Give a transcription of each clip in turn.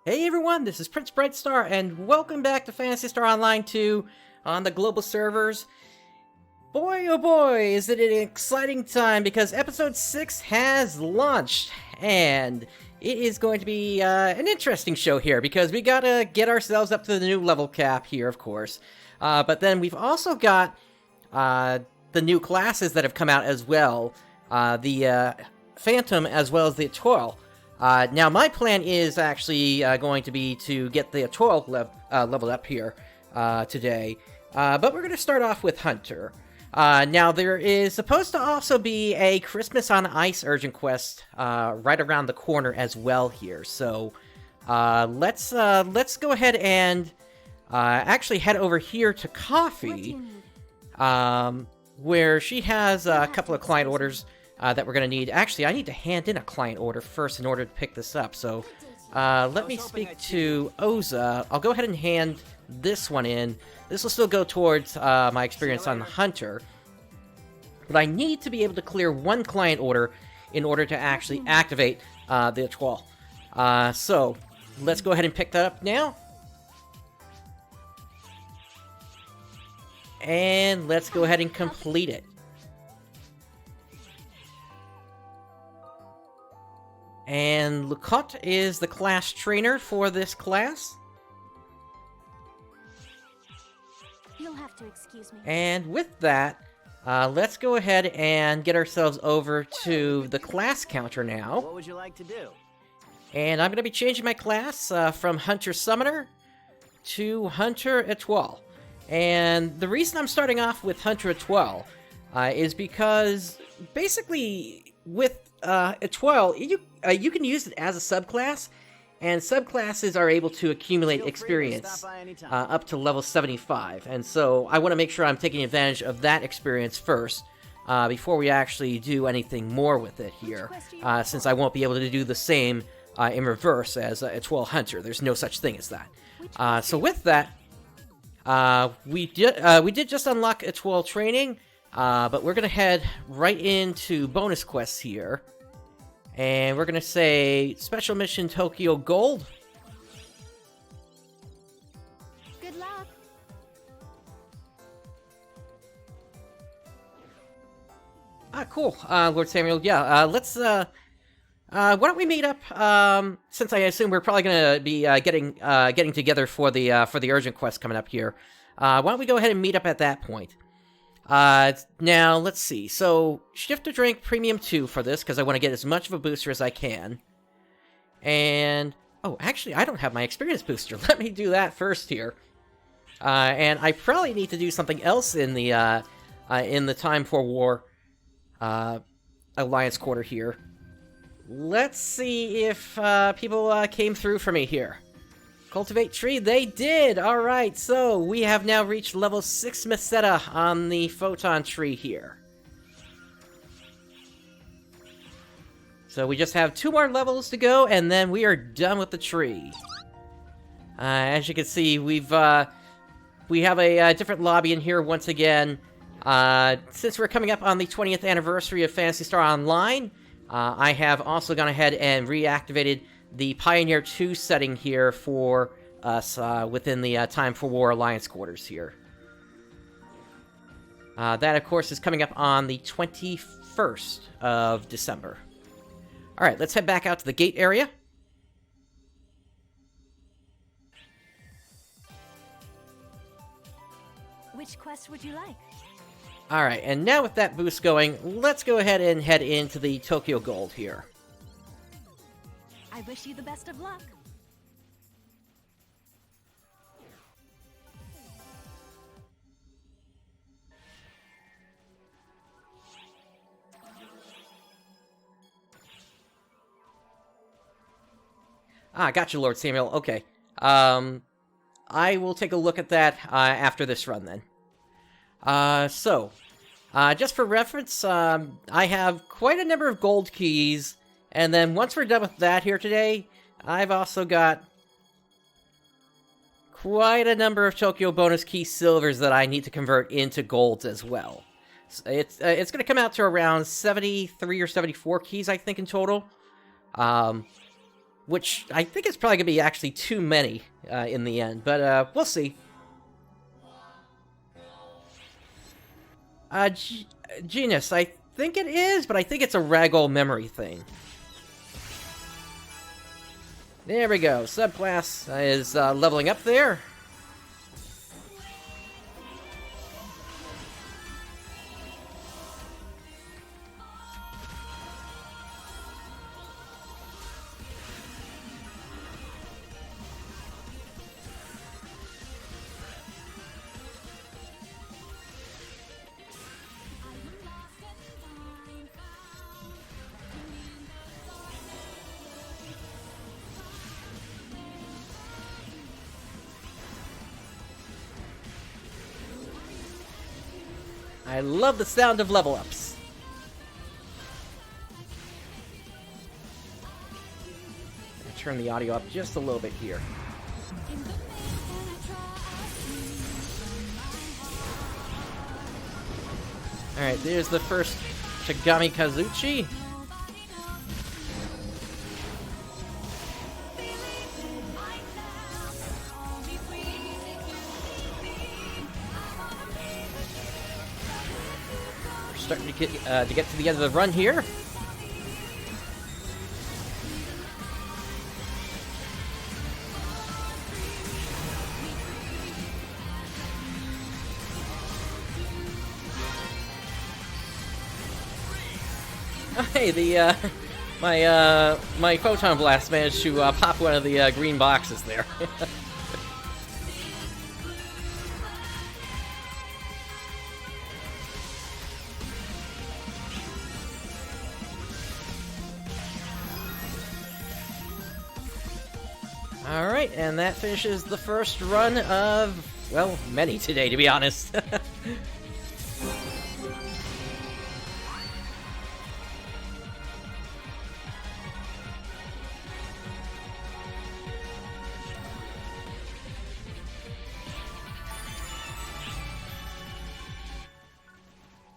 Hey everyone, this is PrinceBrightstar, and welcome back to Phantasy Star Online 2 on the global servers. Boy oh boy, is it an exciting time, because Episode 6 has launched, and it is going to be an interesting show here, because we gotta get ourselves up to the new level cap here, of course. But then we've also got the new classes that have come out as well, the Phantom as well as the Etoile. Now, my plan is actually going to be to get the Etoile leveled up here today, but we're going to start off with Hunter. Now, there is supposed to also be a Christmas on Ice urgent quest right around the corner as well here, so let's go ahead and actually head over here to Coffee, where she has a couple of client orders that we're going to need. Actually, I need to hand in a client order first in order to pick this up, so let me speak to Oza. I'll go ahead and hand this one in. This will still go towards my experience on the Hunter, but I need to be able to clear one client order in order to actually activate the Etoile. So, let's go ahead and pick that up now. And let's go ahead and complete it. And Lukot is the class trainer for this class. You'll have to excuse me. And with that, let's go ahead and get ourselves over to the class counter now. What would you like to do? And I'm going to be changing my class from Hunter Summoner to Hunter Etoile. And the reason I'm starting off with Hunter Etoile is because basically with Etoile, you can use it as a subclass, and subclasses are able to accumulate experience up to level 75, and so I want to make sure I'm taking advantage of that experience first before we actually do anything more with it here, since I won't be able to do the same in reverse as Etoile Hunter. There's no such thing as that. So with that, we did just unlock Etoile training, but we're going to head right into bonus quests here. And we're going to say Special Mission Tokyo Gold. Good luck. Cool. Lord Samuel, yeah, let's, why don't we meet up, since I assume we're probably going to be, getting together for the urgent quest coming up here. Why don't we go ahead and meet up at that point? Now, let's see. So, shift to drink Premium 2 for this, because I want to get as much of a booster as I can. And, oh, actually, I don't have my experience booster. Let me do that first here. And I probably need to do something else in the Time for War, Alliance Quarter here. Let's see if, people, came through for me here. Cultivate tree, they did! Alright, so we have now reached level 6 Meseta on the Photon tree here. So we just have 2 more levels to go, and then we are done with the tree. As you can see, we have a different lobby in here once again. Since we're coming up on the 20th anniversary of Phantasy Star Online, I have also gone ahead and reactivated the Pioneer 2 setting here for us within the Time for War Alliance quarters here. That, of course, is coming up on the 21st of December. Alright, let's head back out to the gate area. Which quest would you like? Alright, and now with that boost going, let's go ahead and head into the Tokyo Gold here. I wish you the best of luck. Gotcha, Lord Samuel. Okay. I will take a look at that after this run, then. Just for reference, I have quite a number of gold keys. And then once we're done with that here today, I've also got quite a number of Tokyo bonus key silvers that I need to convert into golds as well. So it's going to come out to around 73 or 74 keys, I think, in total. which I think is probably going to be actually too many in the end, but we'll see. Genus, I think it is, but I think it's a ragdoll memory thing. There we go. Subclass is leveling up there. I love the sound of level ups. I'll turn the audio up just a little bit here. Alright, there's the first Shigami Kazuchi. Starting to get to the end of the run here. Oh, hey, my photon blast managed to pop one of the green boxes there. Alright, and that finishes the first run of, well, many today, to be honest.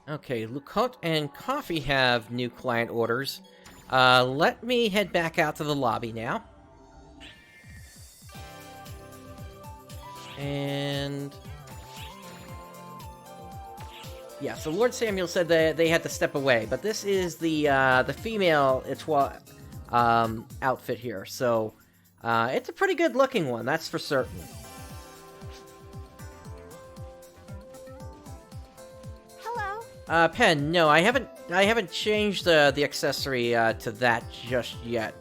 Okay, Lukot and Coffee have new client orders. Let me head back out to the lobby now. And yeah, so Lord Samuel said that they had to step away, but this is the female Etoile outfit here, so it's a pretty good looking one, that's for certain. Hello. Pen, no, I haven't changed the accessory to that just yet.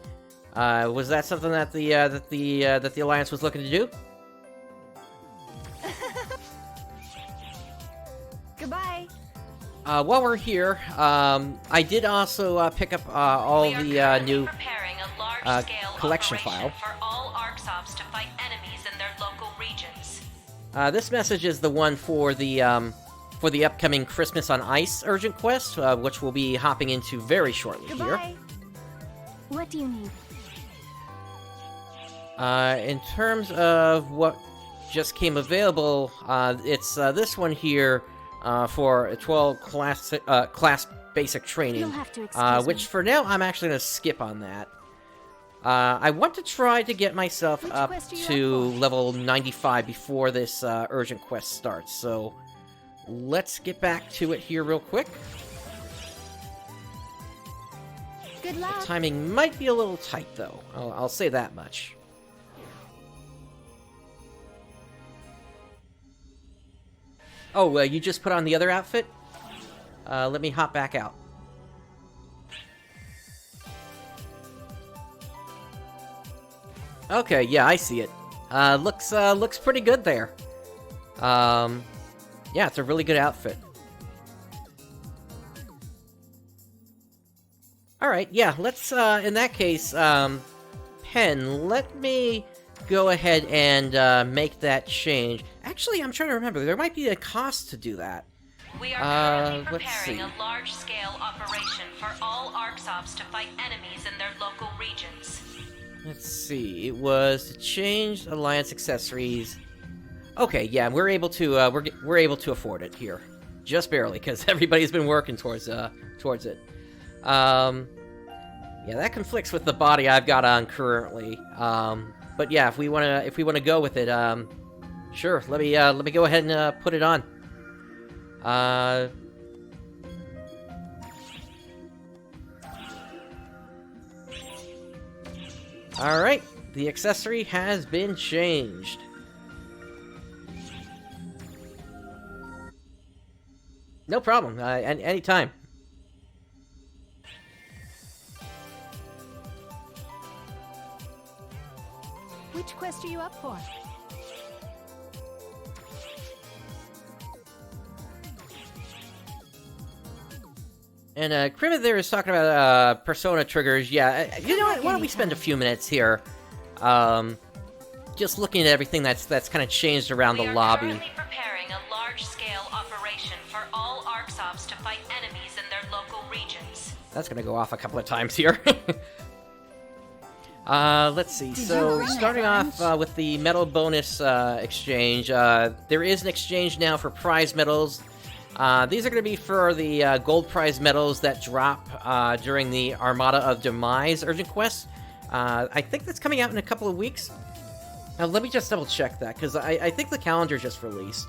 Was that something that the Alliance was looking to do? Goodbye. While we're here, I did also pick up all the new collection file. For all ARKS to fight enemies in their local regions. This message is the one for the upcoming Christmas on Ice urgent quest, which we'll be hopping into very shortly. Goodbye. Here. What do you need? In terms of what just came available, it's this one here. For Etoile class basic training, You'll have to excuse which me. for now I'm actually going to skip on that. I want to try to get myself Which up quest are you to up for? level 95 before this urgent quest starts, so let's get back to it here real quick. Good luck. Timing might be a little tight, though. I'll say that much. Oh, you just put on the other outfit? Let me hop back out. Okay, yeah, I see it. Looks pretty good there. Yeah, it's a really good outfit. Alright, yeah, let's, in that case, Pen, let me go ahead and make that change. Actually, I'm trying to remember. There might be a cost to do that. We are currently let's preparing see. a large-scale operation for all ARKS to fight enemies in their local regions. Let's see. It was to change Alliance accessories. Okay, yeah, we're able to we're able to afford it here, just barely, because everybody's been working towards it. Yeah, that conflicts with the body I've got on currently. But yeah, if we wanna go with it, sure. Let me go ahead and put it on. All right, the accessory has been changed. No problem. Anytime. Which quest are you up for? And Crimmit there is talking about persona triggers. Yeah, you know what? Why don't we spend a few minutes here, just looking at everything that's kind of changed around the lobby. We are currently preparing a large-scale operation for all ARKS ops to fight enemies in their local regions. That's gonna go off a couple of times here. Let's see. So, starting off with the medal bonus exchange, there is an exchange now for prize medals. These are going to be for the gold prize medals that drop during the Armada of Demise urgent quest. I think that's coming out in a couple of weeks. Let me just double check that, because I think the calendar just released.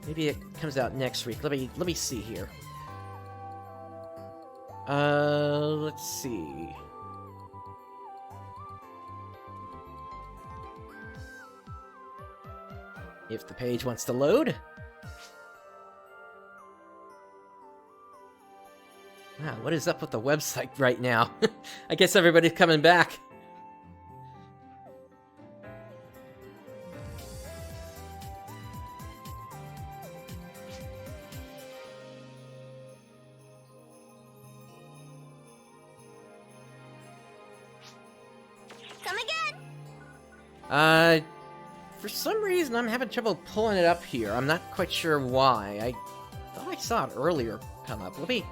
Maybe it comes out next week. Let me see here. Let's see. If the page wants to load. Wow, what is up with the website right now? I guess everybody's coming back. Come again. For some reason I'm having trouble pulling it up here. I'm not quite sure why. I thought I saw it earlier come up. Let me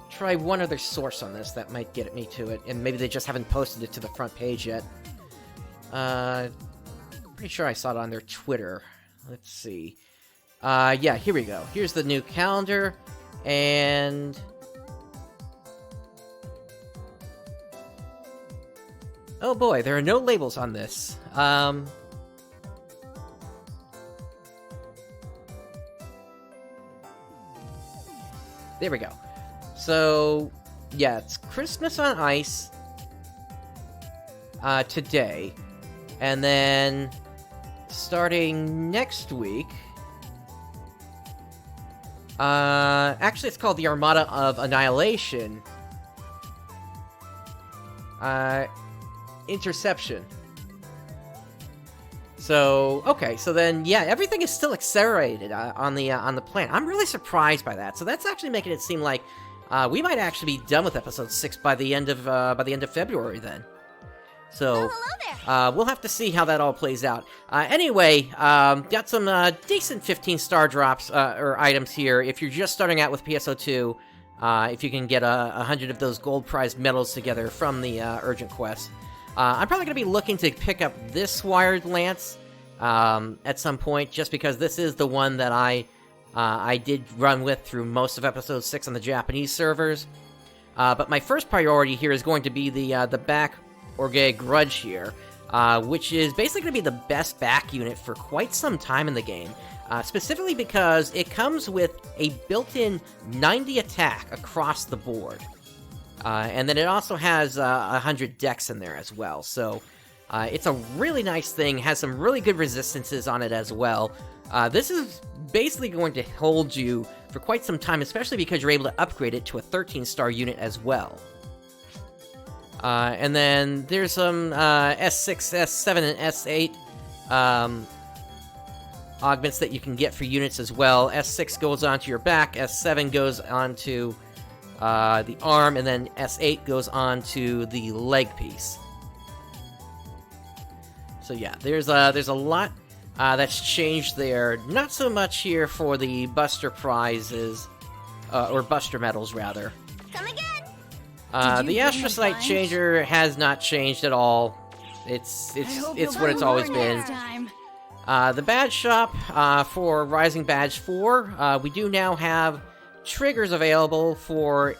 try one other source on this that might get me to it, and maybe they just haven't posted it to the front page yet. Pretty sure I saw it on their Twitter. Let's see. Yeah, here we go. Here's the new calendar, and oh boy, there are no labels on this. There we go. So, yeah, it's Christmas on Ice today. And then, starting next week... actually, it's called the Armada of Annihilation. Interception. So, okay, so then, yeah, everything is still accelerated on the plan. I'm really surprised by that. So that's actually making it seem like we might actually be done with episode 6 by the end of February then. So, we'll have to see how that all plays out. Anyway, got some decent 15-star drops or items here. If you're just starting out with PSO2, if you can get 100 of those gold prize medals together from the urgent quest. I'm probably going to be looking to pick up this Wired Lance at some point, just because this is the one that I did run with through most of episode 6 on the Japanese servers. But my first priority here is going to be the back Orge Grudge here, which is basically going to be the best back unit for quite some time in the game. Specifically because it comes with a built-in 90 attack across the board. And then it also has 100 dex in there as well, so it's a really nice thing, has some really good resistances on it as well. This is basically going to hold you for quite some time, especially because you're able to upgrade it to a 13-star unit as well. And then there's some S6, S7, and S8 augments that you can get for units as well. S6 goes onto your back, S7 goes onto the arm, and then S8 goes on to the leg piece. So yeah, there's a lot that's changed there. Not so much here for the Buster prizes, or Buster medals rather. Come again. The Astrocyte changer has not changed at all. It's what it's always been. The badge shop for Rising Badge 4, we do now have triggers available for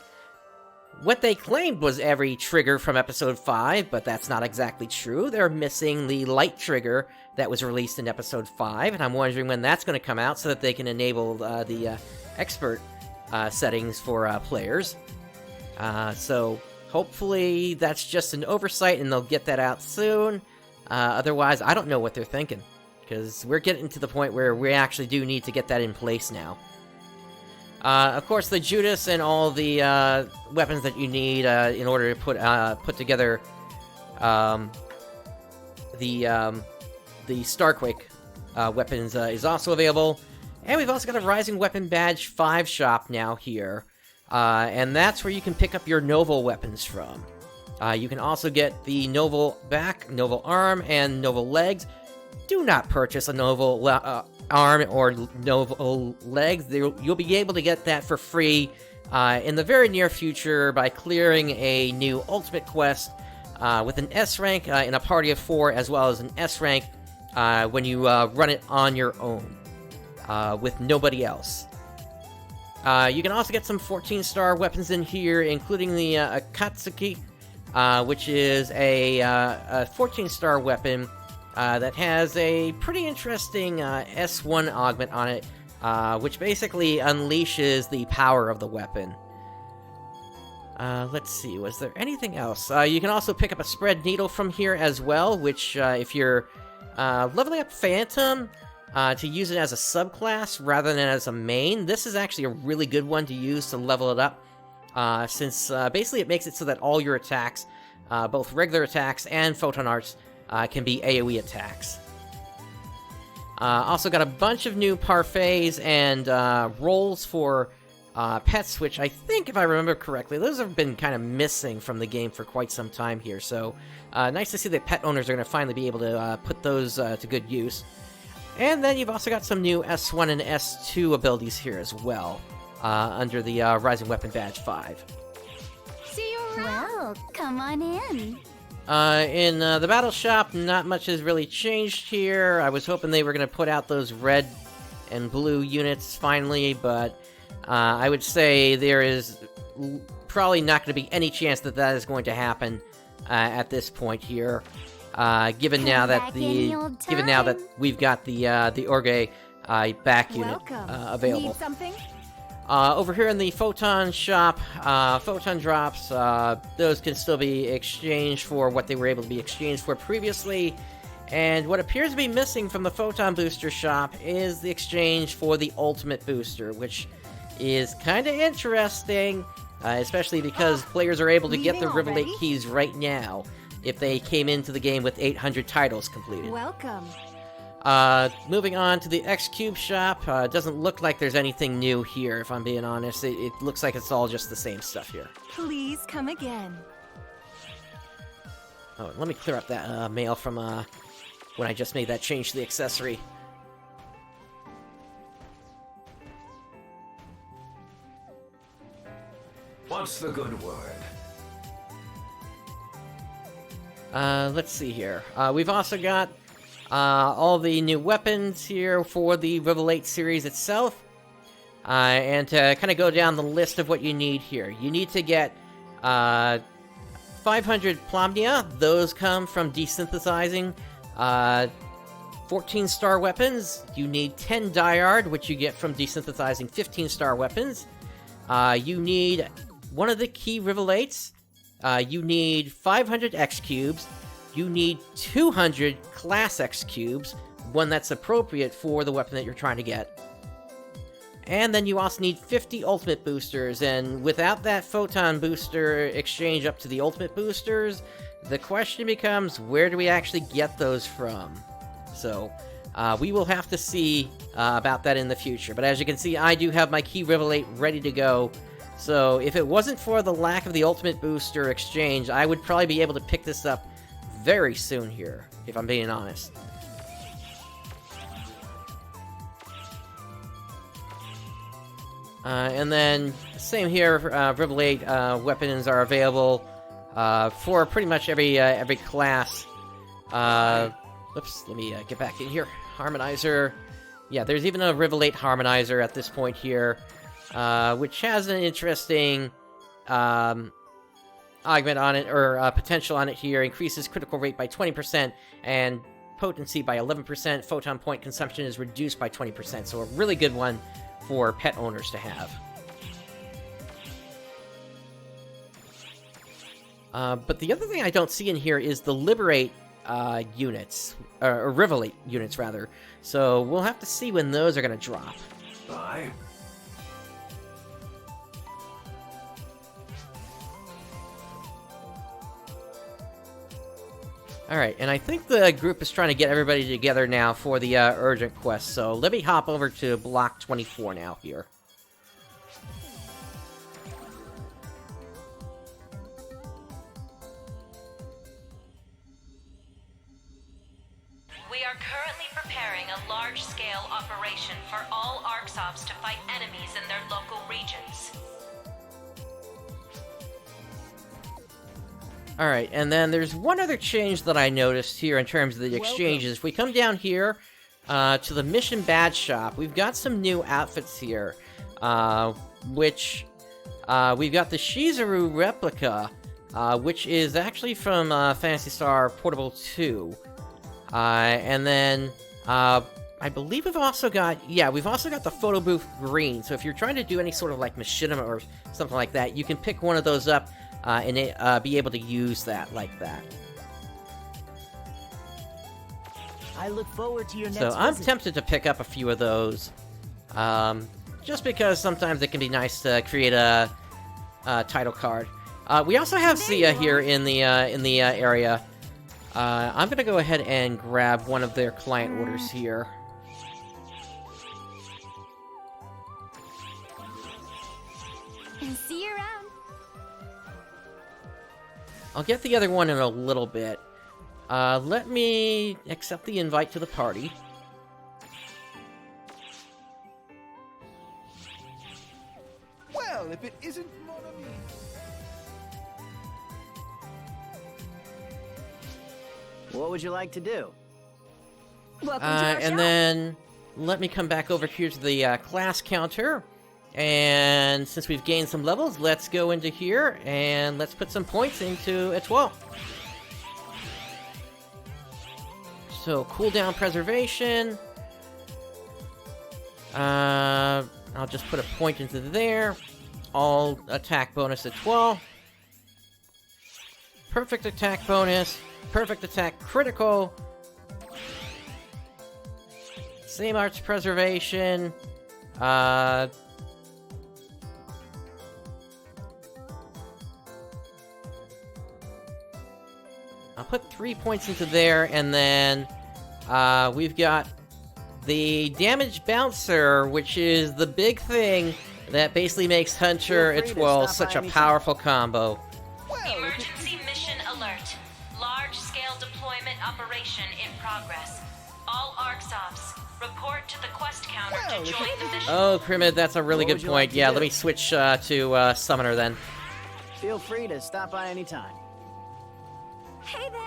what they claimed was every trigger from Episode 5, but that's not exactly true. They're missing the light trigger that was released in Episode 5, and I'm wondering when that's going to come out so that they can enable the expert settings for players. So hopefully that's just an oversight and they'll get that out soon. Otherwise, I don't know what they're thinking, because we're getting to the point where we actually do need to get that in place now. Of course, the Judas and all the weapons that you need in order to put together the Starquake weapons is also available. And we've also got a Rising Weapon Badge 5 shop now here. And that's where you can pick up your Novel weapons from. You can also get the Novel back, Novel arm, and Novel legs. Do not purchase a Novel arm or Novel legs. You'll be able to get that for free in the very near future by clearing a new Ultimate Quest with an S rank in a party of 4, as well as an S rank when you run it on your own with nobody else. You can also get some 14-star weapons in here, including the Akatsuki, which is a 14-star weapon that has a pretty interesting S1 augment on it, which basically unleashes the power of the weapon. Let's see, was there anything else? You can also pick up a Spread Needle from here as well, which if you're leveling up Phantom to use it as a subclass rather than as a main, this is actually a really good one to use to level it up, since basically it makes it so that all your attacks, both regular attacks and Photon Arts, can be AoE attacks. Also got a bunch of new parfaits and rolls for pets, which I think, if I remember correctly, those have been kind of missing from the game for quite some time here. So nice to see that pet owners are going to finally be able to put those to good use. And then you've also got some new S1 and S2 abilities here as well, under the Rising Weapon Badge 5. See you around. Well, come on in. In the battle shop, not much has really changed here. I was hoping they were going to put out those red and blue units finally, but I would say there is probably not going to be any chance that that is going to happen at this point here. Given now that we've got the Orge back unit available. Need something? Over here in the Photon shop, Photon drops, those can still be exchanged for what they were able to be exchanged for previously. And what appears to be missing from the Photon Booster shop is the exchange for the Ultimate Booster, which is kind of interesting, especially because players are able to get the Revelate keys right now if they came into the game with 800 titles completed. Welcome. Moving on to the X-Cube shop, doesn't look like there's anything new here, if I'm being honest. It looks like it's all just the same stuff here. Please come again. Oh, let me clear up that mail from when I just made that change to the accessory. What's the good word? Let's see here. We've also got all the new weapons here for the Revelate series itself. And to kind of go down the list of what you need here. You need to get 500 Plomnia. Those come from desynthesizing 14-star weapons. You need 10 Diard, which you get from desynthesizing 15-star weapons. You need one of the key Revelates. You need 500 X cubes. You need 200 Class X cubes, one that's appropriate for the weapon that you're trying to get. And then you also need 50 Ultimate Boosters, and without that Photon Booster exchange up to the Ultimate Boosters, the question becomes, where do we actually get those from? So, we will have to see about that in the future. But as you can see, I do have my Key Revelate ready to go. So, if it wasn't for the lack of the Ultimate Booster exchange, I would probably be able to pick this up very soon here, if I'm being honest. And then, same here, Revelate weapons are available for pretty much every class. Oops, let me get back in here. Harmonizer. Yeah, there's even a Revelate Harmonizer at this point here, which has an interesting augment on it, or potential on it here, increases critical rate by 20%, and potency by 11%. Photon point consumption is reduced by 20%, so a really good one for pet owners to have. But the other thing I don't see in here is the Liberate units, or Revelate units, rather. So we'll have to see when those are going to drop. Aye. Alright, and I think the group is trying to get everybody together now for the urgent quest, so let me hop over to block 24 now here. We are currently preparing a large-scale operation for all ARKS ops to fight enemies in their local regions. Alright, and then there's one other change that I noticed here in terms of the exchanges. If we come down here to the Mission Badge Shop, we've got some new outfits here, which we've got the Shizuru replica, which is actually from Phantasy Star Portable 2. And then I believe we've also got the Photo Booth Green, so if you're trying to do any sort of like machinima or something like that, you can pick one of those up and be able to use that like that. I look forward to your next So I'm visit. tempted to pick up a few of those, just because sometimes it can be nice to create a title card. We also have Sia here in the area. I'm gonna go ahead and grab one of their client orders here. And see you around. I'll get the other one in a little bit. Let me accept the invite to the party. Well, if it isn't Mon Ami. What would you like to do? Welcome to our And shop. then let me come back over here to the class counter. And since we've gained some levels, let's go into here and let's put some points into Etoile. So, cooldown preservation. I'll just put a point into there. All attack bonus Etoile. Perfect attack bonus. Perfect attack critical. Same arts preservation. I'll put 3 points into there, and then we've got the Damage Bouncer, which is the big thing that basically makes Hunter Feel free to Etoile stop such by a anytime. powerful combo. Emergency mission alert. Large-scale deployment operation in progress. All ARKS ops, report to the quest counter to join the mission. Oh, Crimid, that's a really What good would you point. like to Yeah, do? let me switch to Summoner then. Feel free to stop by anytime. Hey there.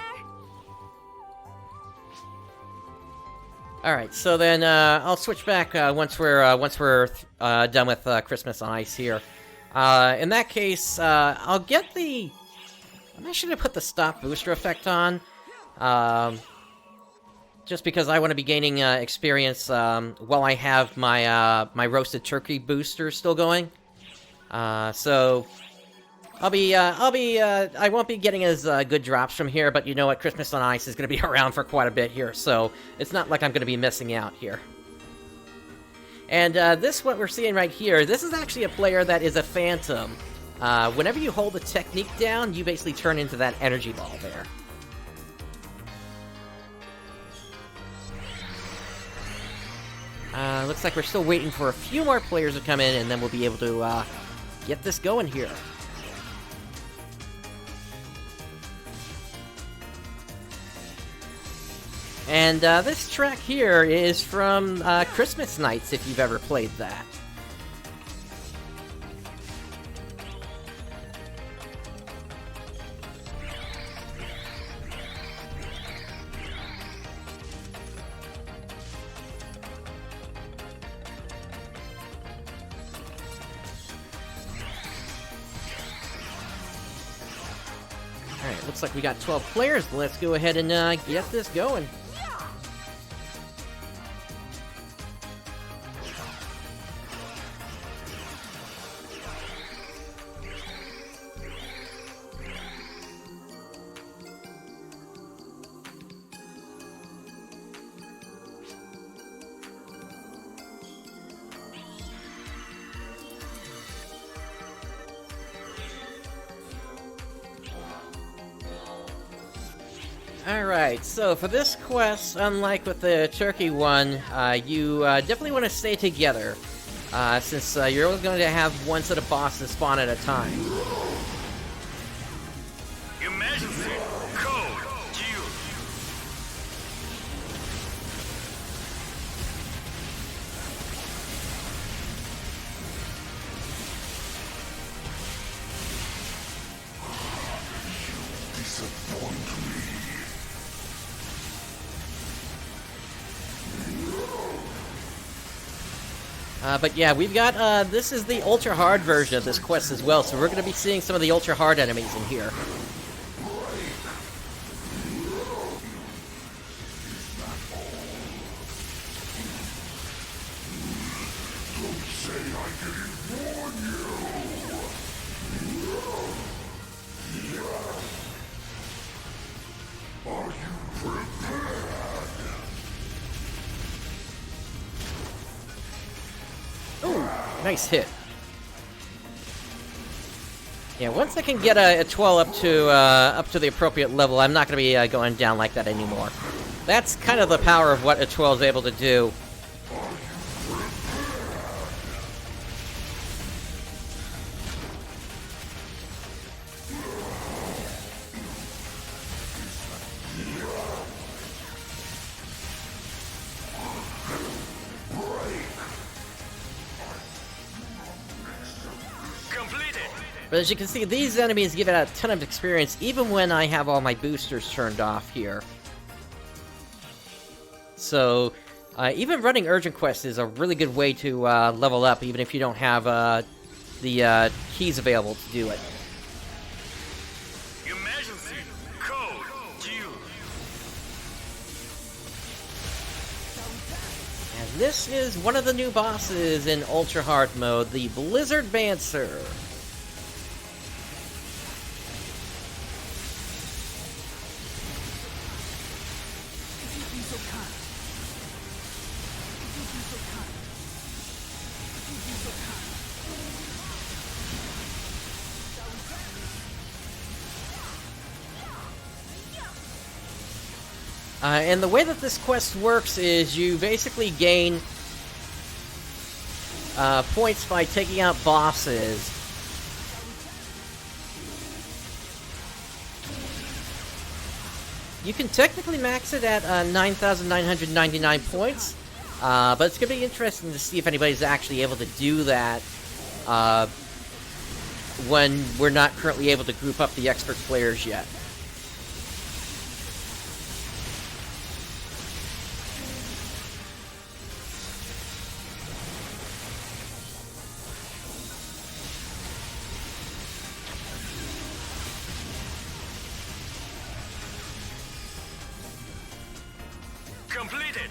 Alright, so then I'll switch back once we're done with Christmas on Ice here. In that case, I'll get the... I'm actually going to put the Stop Booster effect on. Just because I want to be gaining experience while I have my my Roasted Turkey booster still going. So... I won't be getting as good drops from here, but you know what, Christmas on Ice is going to be around for quite a bit here, so it's not like I'm going to be missing out here. And this, what we're seeing right here, this is actually a player that is a Phantom. Whenever you hold the technique down, you basically turn into that energy ball there. Looks like we're still waiting for a few more players to come in, and then we'll be able to get this going here. And this track here is from Christmas Nights, if you've ever played that. looks like we got 12 players. Let's go ahead and get this going. Alright, so for this quest, unlike with the turkey one, you definitely want to stay together, since you're only going to have one set of bosses spawn at a time. Emergency code due. But yeah, we've got, this is the ultra-hard version of this quest as well, so we're going to be seeing some of the ultra-hard enemies in here. Nice hit. Yeah, once I can get a Etoile up to the appropriate level, I'm not going to be going down like that anymore. That's kind of the power of what Etoile is able to do. But as you can see, these enemies give it a ton of experience, even when I have all my boosters turned off here. So, even running urgent quests is a really good way to level up, even if you don't have the keys available to do it. Emergency code due. And this is one of the new bosses in Ultra Hard mode, the Blizzard Bancer. And the way that this quest works is you basically gain points by taking out bosses. You can technically max it at 9,999 points, but it's going to be interesting to see if anybody's actually able to do that when we're not currently able to group up the expert players yet. Completed.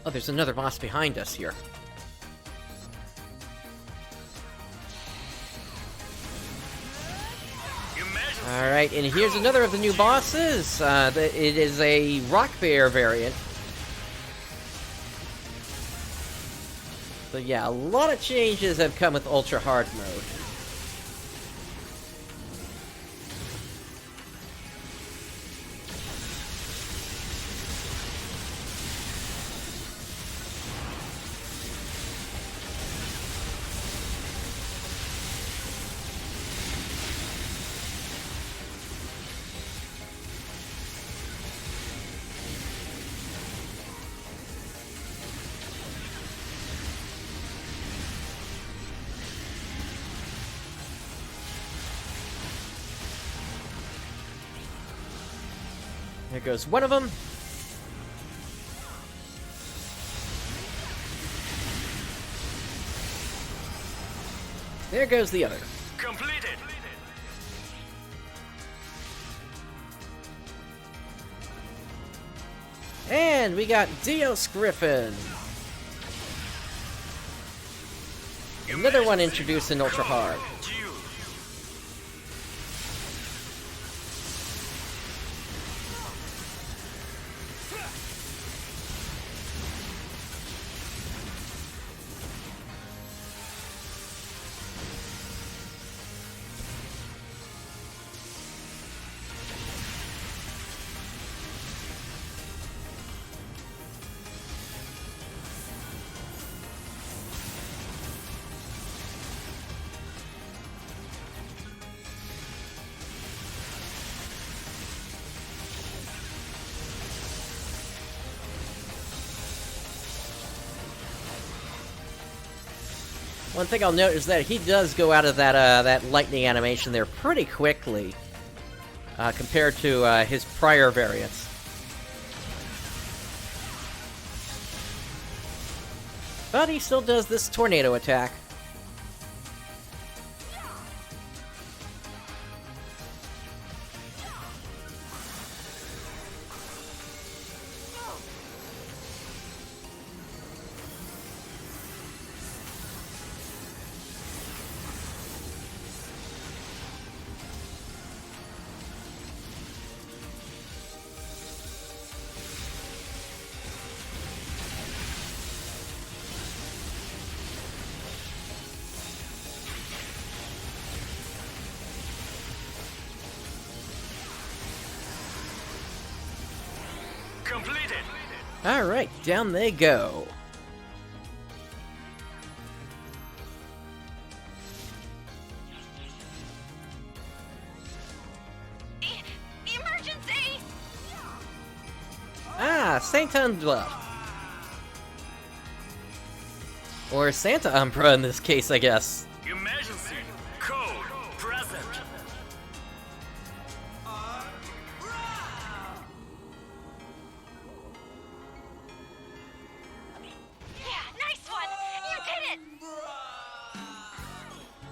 Oh, there's another boss behind us here. Alright, and here's another of the new bosses. It is a Rock Bear variant. So yeah, a lot of changes have come with Ultra Hard mode. There goes one of them. There goes the other. Completed. And we got Dios Griffin. Another one introduced in Ultra Hard. Due. One thing I'll note is that he does go out of that lightning animation there pretty quickly, compared to his prior variants. But he still does this tornado attack. Completed. Alright, down they go. Emergency! Ah, Santa Umbra. Or Santa Umbra in this case, I guess. Emergency. Code present. Yeah, nice one! You did it!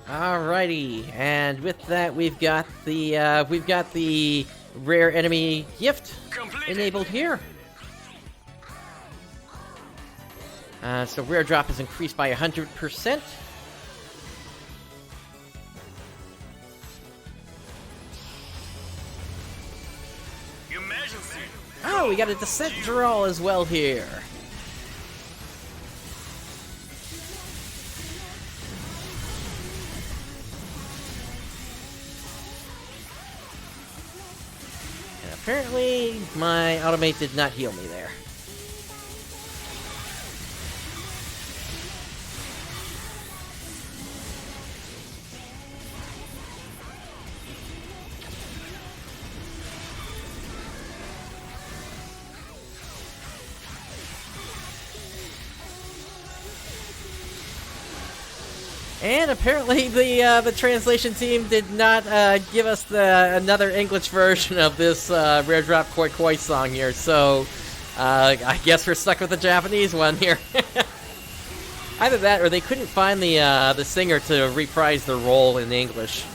Alrighty, and with that we've got the rare enemy gift Completed. enabled here. So rare drop is increased by 100%. Emergency. Oh, we got a descent draw as well here. And apparently, my automate did not heal me there. And apparently the translation team did not give us another English version of this Rare Drop Koi Koi song here, so I guess we're stuck with the Japanese one here. Either that, or they couldn't find the singer to reprise their role in English.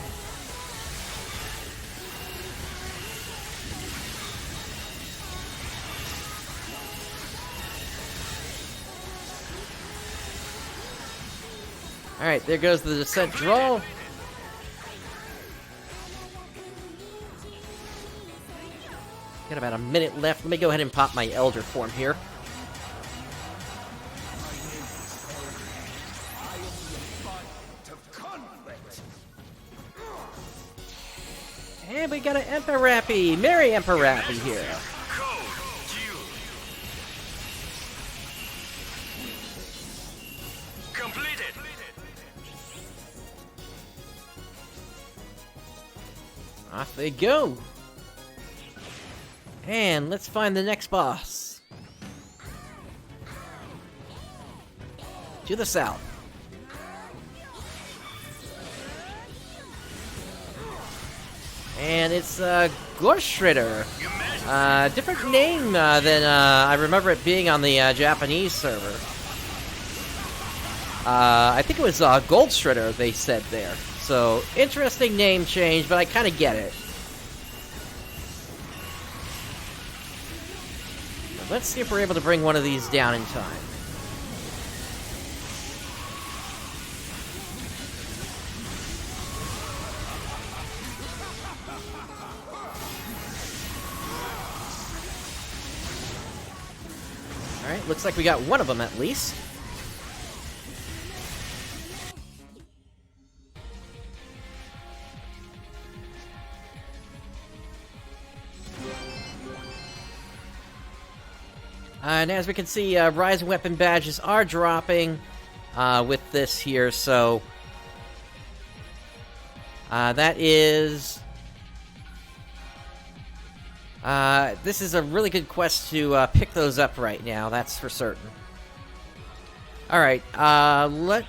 Alright, there goes the descent draw. Got about a minute left. Let me go ahead and pop my Elder form here. And we got an Emperrappy! Merry Emperrappy here. Code due. Completed. Off they go. And let's find the next boss. To the south. And it's Ghost Shredder. Different name than I remember it being on the Japanese server. I think it was Gold Shredder they said there. So, interesting name change, but I kind of get it. Let's see if we're able to bring one of these down in time. Alright, looks like we got one of them at least. And as we can see, Rising Weapon badges are dropping with this here, so that is... this is a really good quest to pick those up right now, that's for certain. Alright, let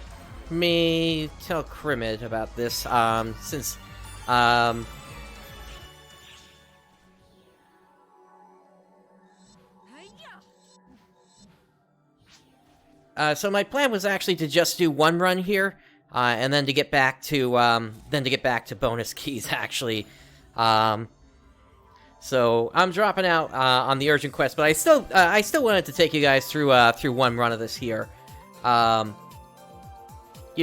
me tell Crimid about this, since... so my plan was actually to just do one run here, and then to get back to bonus keys, actually. So I'm dropping out on the urgent quest, but I still wanted to take you guys through one run of this here. You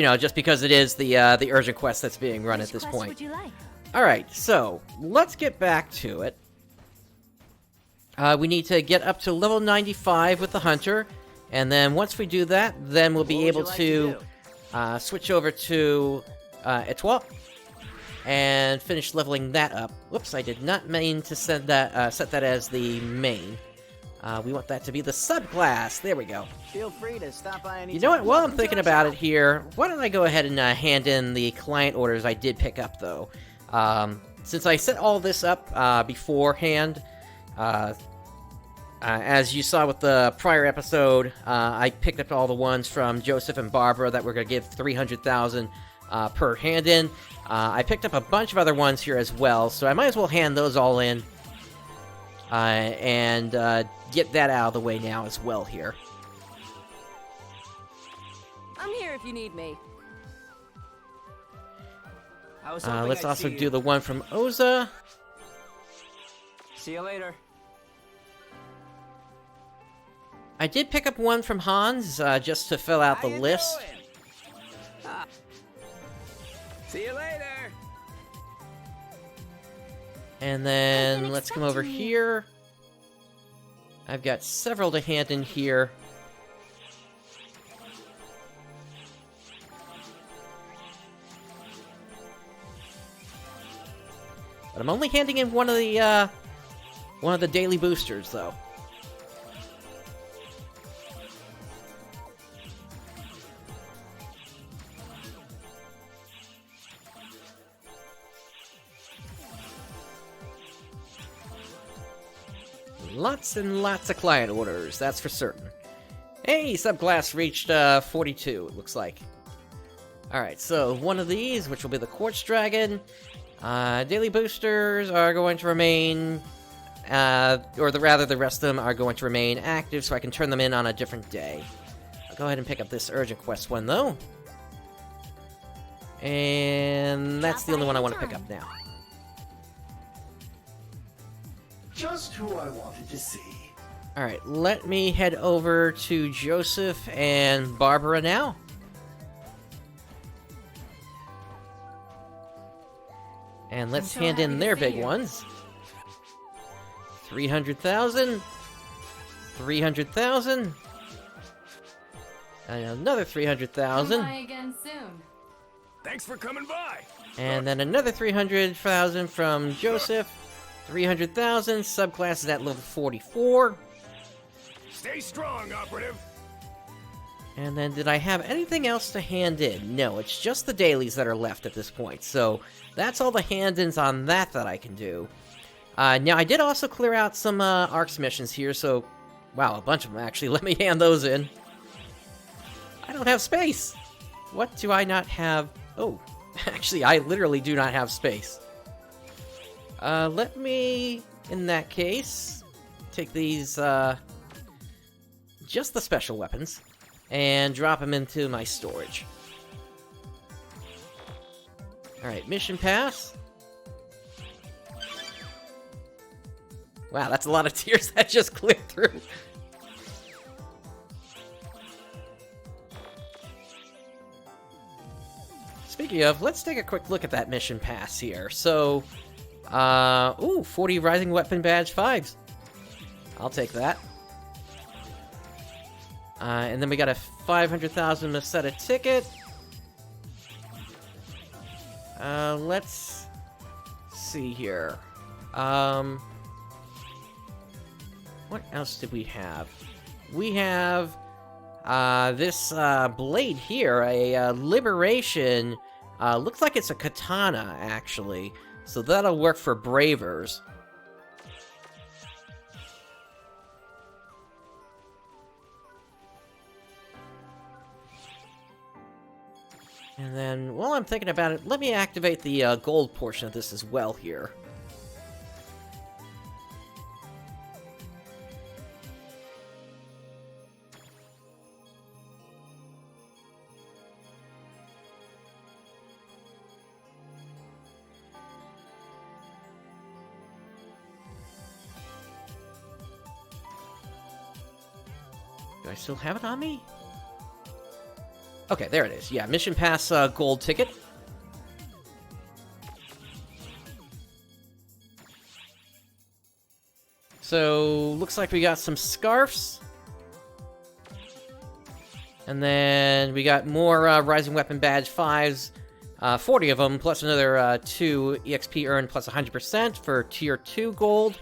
know, just because it is the urgent quest that's being run at this point. Would you like? All right, so let's get back to it. We need to get up to level 95 with the hunter. And then once we do that, then we'll be able to switch over to Etoile and finish leveling that up. Whoops, I did not mean to set that as the main. We want that to be the subclass. There we go. Feel free to stop by anytime. You know what? While I'm thinking about it here, why don't I go ahead and hand in the client orders I did pick up, though. Since I set all this up beforehand, as you saw with the prior episode, I picked up all the ones from Joseph and Barbara that were going to give 300,000 per hand-in. I picked up a bunch of other ones here as well, so I might as well hand those all in and get that out of the way now as well here. I'm here if you need me. Let's also do the one from Oza. See you later. I did pick up one from Hans, just to fill out the list. See you later. And then let's come over here. I've got several to hand in here. But I'm only handing in one of the daily boosters, though. Lots and lots of client orders, that's for certain. Hey, subclass reached 42, it looks like. Alright, so one of these, which will be the Quartz Dragon. Daily boosters are going to remain, rather the rest of them are going to remain active, so I can turn them in on a different day. I'll go ahead and pick up this urgent quest one, though. And that's the only one I want to pick up now. Just who I wanted to see. Alright, let me head over to Joseph and Barbara now. And let's hand in their big ones. 300,000. 300,000. And another 300,000. Again soon. Thanks for coming by. And then another 300,000 from Joseph. 300,000. Subclass is at level 44. Stay strong, operative. And then did I have anything else to hand in? No, it's just the dailies that are left at this point. So that's all the hand-ins on that I can do. Now, I did also clear out some ARKS missions here, so... Wow, a bunch of them, actually. Let me hand those in. I don't have space! What do I not have? Oh, actually, I literally do not have space. Let me, in that case, take these, just the special weapons, and drop them into my storage. Alright, mission pass. Wow, that's a lot of tiers that just cleared through. Speaking of, let's take a quick look at that mission pass here. So, ooh, 40 Rising Weapon Badge 5s. I'll take that. And then we got a 500,000 Meseta ticket. Let's see here. What else did we have? We have, this, blade here, a Liberation. Looks like it's a katana, actually. So that'll work for Bravers. And then, while I'm thinking about it, let me activate the gold portion of this as well here. Do I still have it on me? Okay, there it is. Yeah, Mission Pass gold ticket. So, looks like we got some scarfs. And then we got more Rising Weapon Badge 5s. 40 of them, plus another 2 EXP earned plus 100% for Tier 2 gold.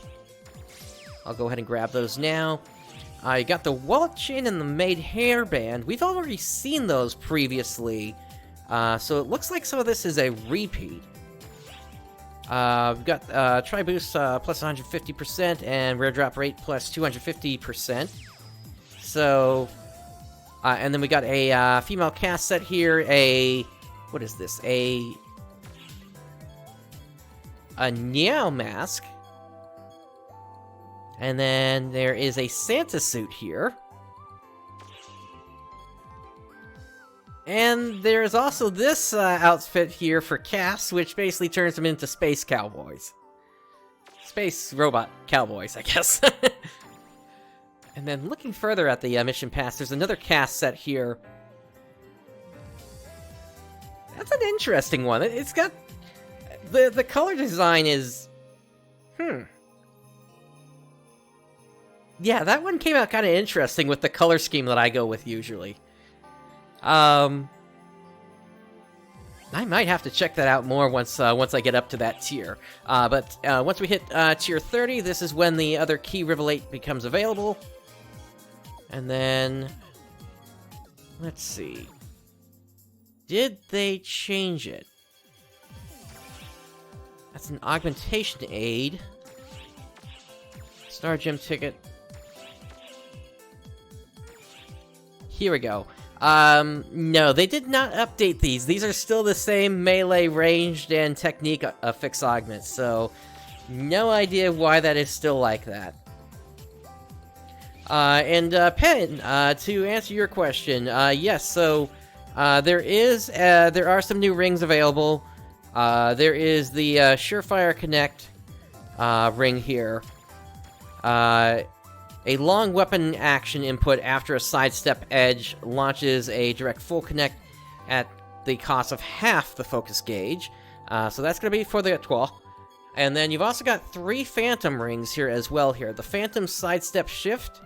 I'll go ahead and grab those now. You got the wallet chain and the maid hairband. We've already seen those previously, so it looks like some of this is a repeat. We've got Tri-Boost plus 150% and Rare Drop Rate plus 250%. So, and then we got a female cast set here, what is this? A Niao mask. And then there is a Santa suit here. And there's also this outfit here for Cass, which basically turns them into space cowboys. Space robot cowboys, I guess. And then looking further at the mission pass, there's another Cass set here. That's an interesting one. It's got... The color design is... Yeah, that one came out kind of interesting with the color scheme that I go with usually. I might have to check that out more once I get up to that tier. But once we hit tier 30, this is when the other key revelate becomes available. And then, let's see. Did they change it? That's an augmentation aid. Star Gem ticket. Here we go. No, they did not update these. These are still the same melee, ranged, and technique affix augments, so no idea why that is still like that. And Pen, to answer your question, yes, so there are some new rings available. There is the Surefire Connect ring here. A long weapon action input after a sidestep edge launches a direct full connect at the cost of half the focus gauge. So that's going to be for the Etoile. And then you've also got 3 Phantom rings here as well here. The Phantom Sidestep Shift.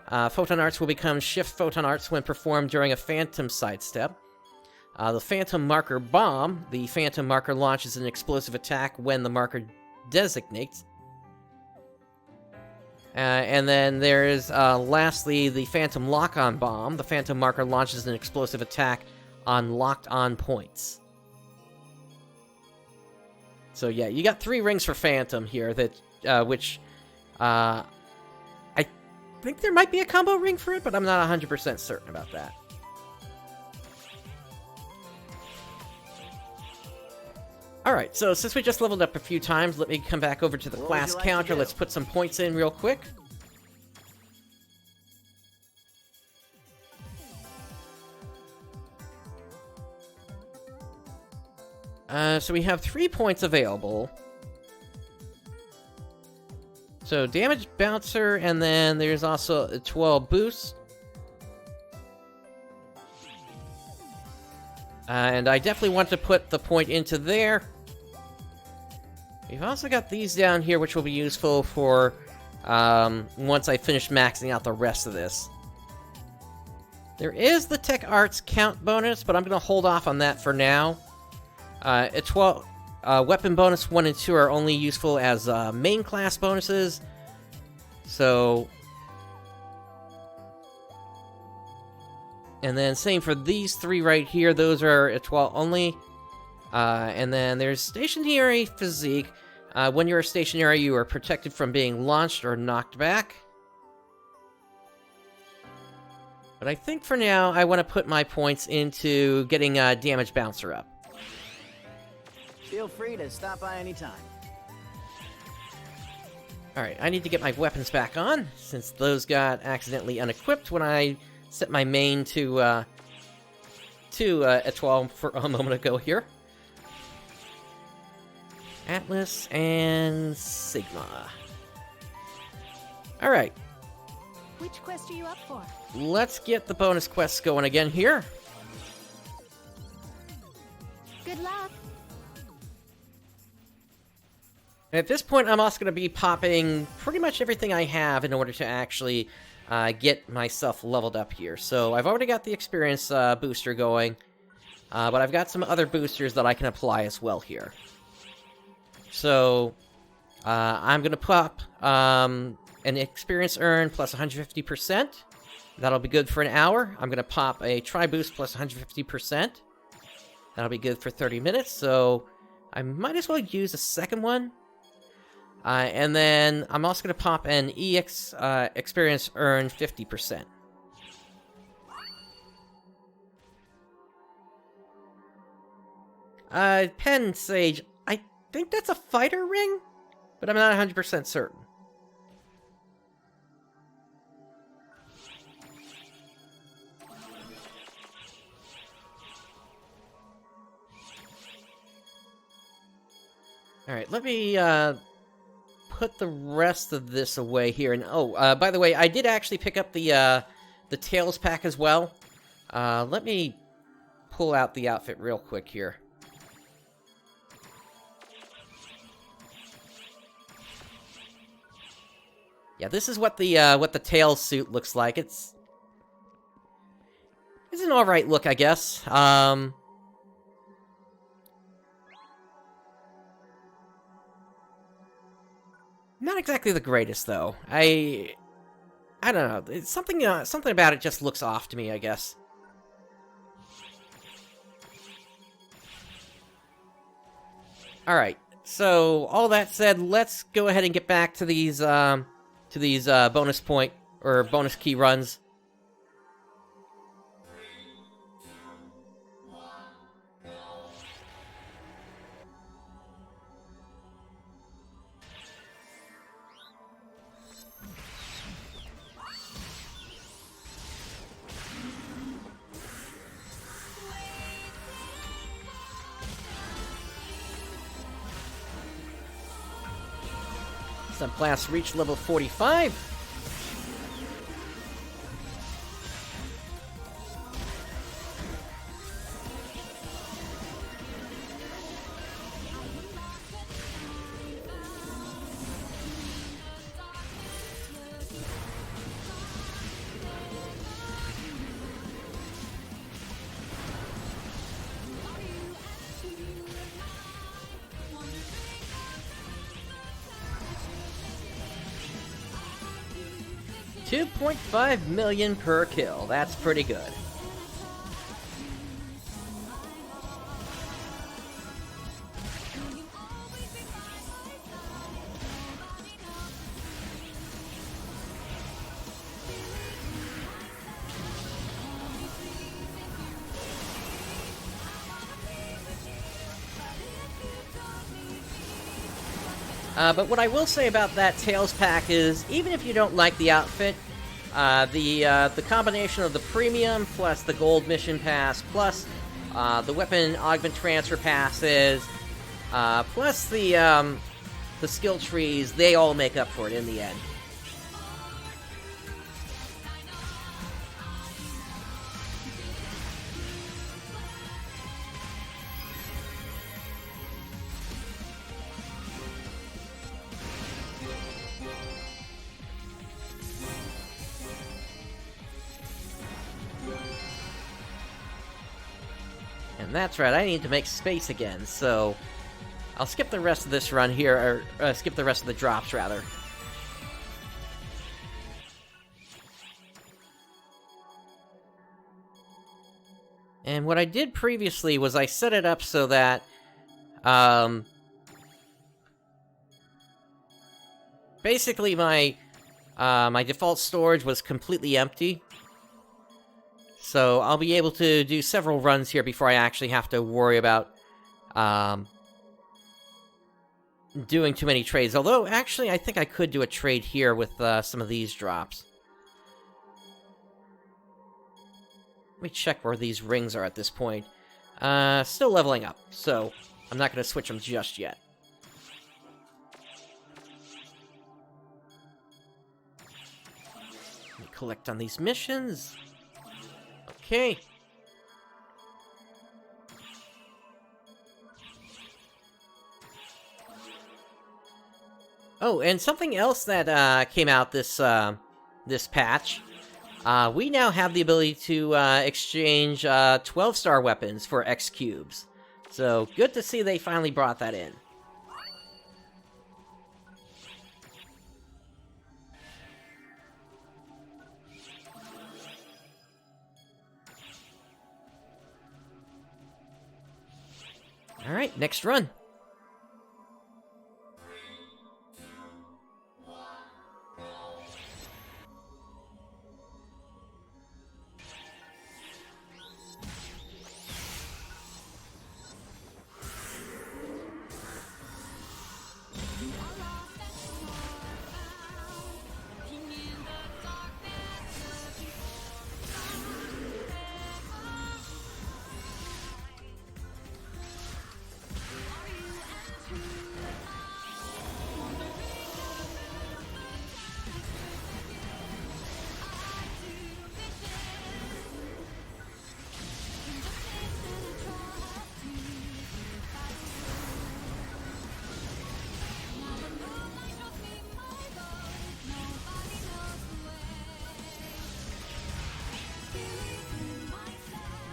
Photon Arts will become Shift Photon Arts when performed during a Phantom Sidestep. The Phantom Marker Bomb. The Phantom Marker launches an explosive attack when the marker designates. And then there's, lastly, the Phantom Lock-On Bomb. The Phantom Marker launches an explosive attack on locked-on points. So yeah, you got 3 rings for Phantom here, that, which, I think there might be a combo ring for it, but I'm not 100% certain about that. Alright, so since we just leveled up a few times, let me come back over to the What would class you like to counter. do? Let's put some points in real quick. So we have 3 points available. So damage bouncer, and then there's also a 12 boost. And I definitely want to put the point into there. We've also got these down here, which will be useful for once I finish maxing out the rest of this. There is the Tech Arts count bonus, but I'm going to hold off on that for now. Weapon bonus 1 and 2 are only useful as main class bonuses. So... And then same for these 3 right here. Those are Etoile only. And then there's Stationary Physique. When you're stationary, you are protected from being launched or knocked back. But I think for now, I want to put my points into getting Damage Bouncer up. Feel free to stop by anytime. Alright, I need to get my weapons back on, since those got accidentally unequipped when I set my main to Etoile for a moment ago here. Atlas and Sigma. Alright, Which quest are you up for? let's get the bonus quests going again here. Good luck. And at this point, I'm also going to be popping pretty much everything I have in order to actually get myself leveled up here. So I've already got the experience booster going, but I've got some other boosters that I can apply as well here. So I'm going to pop an experience earn plus 150%. That'll be good for an hour. I'm going to pop a tri-boost plus 150%. That'll be good for 30 minutes, so I might as well use a second one. And then I'm also going to pop an EX experience earn 50%. Pen Sage, I think that's a fighter ring, but I'm not 100% certain. Alright, let me put the rest of this away here. And oh, by the way, I did actually pick up the Tails pack as well. Let me pull out the outfit real quick here. Yeah, this is what the Tails suit looks like. It's an alright look, I guess. Not exactly the greatest, though. I don't know. It's something about it just looks off to me, I guess. Alright, so all that said, let's go ahead and get back to these bonus point, or bonus key runs. Subclass reach level 45. $2.5 million per kill. That's pretty good. But what I will say about that Tails pack is, even if you don't like the outfit, the combination of the premium plus the gold mission pass plus the weapon augment transfer passes plus the skill trees, they all make up for it in the end. And that's right, I need to make space again, so I'll skip the rest of this run here, or skip the rest of the drops, rather. And what I did previously was I set it up so that, basically my default storage was completely empty. So I'll be able to do several runs here before I actually have to worry about doing too many trades. Although, actually, I think I could do a trade here with some of these drops. Let me check where these rings are at this point. Still leveling up, so I'm not going to switch them just yet. Let me collect on these missions. Okay. Oh, and something else that came out this this patch. We now have the ability to exchange 12-star weapons for X cubes. So good to see they finally brought that in. Alright, next run.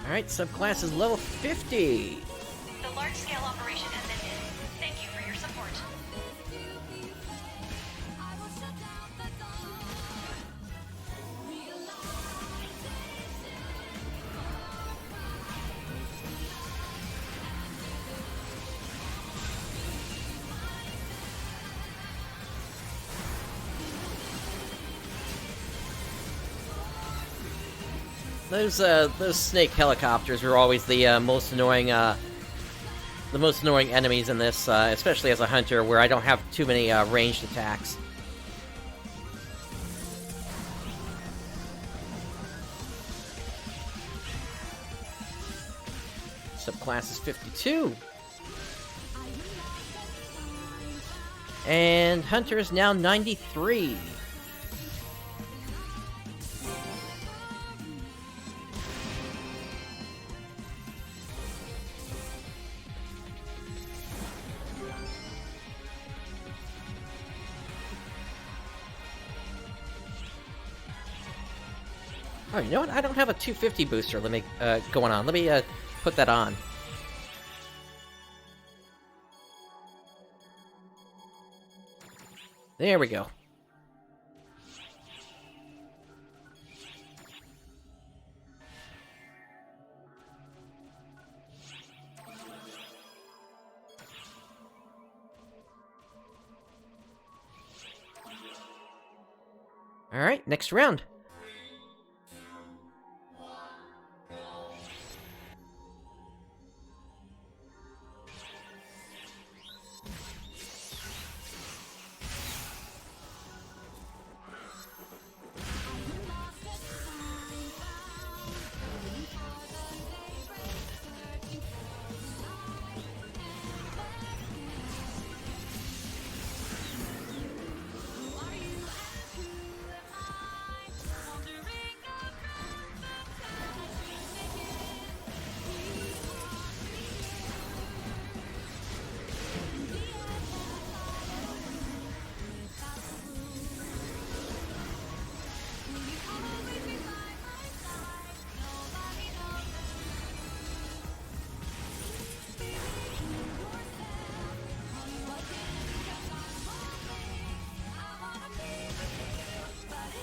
Alright, subclass is level 50. The large-scale operation has ended. Thank you for your support. Those snake helicopters are always the most annoying enemies in this, especially as a hunter, where I don't have too many ranged attacks. Subclass is 52. And hunter is now 93. Oh, you know what? I don't have a 250 booster. Let me going on. Let me put that on. There we go. All right, next round.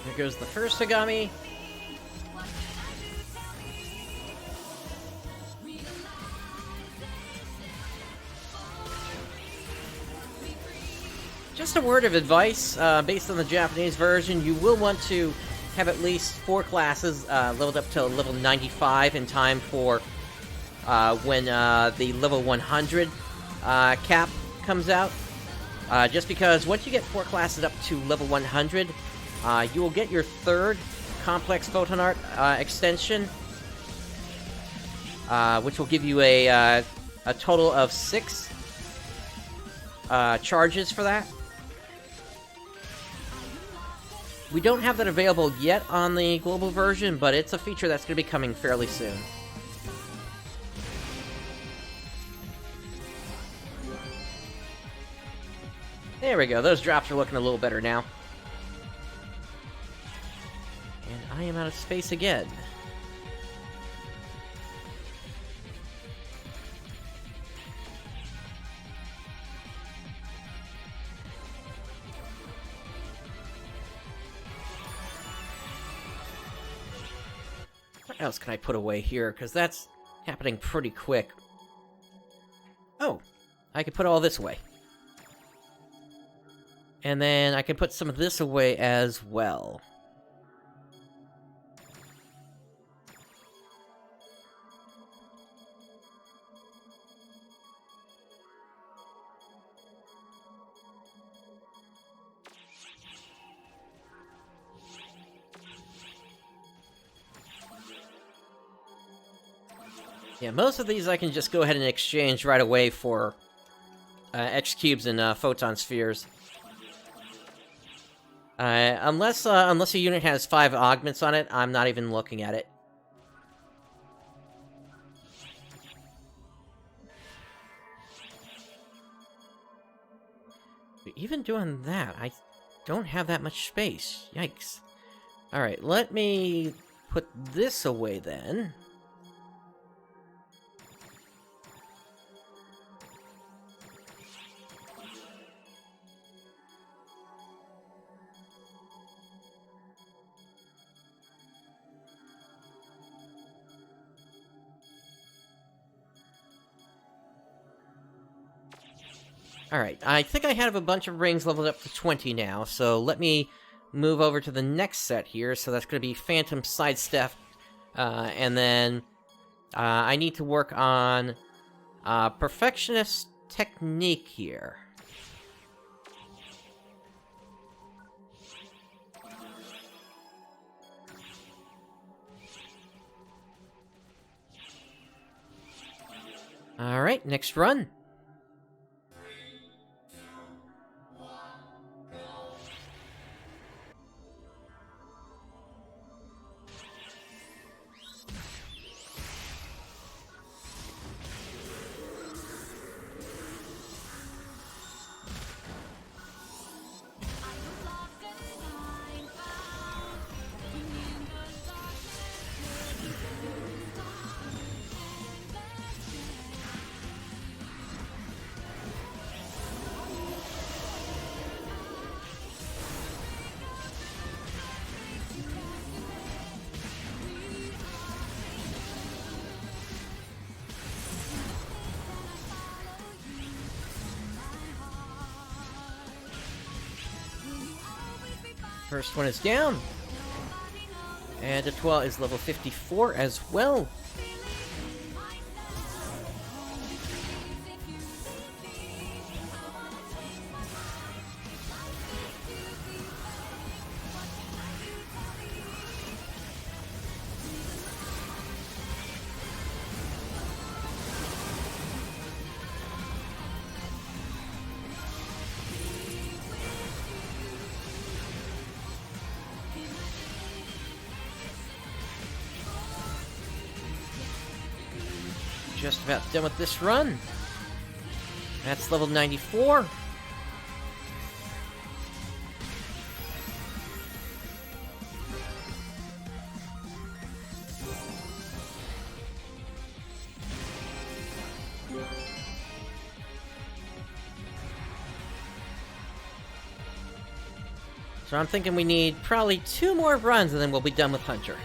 There goes the first Agami. Just a word of advice, based on the Japanese version, you will want to have at least 4 classes leveled up to level 95 in time for when the level 100 cap comes out. Just because once you get 4 classes up to level 100, you will get your 3rd complex photon art extension, which will give you a total of 6 charges for that. We don't have that available yet on the global version, but it's a feature that's going to be coming fairly soon. There we go, those drops are looking a little better now. And I am out of space again. What else can I put away here? Because that's happening pretty quick. Oh, I can put all this away. And then I can put some of this away as well. Yeah, most of these I can just go ahead and exchange right away for X cubes and photon spheres. Unless a unit has 5 augments on it, I'm not even looking at it. But even doing that, I don't have that much space. Yikes. Alright, let me put this away then. Alright, I think I have a bunch of rings leveled up to 20 now, so let me move over to the next set here. So that's going to be Phantom Sidestep, and then I need to work on Perfectionist Technique here. Alright, next run. First one is down. And Etoile is level 54 as well. Just about done with this run. That's level 94. So I'm thinking we need probably 2 more runs and then we'll be done with Hunter.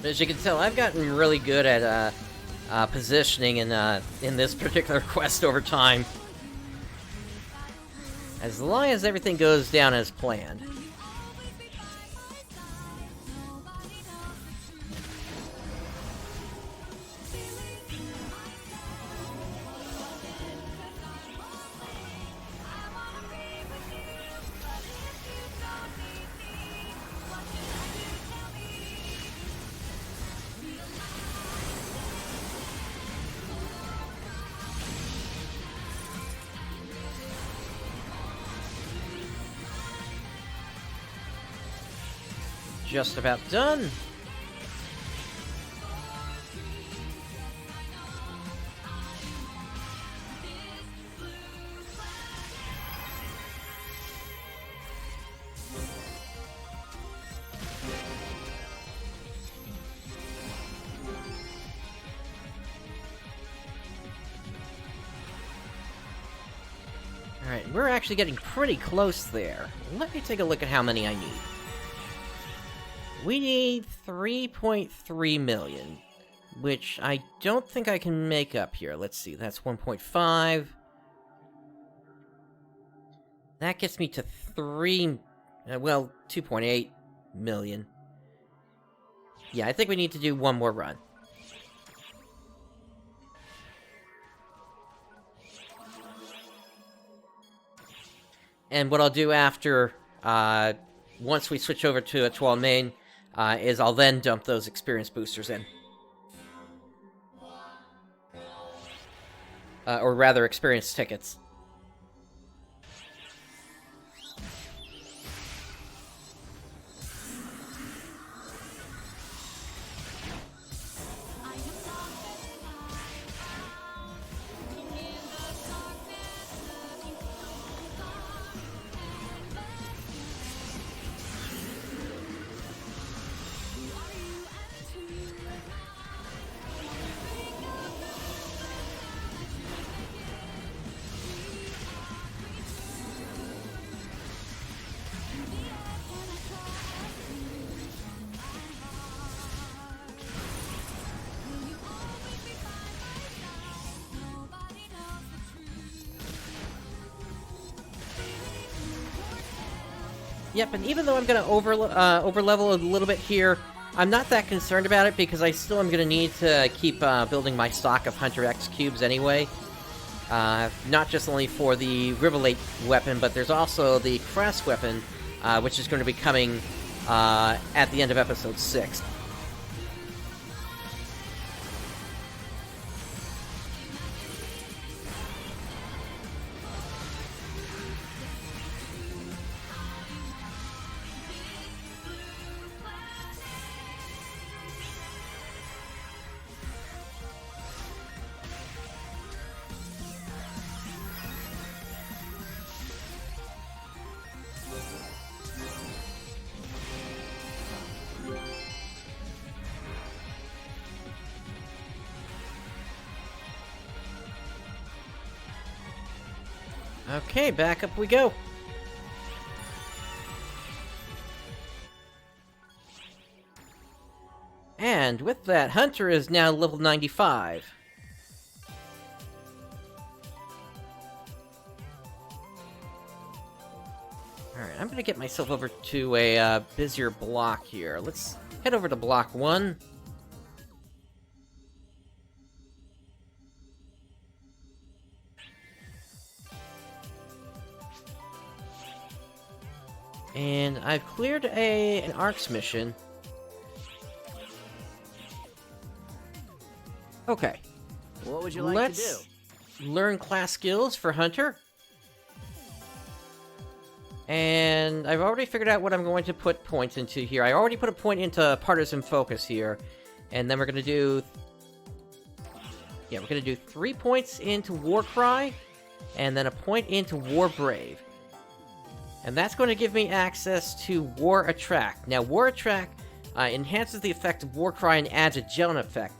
As you can tell, I've gotten really good at positioning in this particular quest over time. As long as everything goes down as planned. Just about done. Alright, we're actually getting pretty close there. Let me take a look at how many I need. We need 3.3 million, which I don't think I can make up here. Let's see, that's 1.5. That gets me to 2.8 million. Yeah, I think we need to do one more run. And what I'll do after, once we switch over to Etoile main, is I'll then dump those experience boosters in. Or rather, experience tickets. Yep, and even though I'm going to over-level a little bit here, I'm not that concerned about it because I still am going to need to keep building my stock of Hunter X cubes anyway. Not just only for the Rivalate weapon, but there's also the Crest weapon, which is going to be coming at the end of Episode 6. Okay, back up we go. And with that, Hunter is now level 95. Alright, I'm gonna get myself over to a busier block here. Let's head over to block 1. And I've cleared an ARKS mission. Okay. What would you like Let's to do? learn class skills for Hunter. And I've already figured out what I'm going to put points into here. I already put a point into Partisan Focus here. And then we're going to do... Yeah, we're going to do 3 points into Warcry. And then a point into War Brave. And that's going to give me access to War Attract. Now, War Attract enhances the effect of Warcry and adds a gel effect.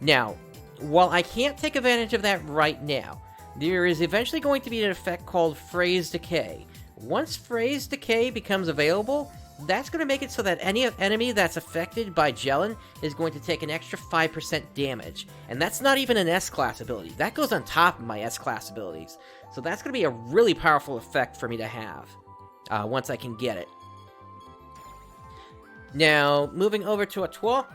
Now, while I can't take advantage of that right now, there is eventually going to be an effect called Phrase Decay. Once Phrase Decay becomes available, that's going to make it so that any enemy that's affected by Gelin is going to take an extra 5% damage. And that's not even an S-class ability. That goes on top of my S-class abilities. So that's going to be a really powerful effect for me to have, once I can get it. Now, moving over to Etoile.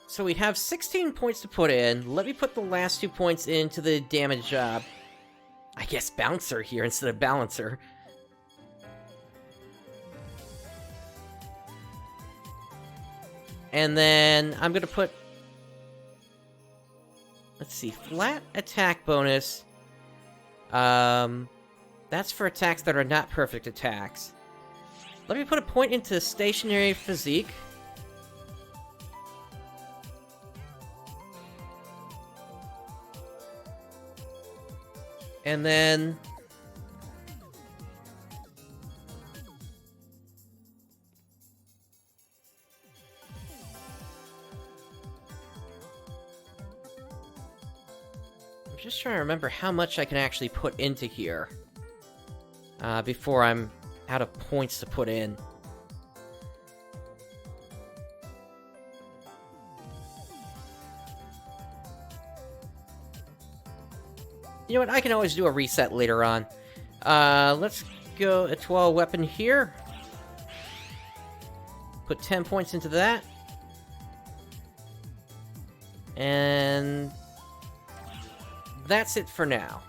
So we have 16 points to put in. Let me put the last 2 points into the damage, I guess bouncer here instead of balancer. And then I'm gonna put... Let's see, flat attack bonus. That's for attacks that are not perfect attacks. Let me put a point into stationary physique. And then... I'm just trying to remember how much I can actually put into here. Before I'm out of points to put in. You know what, I can always do a reset later on. Let's go Etoile weapon here. Put 10 points into that. And... that's it for now.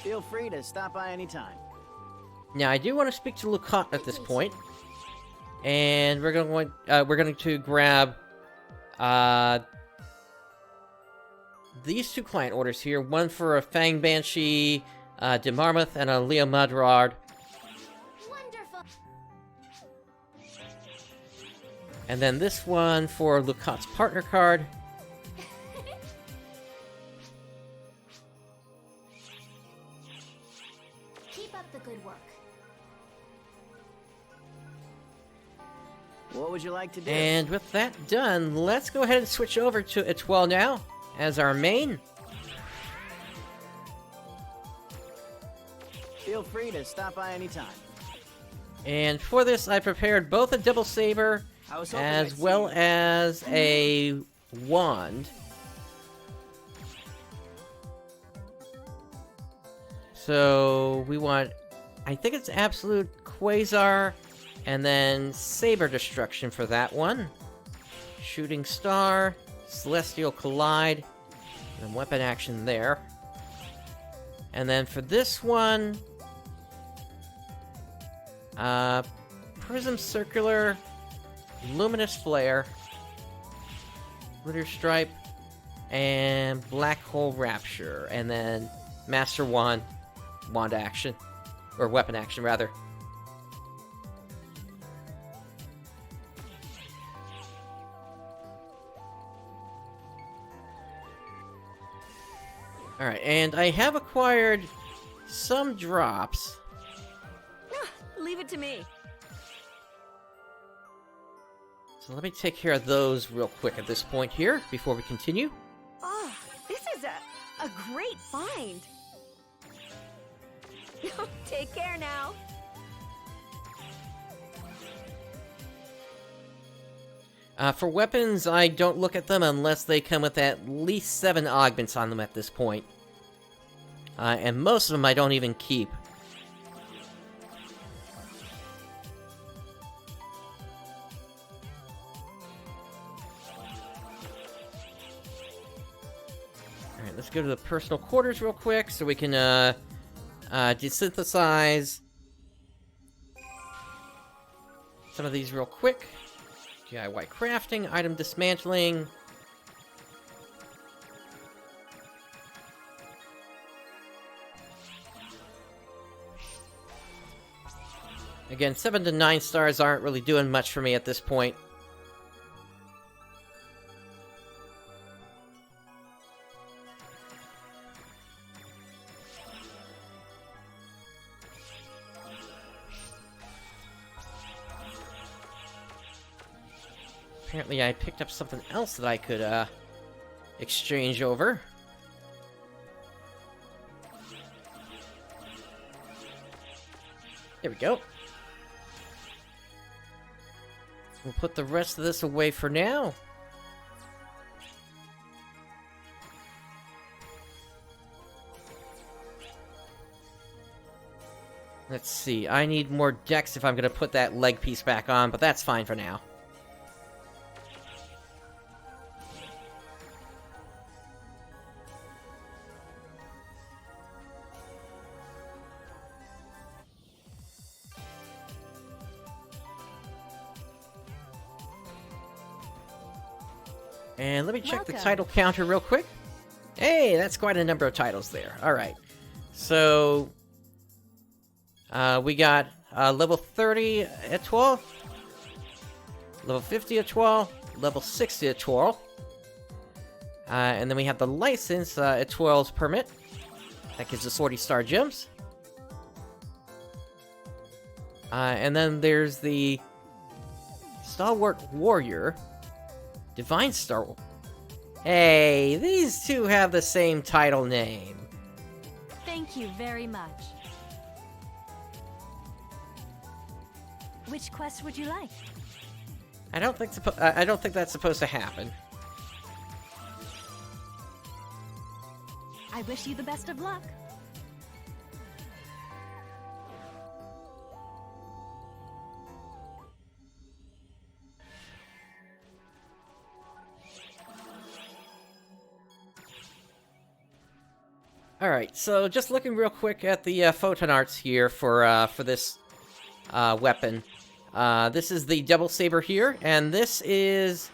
Feel free to stop by anytime. Now, I do want to speak to Lukot at this point. And we're going to grab these 2 client orders here. One for a Fang Banshee, Demarmuth, and a Leo Madrard. Wonderful. And then this one for Lukot's partner card. Keep up the good work. What would you like to do? And with that done, let's go ahead and switch over to Etoile now as our main. Feel free to stop by anytime. And for this, I prepared both a double saber as well as a wand. So we want, I think it's Absolute Quasar, and then Saber Destruction for that one. Shooting Star, Celestial Collide, and weapon action there. And then for this one, Prism Circular, Luminous Flare, Glitter Stripe, and Black Hole Rapture, and then Master Wand, wand action, or weapon action rather. Alright, and I have acquired some drops. Leave it to me. So let me take care of those real quick at this point here, before we continue. Oh, this is a great find. Take care now. For weapons, I don't look at them unless they come with at least 7 augments on them at this point. And most of them I don't even keep. Alright, let's go to the personal quarters real quick so we can, desynthesize some of these real quick. DIY crafting, item dismantling. Again, 7 to 9 stars aren't really doing much for me at this point. Apparently I picked up something else that I could, exchange over. There we go. We'll put the rest of this away for now. Let's see, I need more decks if I'm gonna put that leg piece back on, but that's fine for now. And let me check the title counter real quick. Hey, that's quite a number of titles there. Alright. So, we got level 30 Etoile, level 50 Etoile, level 60 Etoile. And then we have the license Etoile's permit. That gives us 40 star gems. And then there's the Stalwart Warrior. Divine Star. Hey, these two have the same title name. Thank you very much. Which quest would you like? I don't think that's supposed to happen. I wish you the best of luck. Alright, so just looking real quick at the photon arts here for this weapon. This is the double saber here, and this is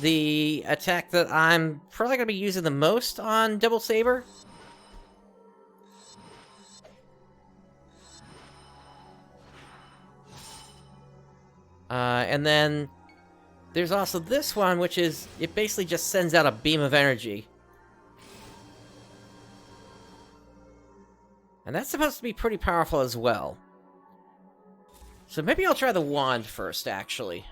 the attack that I'm probably going to be using the most on double saber. And then there's also this one, which is, it basically just sends out a beam of energy. And that's supposed to be pretty powerful as well. So maybe I'll try the wand first, actually.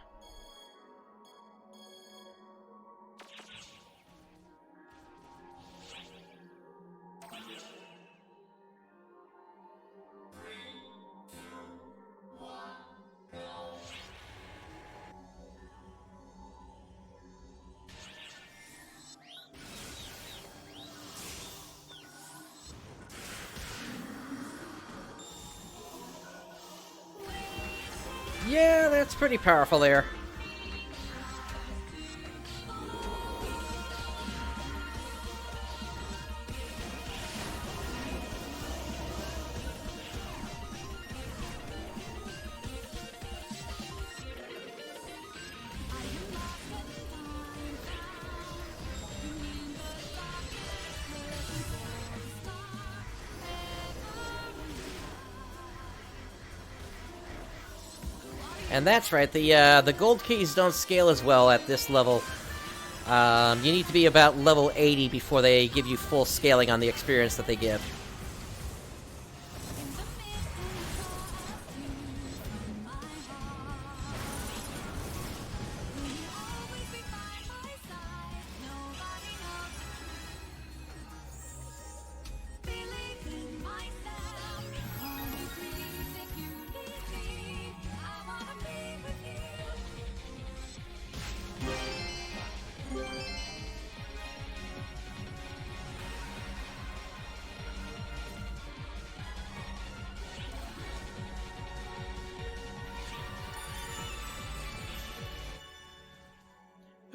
Yeah, that's pretty powerful there. And that's right, the gold keys don't scale as well at this level. You need to be about level 80 before they give you full scaling on the experience that they give.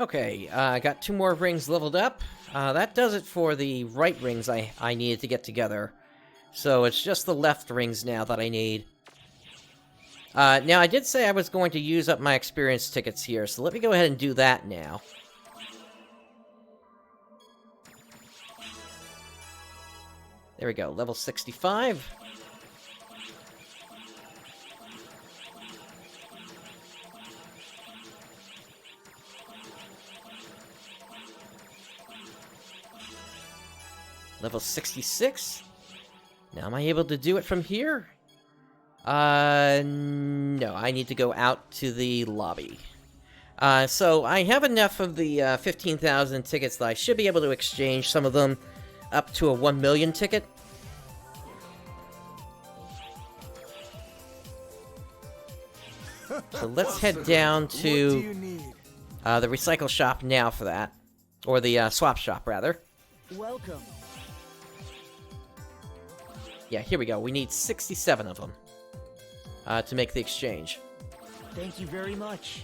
Okay, I got 2 more rings leveled up. That does it for the right rings I needed to get together. So it's just the left rings now that I need. Now, I did say I was going to use up my experience tickets here, so let me go ahead and do that now. There we go, level 65. Level 66. Now, am I able to do it from here? No, I need to go out to the lobby. So I have enough of the 15,000 tickets that I should be able to exchange some of them up to a 1 million ticket. So let's head down to the recycle shop now for that. Or the swap shop, rather. Welcome. Yeah, here we go. We need 67 of them to make the exchange. Thank you very much.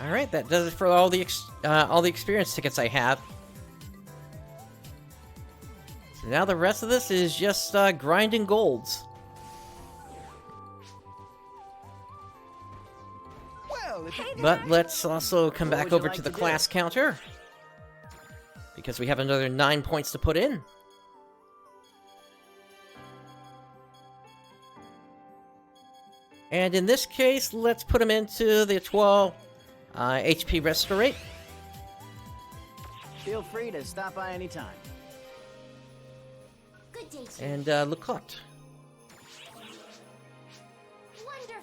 Alright, that does it for all the experience tickets I have. So now the rest of this is just grinding golds. Well, But let's also come back over to the class counter, because we have another 9 points to put in. And in this case, let's put them into the Etoile HP Restorate. Feel free to stop by anytime. Good day, sir. And Lukot. Wonderful.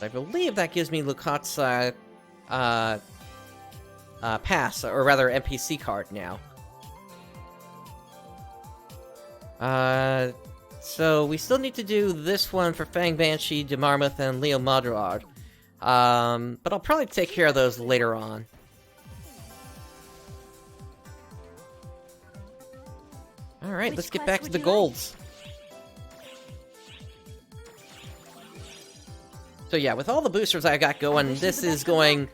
I believe that gives me Lukot's pass, or rather NPC card now. So we still need to do this one for Fang Banshee, Demarmuth, and Leo Madrad. But I'll probably take care of those later on. Alright, let's get back to the golds. So yeah, with all the boosters I got going, this is going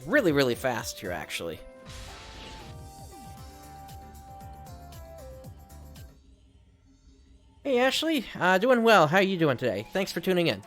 really, really fast here, actually. Hey Ashley, doing well. How are you doing today? Thanks for tuning in.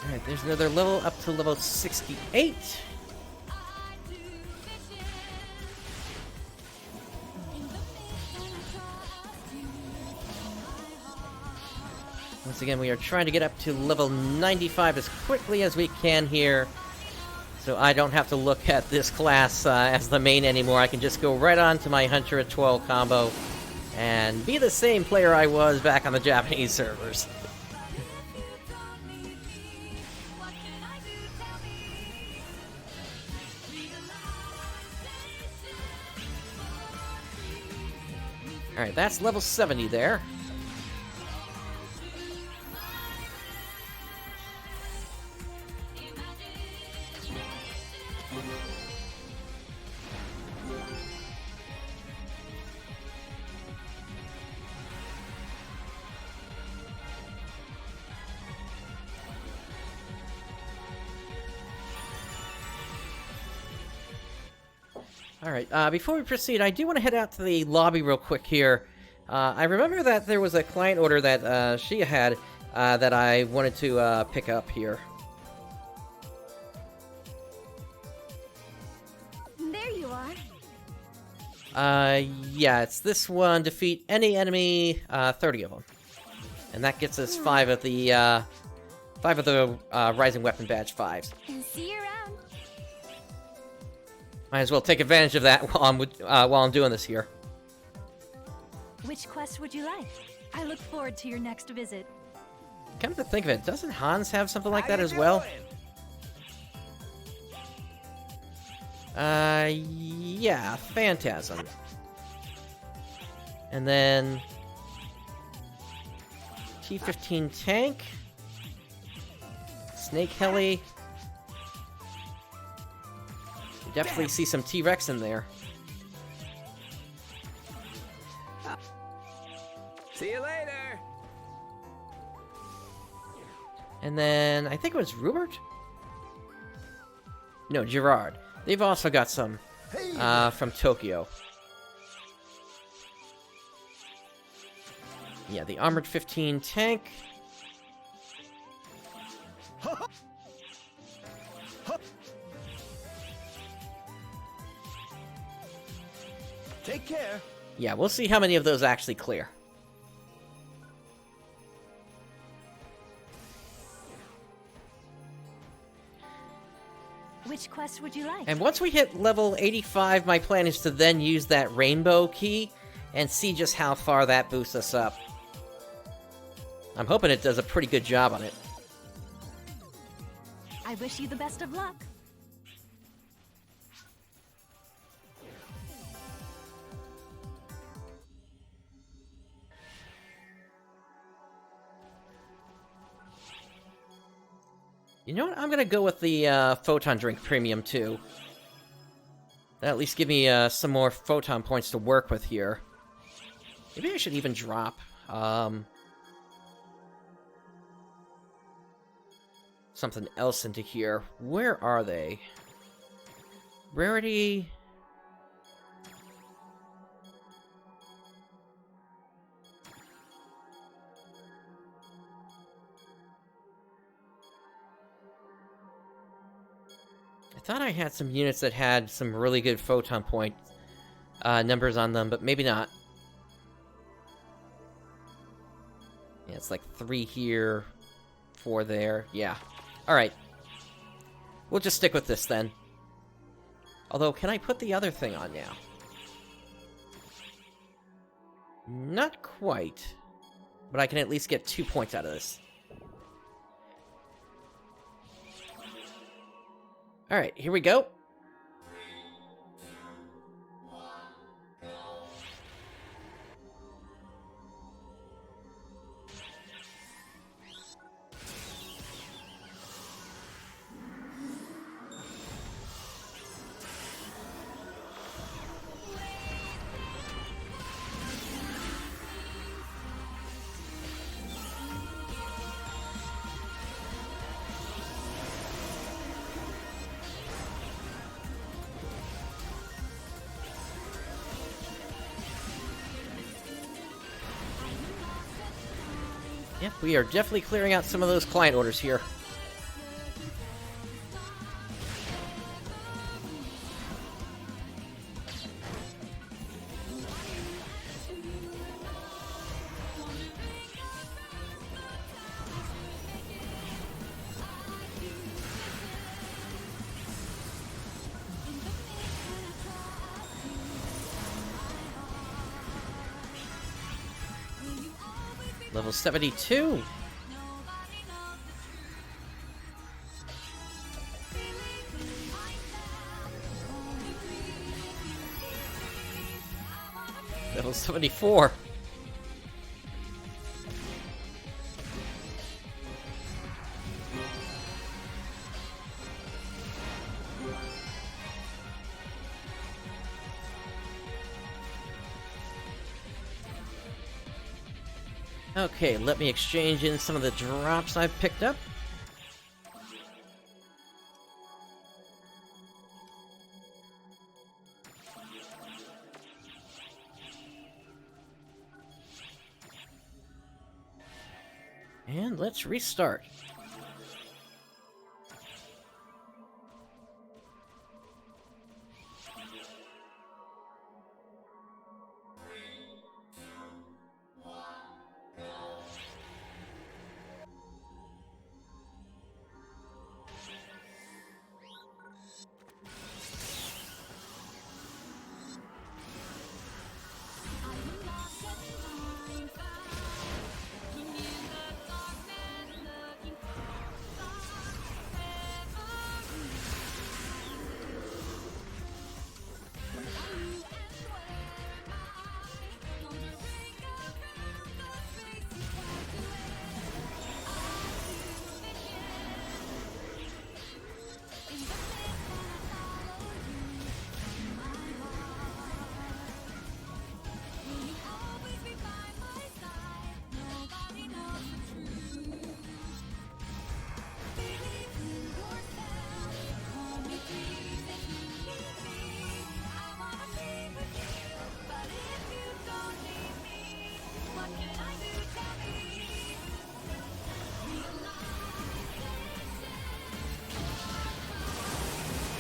Alright, there's another level up to level 68. Once again, we are trying to get up to level 95 as quickly as we can here, so I don't have to look at this class as the main anymore. I can just go right on to my Hunter Etoile combo and be the same player I was back on the Japanese servers. Alright, that's level 70 there. Alright, before we proceed, I do want to head out to the lobby real quick here. I remember that there was a client order that she had that I wanted to pick up here. There you are. Yeah, it's this one. Defeat any enemy, 30 of them. And that gets us 5 of the Rising Weapon Badge 5s. See you around. Might as well take advantage of that while I'm doing this here. Which quest would you like? I look forward to your next visit. Come to think of it, doesn't Hans have something like that as well? Yeah, Phantasm. And then T-15 tank, Snake Heli. You definitely see some T-Rex in there. See you later. And then I think it was Rupert? No, Gerard. They've also got some from Tokyo. Yeah, the Armored 15 tank. Take care. Yeah, we'll see how many of those actually clear. Which quest would you like? And once we hit level 85, my plan is to then use that rainbow key and see just how far that boosts us up. I'm hoping it does a pretty good job on it. I wish you the best of luck. You know what? I'm gonna go with the Photon Drink Premium, too. That'll at least give me some more Photon points to work with here. Maybe I should even drop something else into here. Where are they? Rarity... I thought I had some units that had some really good photon point numbers on them, but maybe not. Yeah, it's like 3 here, 4 there. Yeah. Alright. We'll just stick with this then. Although, can I put the other thing on now? Not quite. But I can at least get 2 points out of this. Alright, here we go. Yep, we are definitely clearing out some of those client orders here. Level 72. Level 74. Okay, let me exchange in some of the drops I've picked up. And let's restart.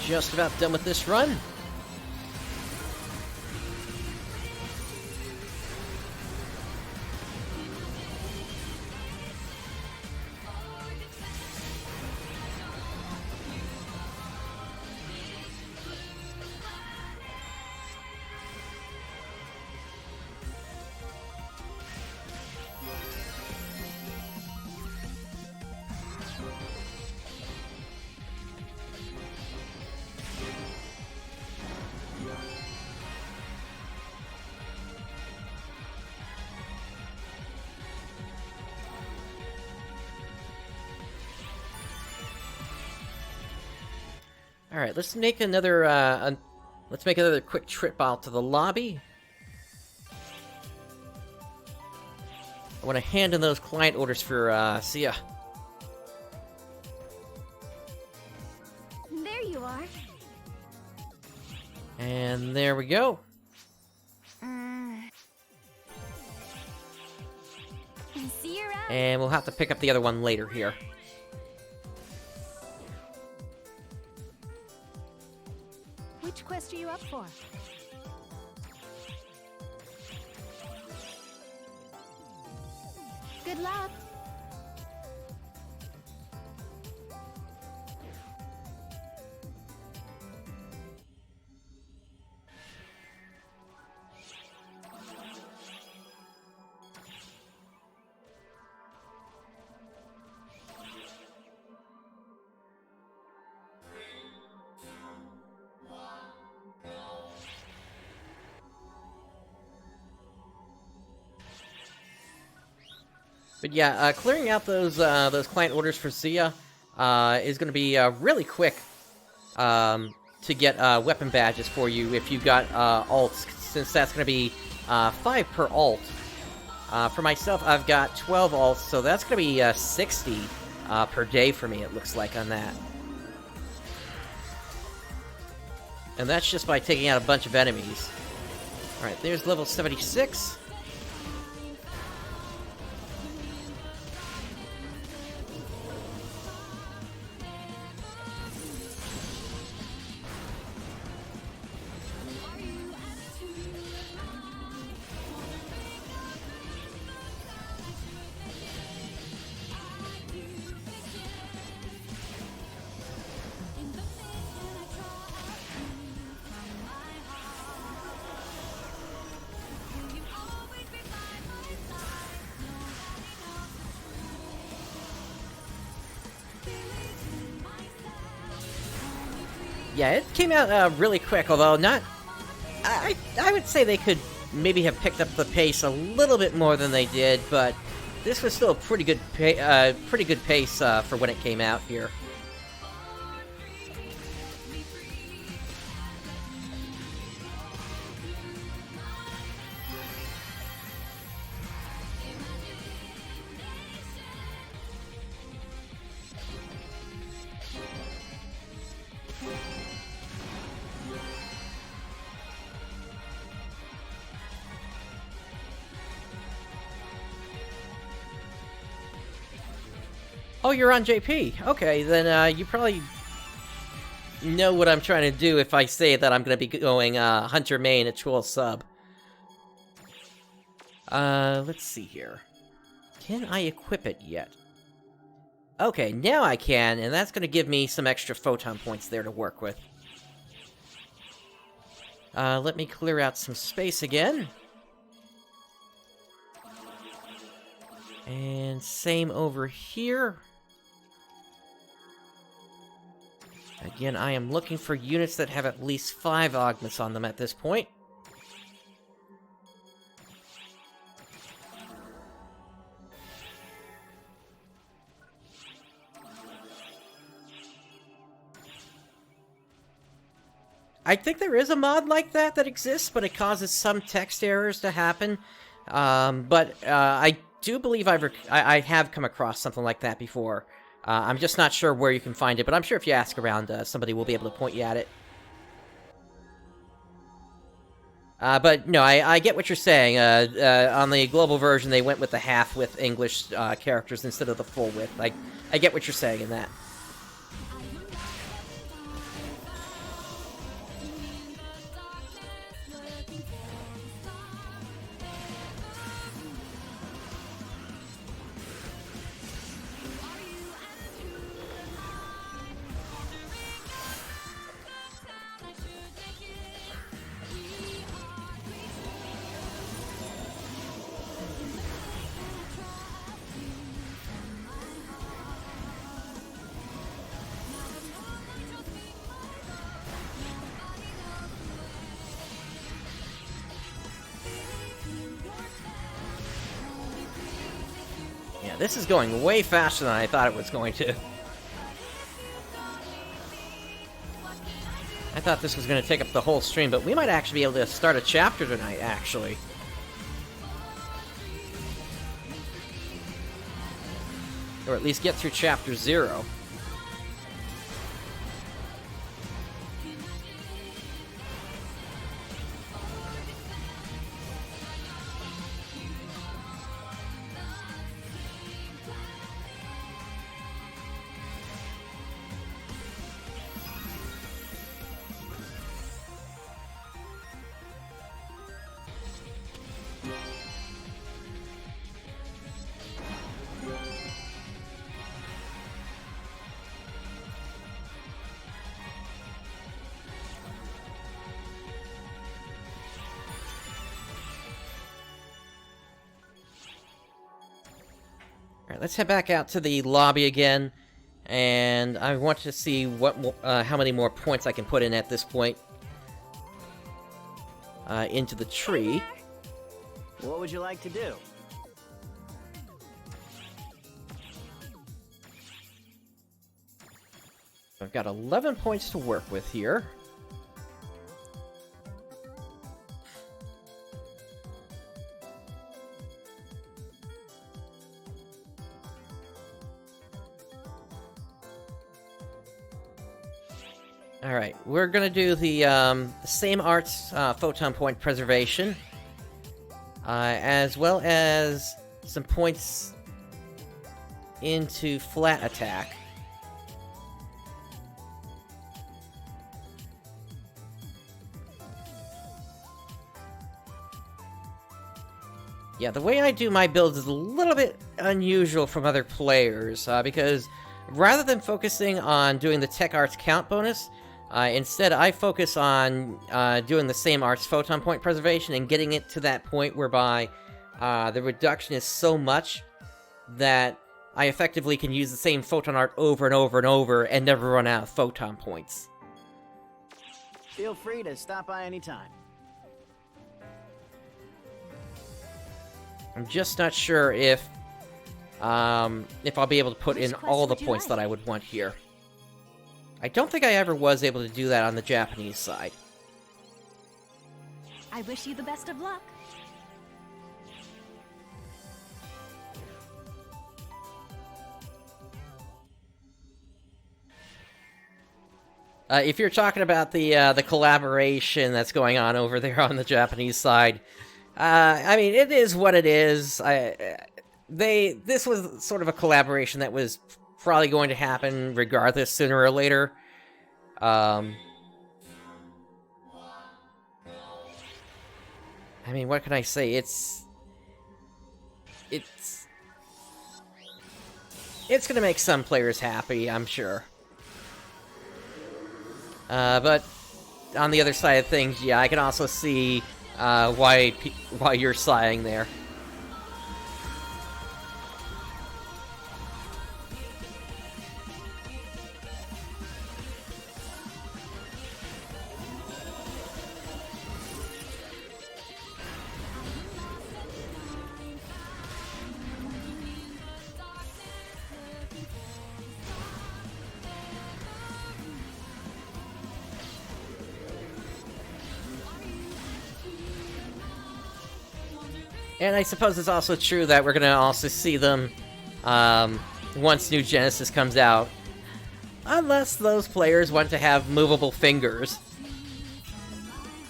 Just about done with this run. All right, let's make another quick trip out to the lobby. I want to hand in those client orders for Sia. There you are. And there we go. See you around. And we'll have to pick up the other one later here. Which quest are you up for? Good luck. But yeah, clearing out those client orders for Sia is going to be really quick to get weapon badges for you if you got alts, since that's going to be 5 per alt. For myself, I've got 12 alts, so that's going to be 60 per day for me, it looks like, on that. And that's just by taking out a bunch of enemies. Alright, there's level 76. Yeah, it came out really quick, although not... I would say they could maybe have picked up the pace a little bit more than they did, but this was still a pretty good pace for when it came out here. Oh, you're on JP. Okay, then you probably know what I'm trying to do if I say that I'm going to be going Hunter main Etoile sub. Let's see here. Can I equip it yet? Okay, now I can, and that's going to give me some extra photon points there to work with. Let me clear out some space again. And same over here. Again, I am looking for units that have at least 5 augments on them at this point. I think there is a mod like that that exists, but it causes some text errors to happen. I do believe I have come across something like that before. I'm just not sure where you can find it, but I'm sure if you ask around, somebody will be able to point you at it. But no, I get what you're saying. On the global version, they went with the half-width English characters instead of the full-width. I get what you're saying in that. This is going way faster than I thought it was going to. I thought this was going to take up the whole stream, but we might actually be able to start a chapter tonight, actually. Or at least get through chapter 0. Alright, let's head back out to the lobby again, and I want to see how many more points I can put in at this point into the tree. What would you like to do? I've got 11 points to work with here. Alright, we're gonna do the same arts photon point preservation, as well as some points into flat attack. Yeah, the way I do my builds is a little bit unusual from other players, because rather than focusing on doing the tech arts count bonus, instead I focus on doing the same arts photon point preservation and getting it to that point whereby the reduction is so much that I effectively can use the same photon art over and over and over and never run out of photon points. Feel free to stop by anytime. I'm just not sure if I'll be able to put in all the points that I would want here. I don't think I ever was able to do that on the Japanese side. I wish you the best of luck. If you're talking about the collaboration that's going on over there on the Japanese side, I mean, it is what it is. This was sort of a collaboration that was probably going to happen regardless, sooner or later. I mean, what can I say? It's gonna make some players happy, I'm sure. But on the other side of things, yeah, I can also see why you're sighing there. And I suppose it's also true that we're gonna also see them once New Genesis comes out. Unless those players want to have movable fingers.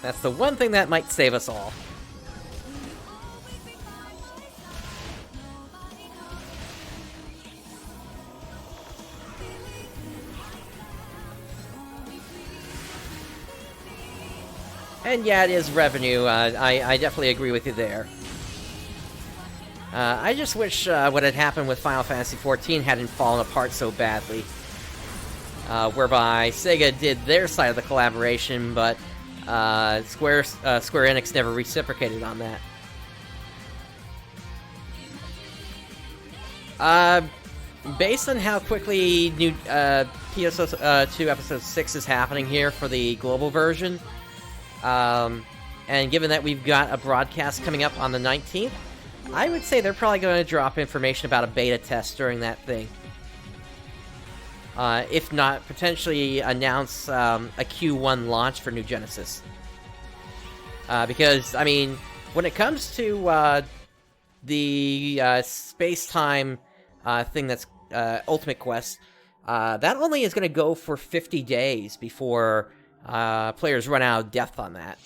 That's the one thing that might save us all. And yeah, it is revenue. I definitely agree with you there. I just wish what had happened with Final Fantasy XIV hadn't fallen apart so badly. Whereby Sega did their side of the collaboration, but Square Enix never reciprocated on that. Based on how quickly new PSO2 Episode 6 is happening here for the global version, and given that we've got a broadcast coming up on the 19th, I would say they're probably going to drop information about a beta test during that thing. If not, potentially announce a Q1 launch for New Genesis. Because, I mean, when it comes to the space-time thing that's Ultimate Quest, that only is going to go for 50 days before players run out of depth on that.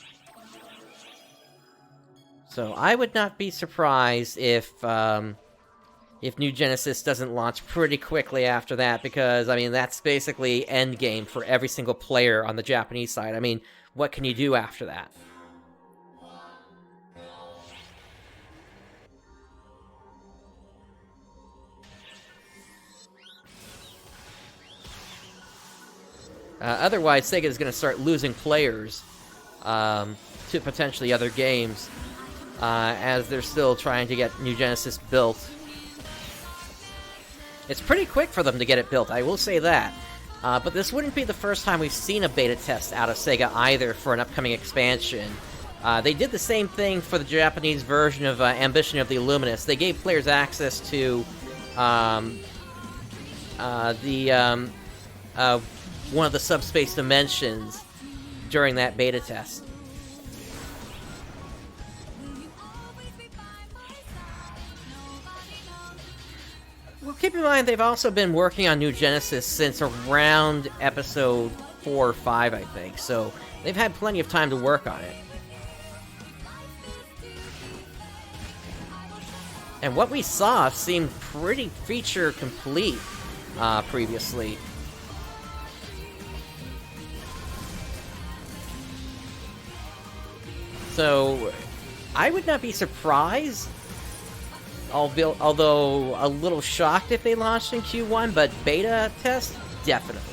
So I would not be surprised if New Genesis doesn't launch pretty quickly after that, because, I mean, that's basically endgame for every single player on the Japanese side. I mean, what can you do after that? Otherwise, Sega is going to start losing players to potentially other games, as they're still trying to get New Genesis built. It's pretty quick for them to get it built, I will say that. But this wouldn't be the first time we've seen a beta test out of Sega either for an upcoming expansion. They did the same thing for the Japanese version of Ambition of the Illuminous. They gave players access to one of the subspace dimensions during that beta test. Well, keep in mind, they've also been working on New Genesis since around episode 4 or 5, I think, so they've had plenty of time to work on it. And what we saw seemed pretty feature complete previously. So, I would not be surprised, although a little shocked if they launched in Q1, but beta test, definitely.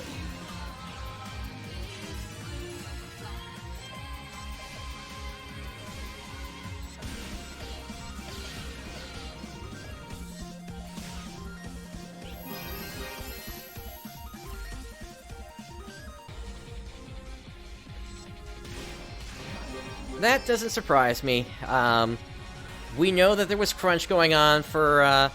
That doesn't surprise me. We know that there was crunch going on for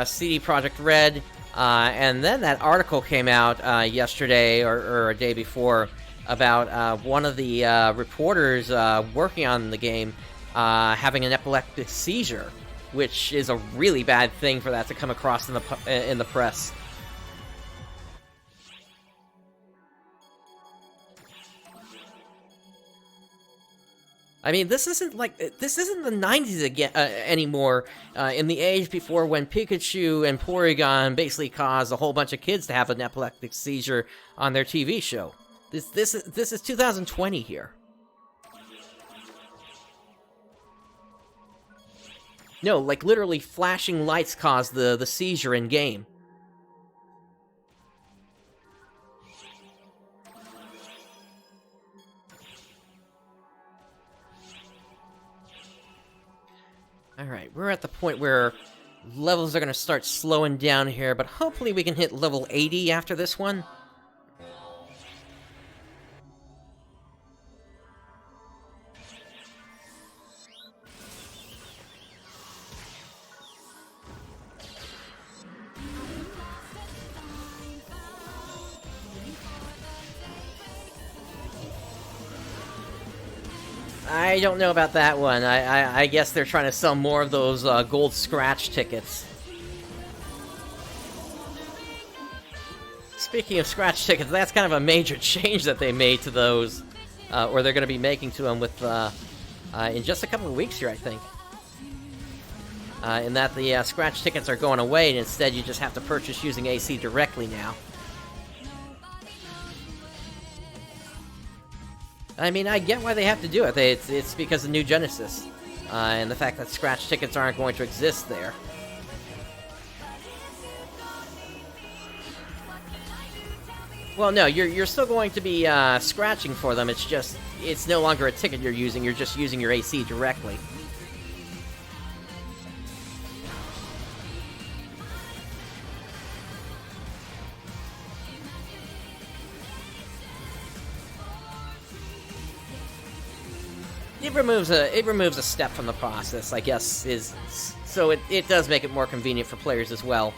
CD Projekt Red, and then that article came out yesterday or a day before about one of the reporters working on the game having an epileptic seizure, which is a really bad thing for that to come across in the press. I mean, this isn't the 90s again anymore. In the age before when Pikachu and Porygon basically caused a whole bunch of kids to have an epileptic seizure on their TV show. This is 2020 here. No, like literally flashing lights caused the seizure in game. Alright, we're at the point where levels are going to start slowing down here, but hopefully we can hit level 80 after this one. I don't know about that one. I guess they're trying to sell more of those gold scratch tickets. Speaking of scratch tickets, that's kind of a major change that they made to those, or they're going to be making to them with in just a couple of weeks here, I think. In that the scratch tickets are going away, and instead you just have to purchase using AC directly now. I mean, I get why they have to do it. It's because of New Genesis, and the fact that scratch tickets aren't going to exist there. Well, no, you're still going to be scratching for them. It's no longer a ticket you're using. You're just using your AC directly. It removes a step from the process, I guess, so it does make it more convenient for players as well.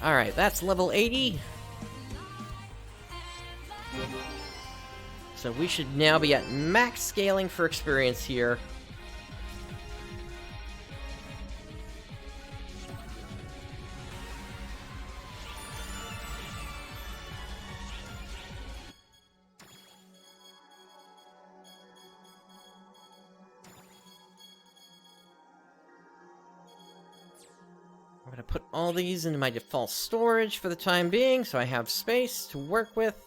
Alright, that's level 80. So we should now be at max scaling for experience here. I'm going to put all these into my default storage for the time being, so I have space to work with.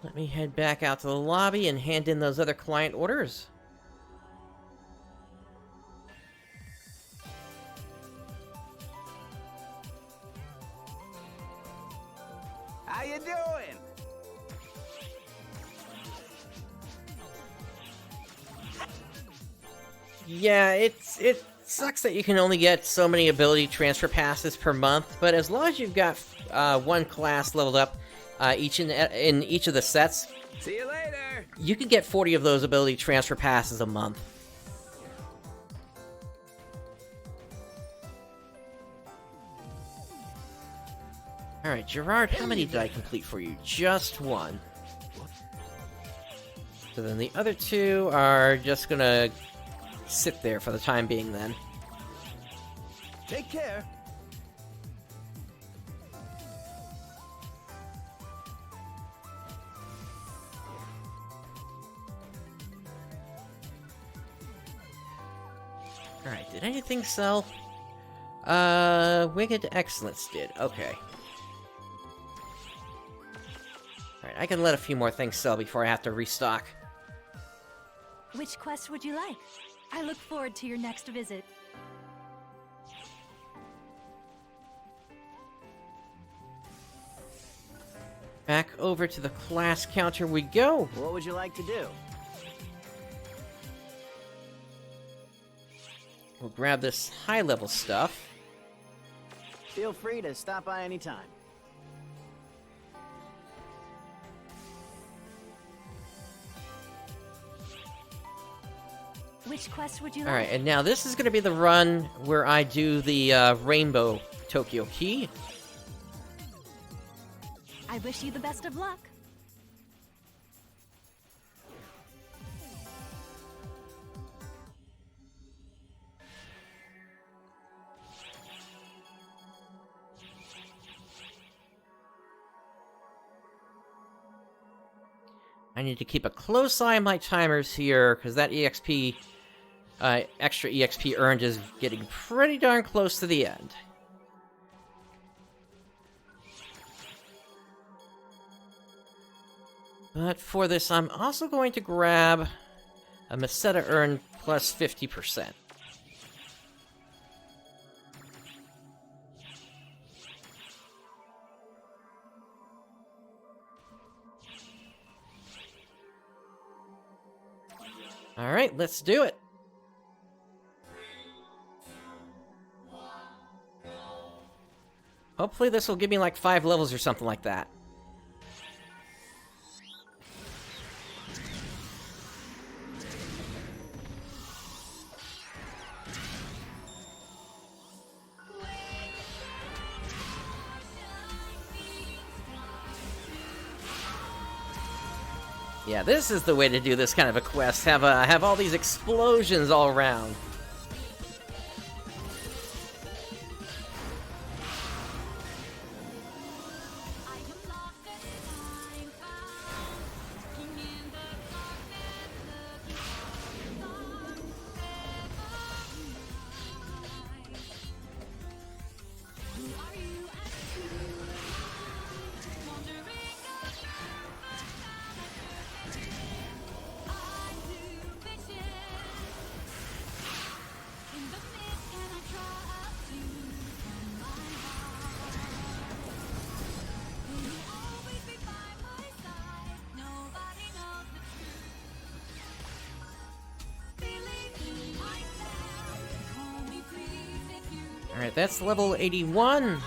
Let me head back out to the lobby and hand in those other client orders. How you doing? Yeah, it sucks that you can only get so many ability transfer passes per month, but as long as you've got one class leveled up in each of the sets, See you later. you can get 40 of those ability transfer passes a month. Alright, Gerard, how many did I complete for you? Just one. So then the other two are just gonna sit there for the time being then. Take care. Alright, did anything sell? Winged Excellence did. Okay. Alright, I can let a few more things sell before I have to restock. Which quest would you like? I look forward to your next visit. Back over to the class counter we go. What would you like to do? We'll grab this high-level stuff. Feel free to stop by anytime. Which quest would you like? Alright, and now this is going to be the run where I do the rainbow Tokyo Key. I wish you the best of luck. I need to keep a close eye on my timers here, because that EXP, extra EXP earned is getting pretty darn close to the end. But for this, I'm also going to grab a Meseta earned plus 50%. Alright, let's do it! Hopefully this will give me like 5 levels or something like that. Yeah, this is the way to do this kind of a quest. Have all these explosions all around. Alright, that's level 81.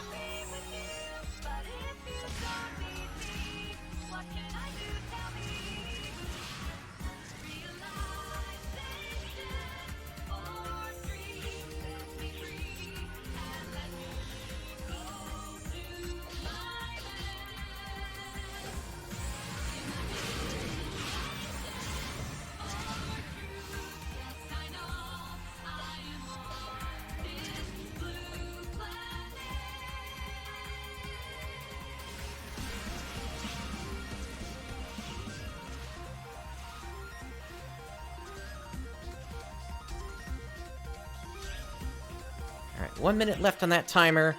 Alright, 1 minute left on that timer.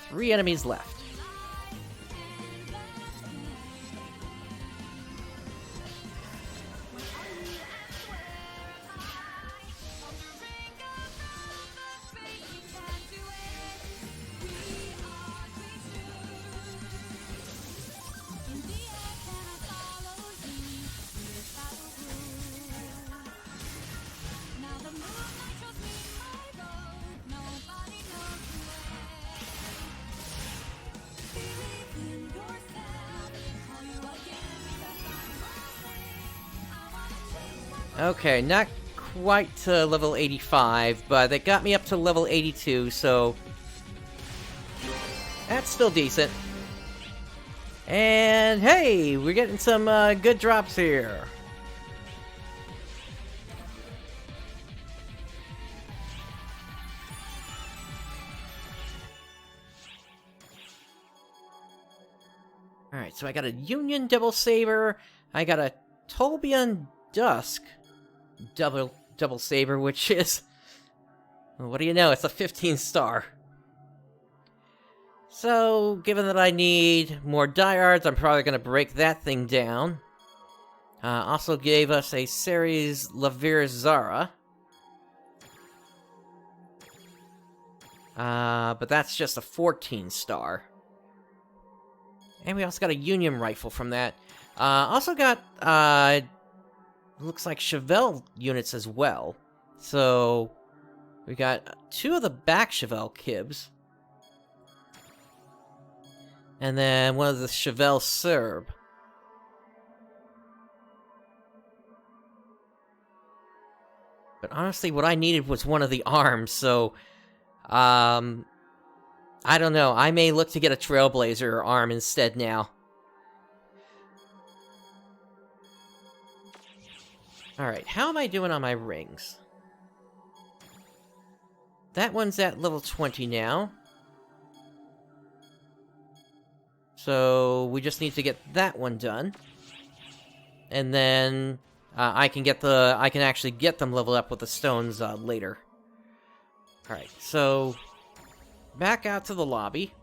Three enemies left. Okay, not quite to level 85, but they got me up to level 82, so that's still decent. And hey, we're getting some good drops here. Alright, so I got a Union Double Saber, I got a Tolbion Dusk double saber, which is, what do you know, it's a 15-star. So, given that I need more diehards, I'm probably going to break that thing down. Also gave us a Ceres Lavir Zara. But that's just a 14-star. And we also got a Union Rifle from that. Also got, looks like Chevelle units as well. So, we got 2 of the back Chevelle Kibs. And then one of the Chevelle Serb. But honestly, what I needed was one of the arms, so... I don't know. I may look to get a Trailblazer arm instead now. Alright, how am I doing on my rings? That one's at level 20 now. So, we just need to get that one done. And then, I can actually get them leveled up with the stones, later. Alright, so... back out to the lobby.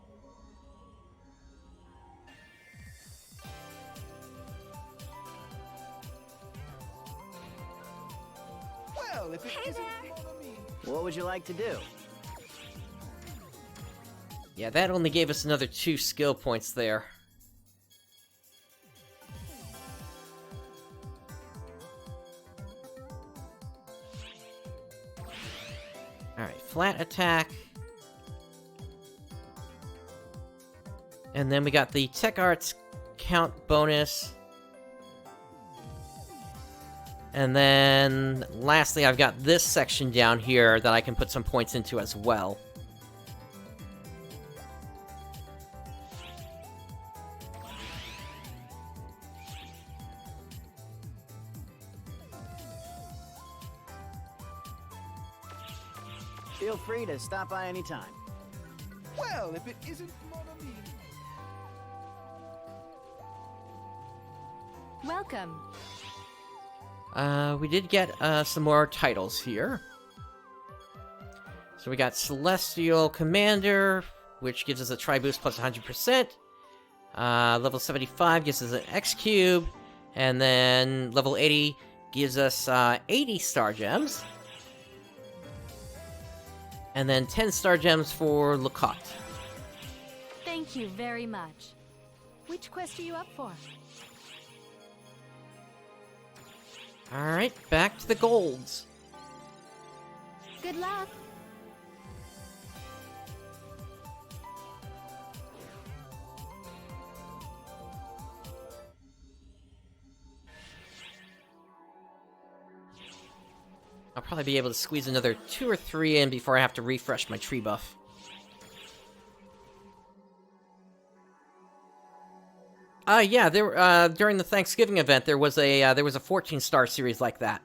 Well, if it Hey isn't there. mon ami. What would you like to do? Yeah, that only gave us another 2 skill points there. Alright, flat attack. And then we got the Tech Arts count bonus. And then, lastly, I've got this section down here that I can put some points into as well. Feel free to stop by anytime. Well, if it isn't mon ami. Welcome. We did get, some more titles here. So we got Celestial Commander, which gives us a Tri-Boost plus 100%. Level 75 gives us an X-Cube. And then level 80 gives us, 80 Star Gems. And then 10 Star Gems for Lukot. Thank you very much. Which quest are you up for? Alright, back to the golds. Good luck. I'll probably be able to squeeze another 2 or 3 in before I have to refresh my tree buff. Yeah, there during the Thanksgiving event there was a 14-star series like that.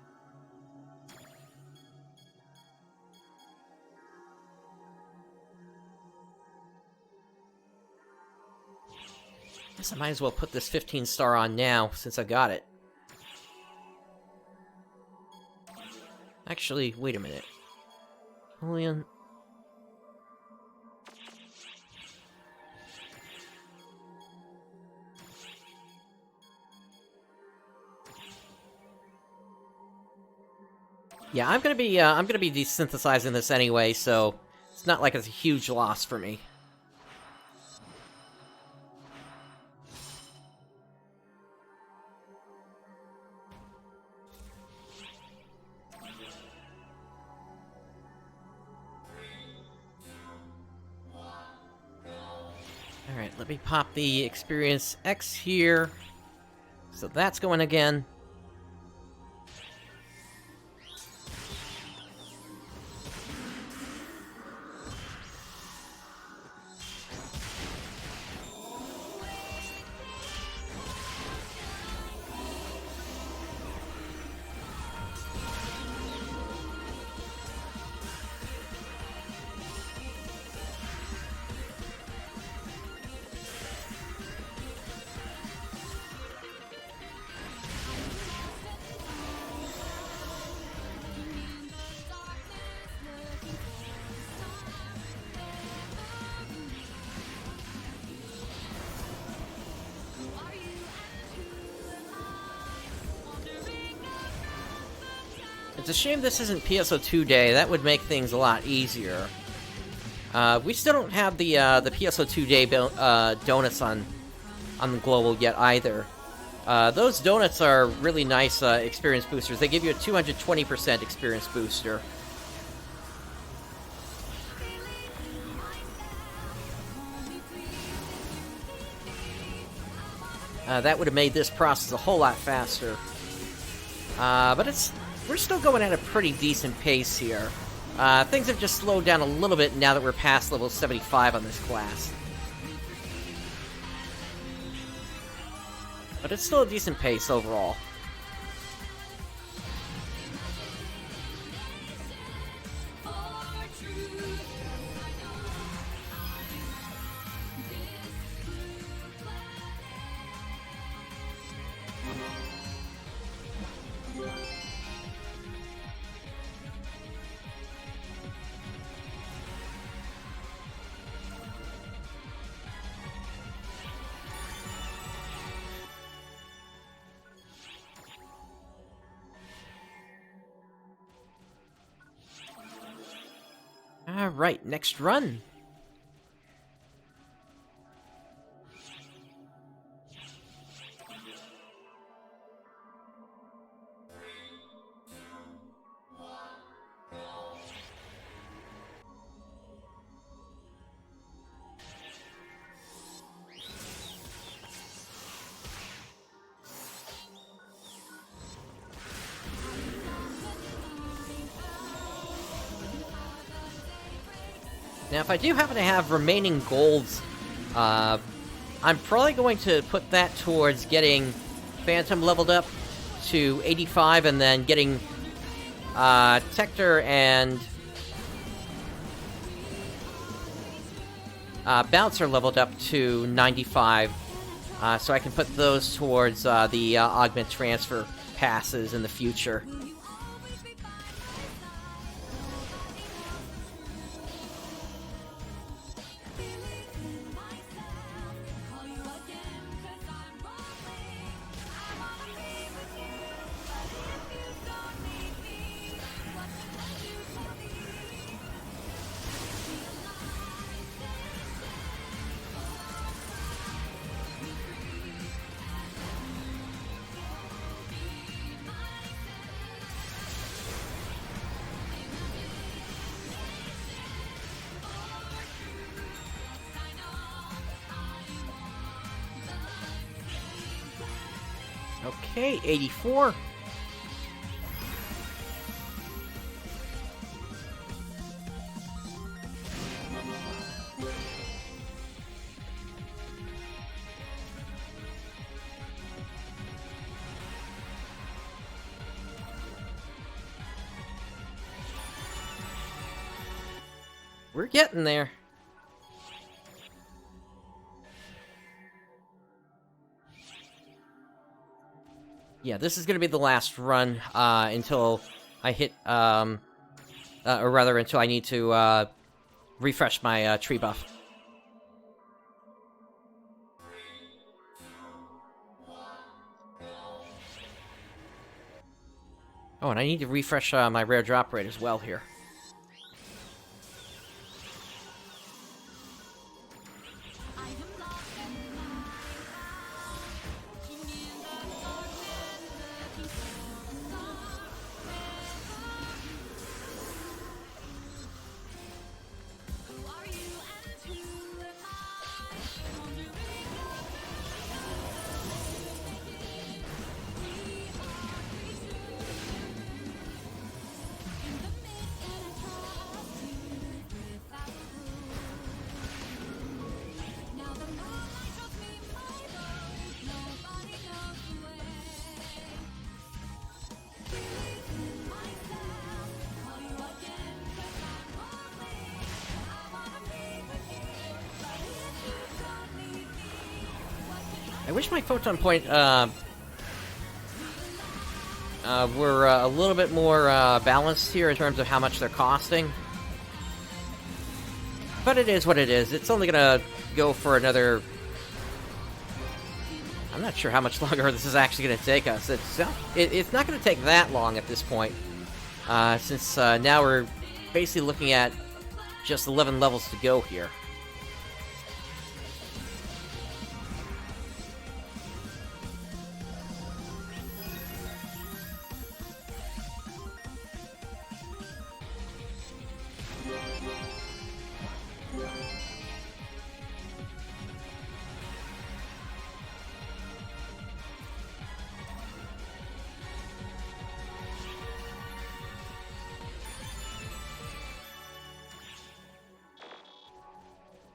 Guess I might as well put this 15-star on now since I got it. Actually, wait a minute. Julian. Yeah, I'm gonna be desynthesizing this anyway, so it's not like it's a huge loss for me. Alright, let me pop the Experience X here. So that's going again. It's a shame this isn't PSO2 day. That would make things a lot easier. We still don't have the PSO2 day donuts on the global yet either. Those donuts are really nice experience boosters. They give you a 220% experience booster. That would have made this process a whole lot faster. But it's we're still going at a pretty decent pace here. Things have just slowed down a little bit now that we're past level 75 on this class. But it's still a decent pace overall. Alright, next run. Now, if I do happen to have remaining golds, I'm probably going to put that towards getting Phantom leveled up to 85, and then getting Tector and Bouncer leveled up to 95, so I can put those towards the augment transfer passes in the future. Okay, 84. We're getting there. Yeah, this is going to be the last run until I hit, or rather until I need to refresh my tree buff. Oh, and I need to refresh my rare drop rate as well here. I wish my photon point were a little bit more balanced here in terms of how much they're costing. But it is what it is. It's only gonna go for another... I'm not sure how much longer this is actually gonna take us. It's not gonna take that long at this point. Since now we're basically looking at just 11 levels to go here.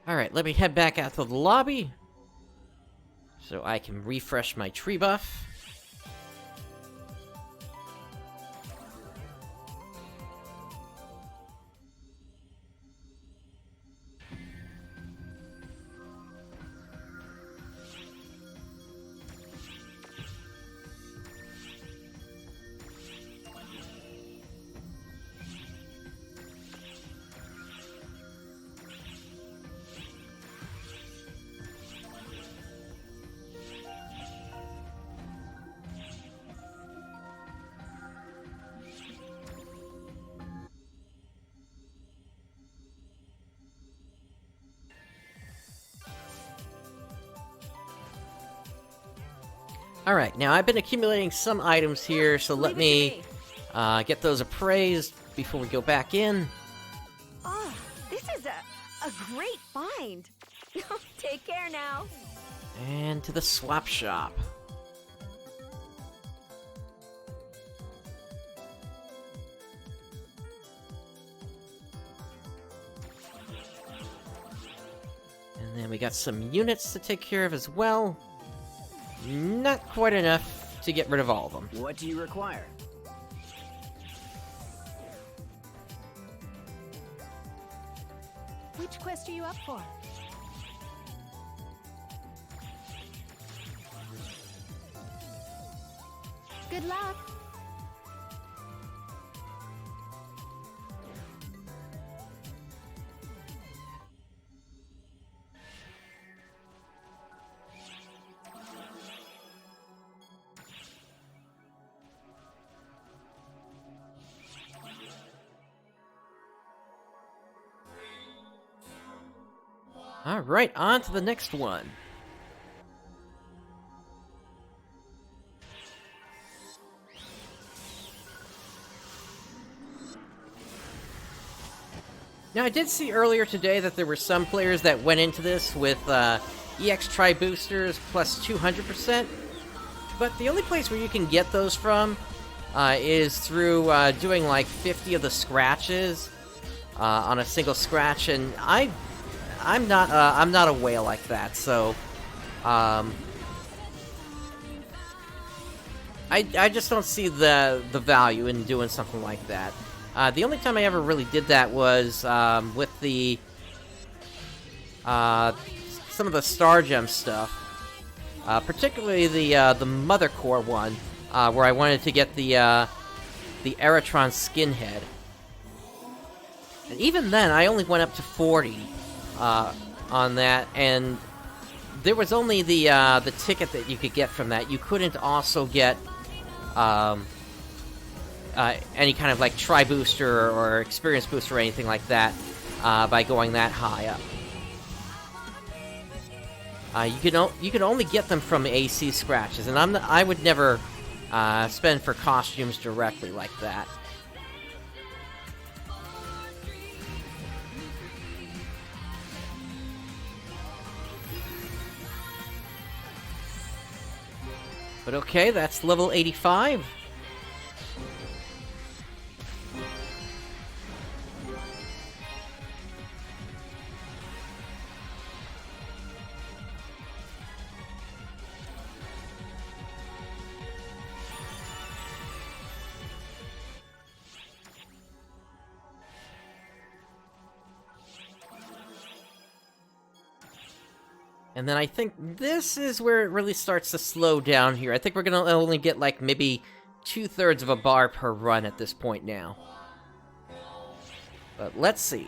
Alright, let me head back out to the lobby so I can refresh my tree buff. Alright, now I've been accumulating some items here, so let me get those appraised before we go back in. Oh, this is a great find. Take care now. And to the swap shop. And then we got some units to take care of as well. Not quite enough to get rid of all of them. What do you require? Which quest are you up for? Good luck. Alright, on to the next one. Now, I did see earlier today that there were some players that went into this with EX Tri Boosters plus 200%, but the only place where you can get those from is through doing like 50 of the scratches on a single scratch, and I'm not a whale like that, so I just don't see the value in doing something like that. The only time I ever really did that was with the some of the Star Gem stuff, particularly the Mother Core one, where I wanted to get the Eritron skinhead. And even then, I only went up to 40 on that, and there was only the ticket that you could get from that. You couldn't also get any kind of like Tri Booster or Experience Booster or anything like that by going that high up. You can only get them from AC scratches, and I would never spend for costumes directly like that. But okay, that's level 85. And then I think this is where it really starts to slow down here. I think we're gonna only get like maybe 2/3 of a bar per run at this point now. But let's see.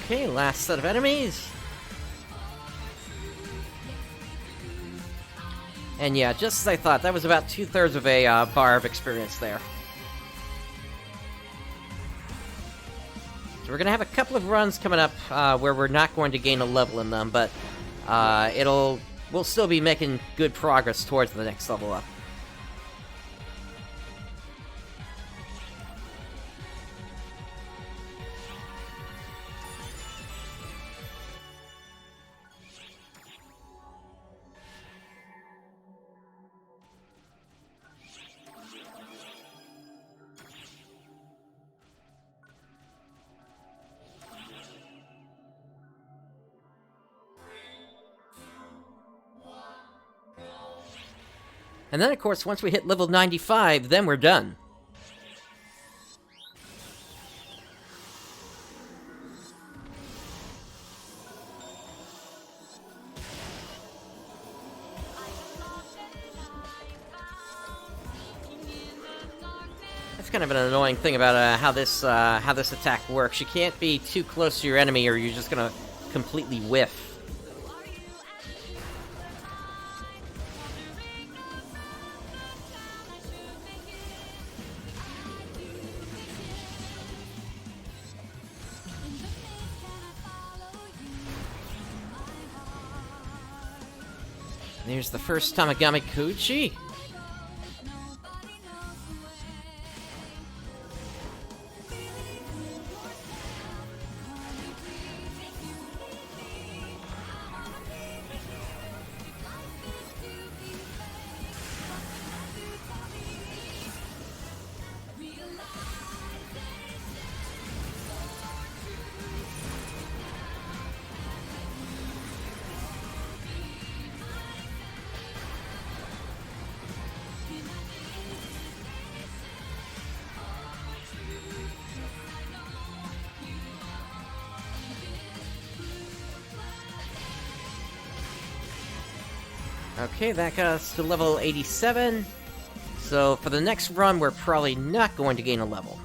Okay, last set of enemies. And yeah, just as I thought, that was about 2/3 of a bar of experience there. So we're gonna have a couple of runs coming up where we're not going to gain a level in them, but we'll still be making good progress towards the next level up. And then, of course, once we hit level 95, then we're done. That's kind of an annoying thing about how this attack works. You can't be too close to your enemy, or you're just gonna completely whiff. There's the first Tamagami Kuchi. Okay, that got us to level 87. So for the next run, we're probably not going to gain a level.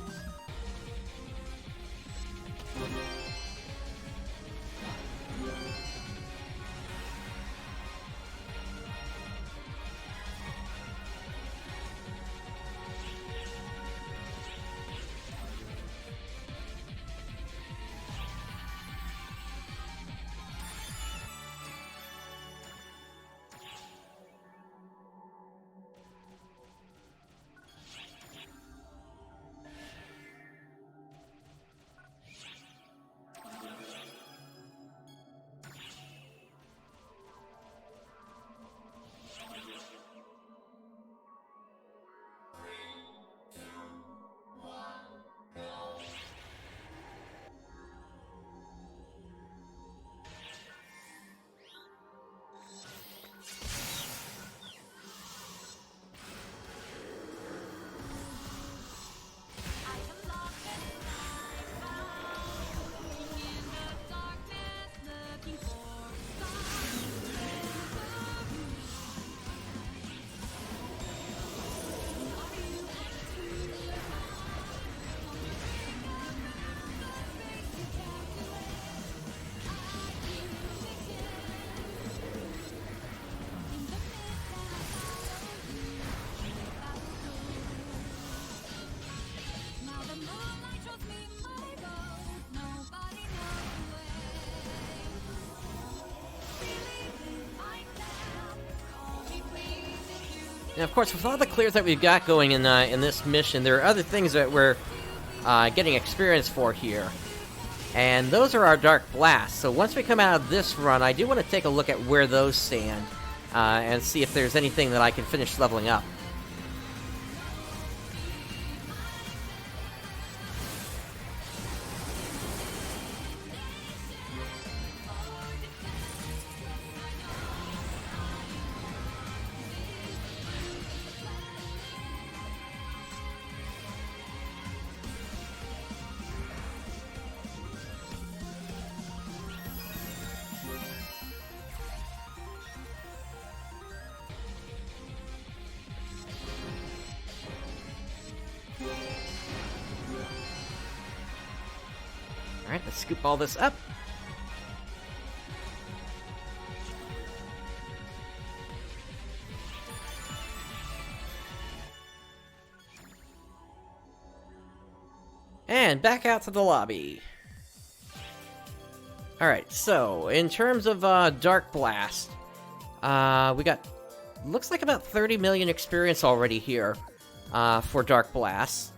And of course, with all the clears that we've got going in this mission, there are other things that we're getting experience for here. And those are our Dark Blasts. So once we come out of this run, I do want to take a look at where those stand, and see if there's anything that I can finish leveling up. Alright, let's scoop all this up. And back out to the lobby. Alright, so, in terms of Dark Blast, we got, looks like about 30 million experience already here for Dark Blast.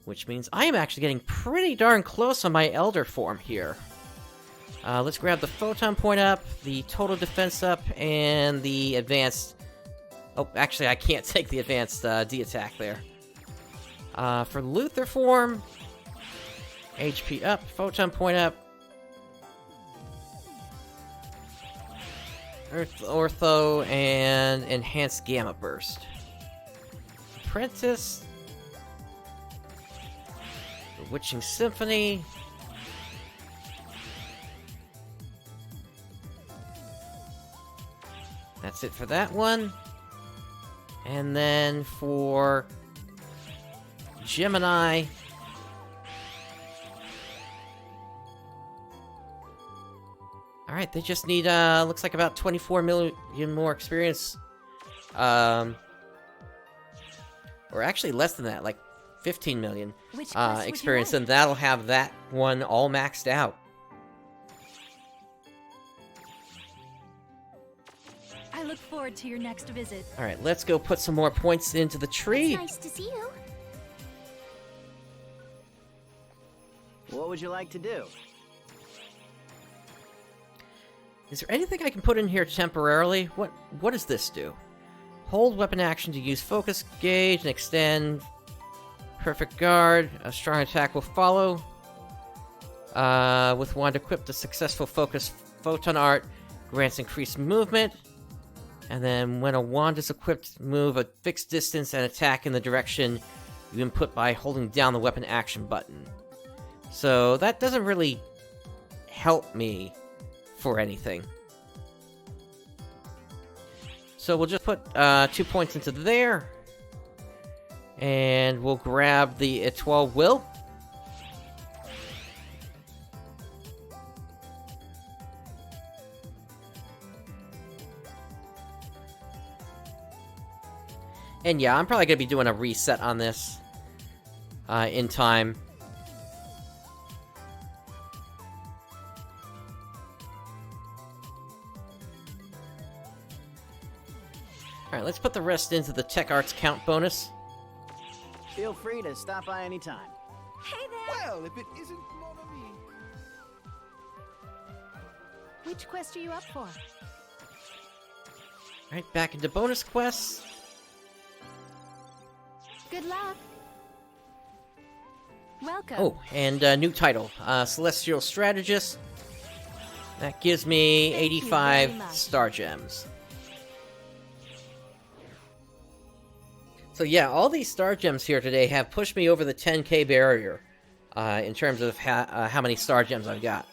Which means I am actually getting pretty darn close on my Elder form here. Let's grab the Photon Point up, the Total Defense up, and the Advanced... Oh, actually I can't take the Advanced D-Attack there. For Luther form, HP up, Photon Point up, Earth Ortho, and Enhanced Gamma Burst. Apprentice, the Witching Symphony, that's it for that one. And then for Gemini, alright, they just need, looks like about 24 million more experience. Or actually less than that, like 15 million experience, and that'll have that one all maxed out. I look forward to your next visit. Alright, let's go put some more points into the tree. It's nice to see you. What would you like to do? Is there anything I can put in here temporarily? What does this do? Hold weapon action to use focus gauge and extend perfect guard. A strong attack will follow. With wand equipped, the successful focus photon art grants increased movement. And then when a wand is equipped, move a fixed distance and attack in the direction you input by holding down the weapon action button. So that doesn't really help me for anything. So we'll just put 2 points into there. And we'll grab the Etoile Will. And yeah, I'm probably going to be doing a reset on this in time. Alright, let's put the rest into the Tech Arts count bonus. Feel free to stop by anytime. Hey there! Well, if it isn't mon ami. Which quest are you up for? Alright, back into bonus quests. Good luck. Welcome. Oh, and new title, Celestial Strategist. That gives me Thank you 85 very much. Star Gems. So yeah, all these Star Gems here today have pushed me over the 10k barrier, in terms of how many Star Gems I've got.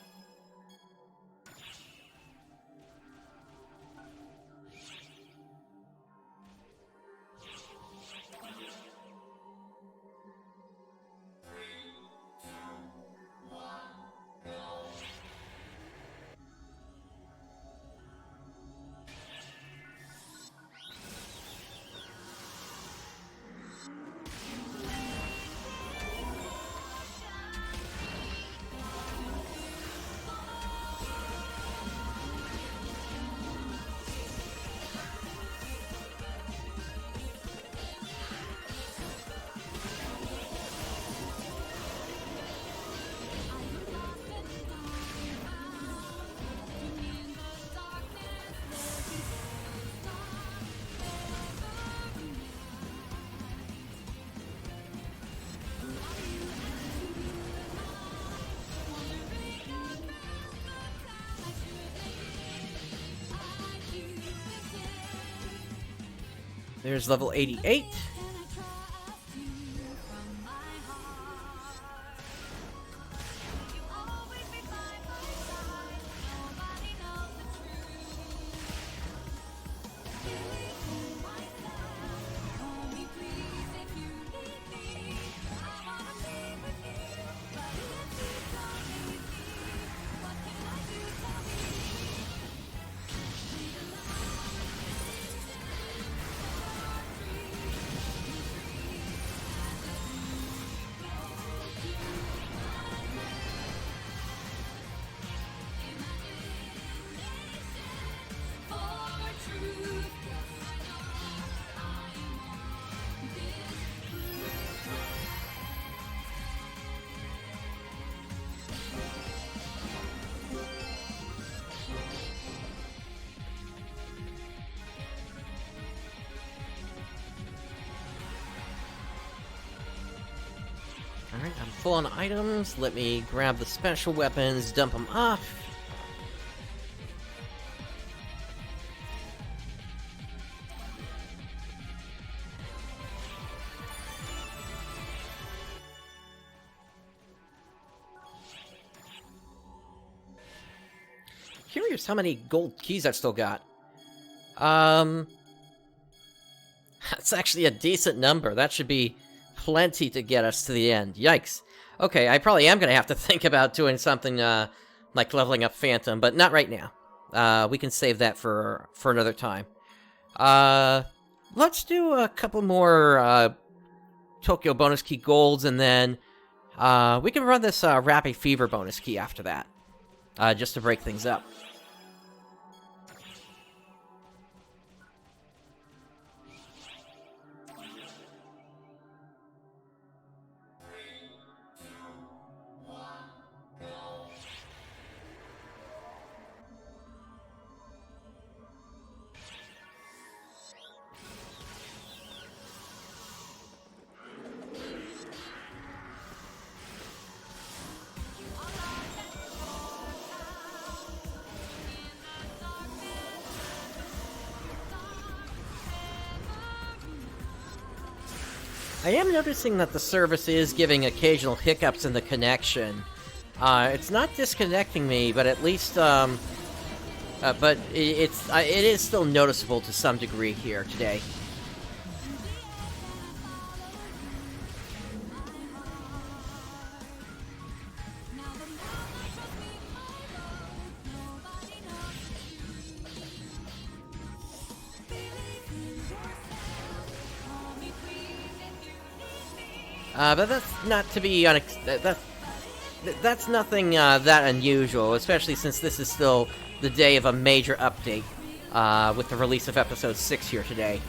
There's level 88. full on items. Let me grab the special weapons, dump them off. Curious how many gold keys I've still got. That's actually a decent number. That should be plenty to get us to the end. Yikes. Okay, I probably am gonna have to think about doing something, like leveling up Phantom, but not right now. We can save that for another time. Let's do a couple more, Tokyo bonus key golds, and then, we can run this, Rapid Fever bonus key after that. Just to break things up. I am noticing that the service is giving occasional hiccups in the connection. It's not disconnecting me, but at least, but it is still noticeable to some degree here today. But that's not to be that's nothing that unusual, especially since this is still the day of a major update with the release of episode 6 here today.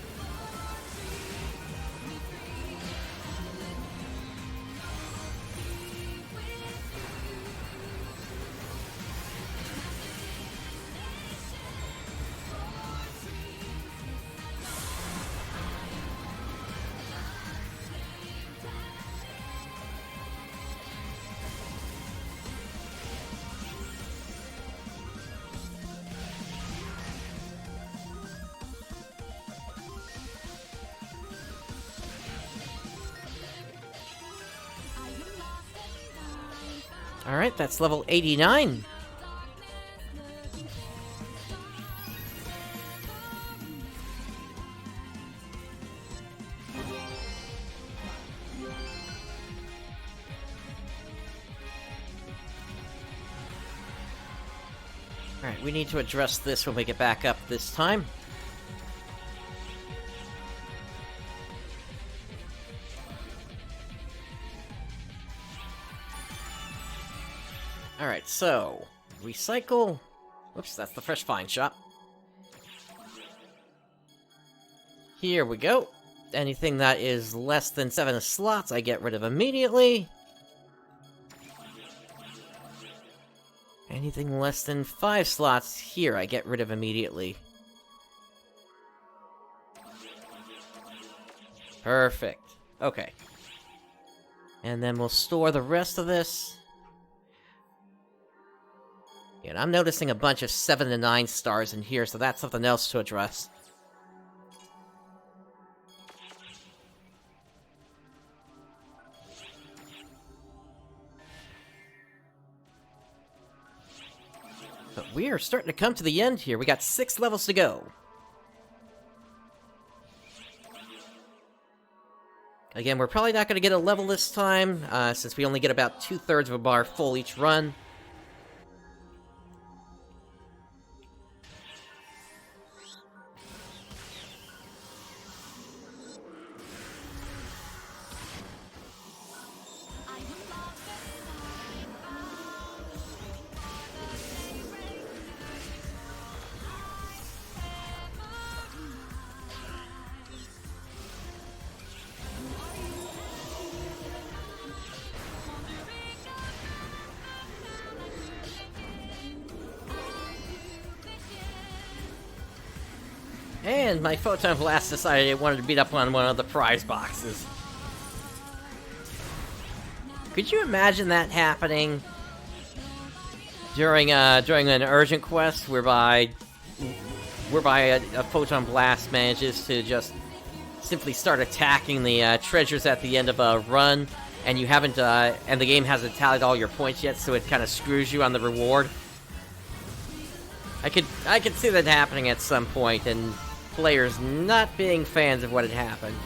Alright, that's level 89. Alright, we need to address this when we get back up this time. Alright, so, recycle. Whoops, that's the fresh find shop. Here we go. Anything that is less than 7 slots, I get rid of immediately. Anything less than 5 slots here, I get rid of immediately. Perfect. Okay. And then we'll store the rest of this. And I'm noticing a bunch of 7 to 9 stars in here, so that's something else to address. But we are starting to come to the end here. We got 6 levels to go. Again, we're probably not going to get a level this time, since we only get about 2/3 of a bar full each run. And my Photon Blast decided it wanted to beat up on one of the prize boxes. Could you imagine that happening during an urgent quest whereby a photon blast manages to just simply start attacking the treasures at the end of a run, and you haven't and the game hasn't tallied all your points yet, so it kind of screws you on the reward? I could see that happening at some point, and players not being fans of what had happened.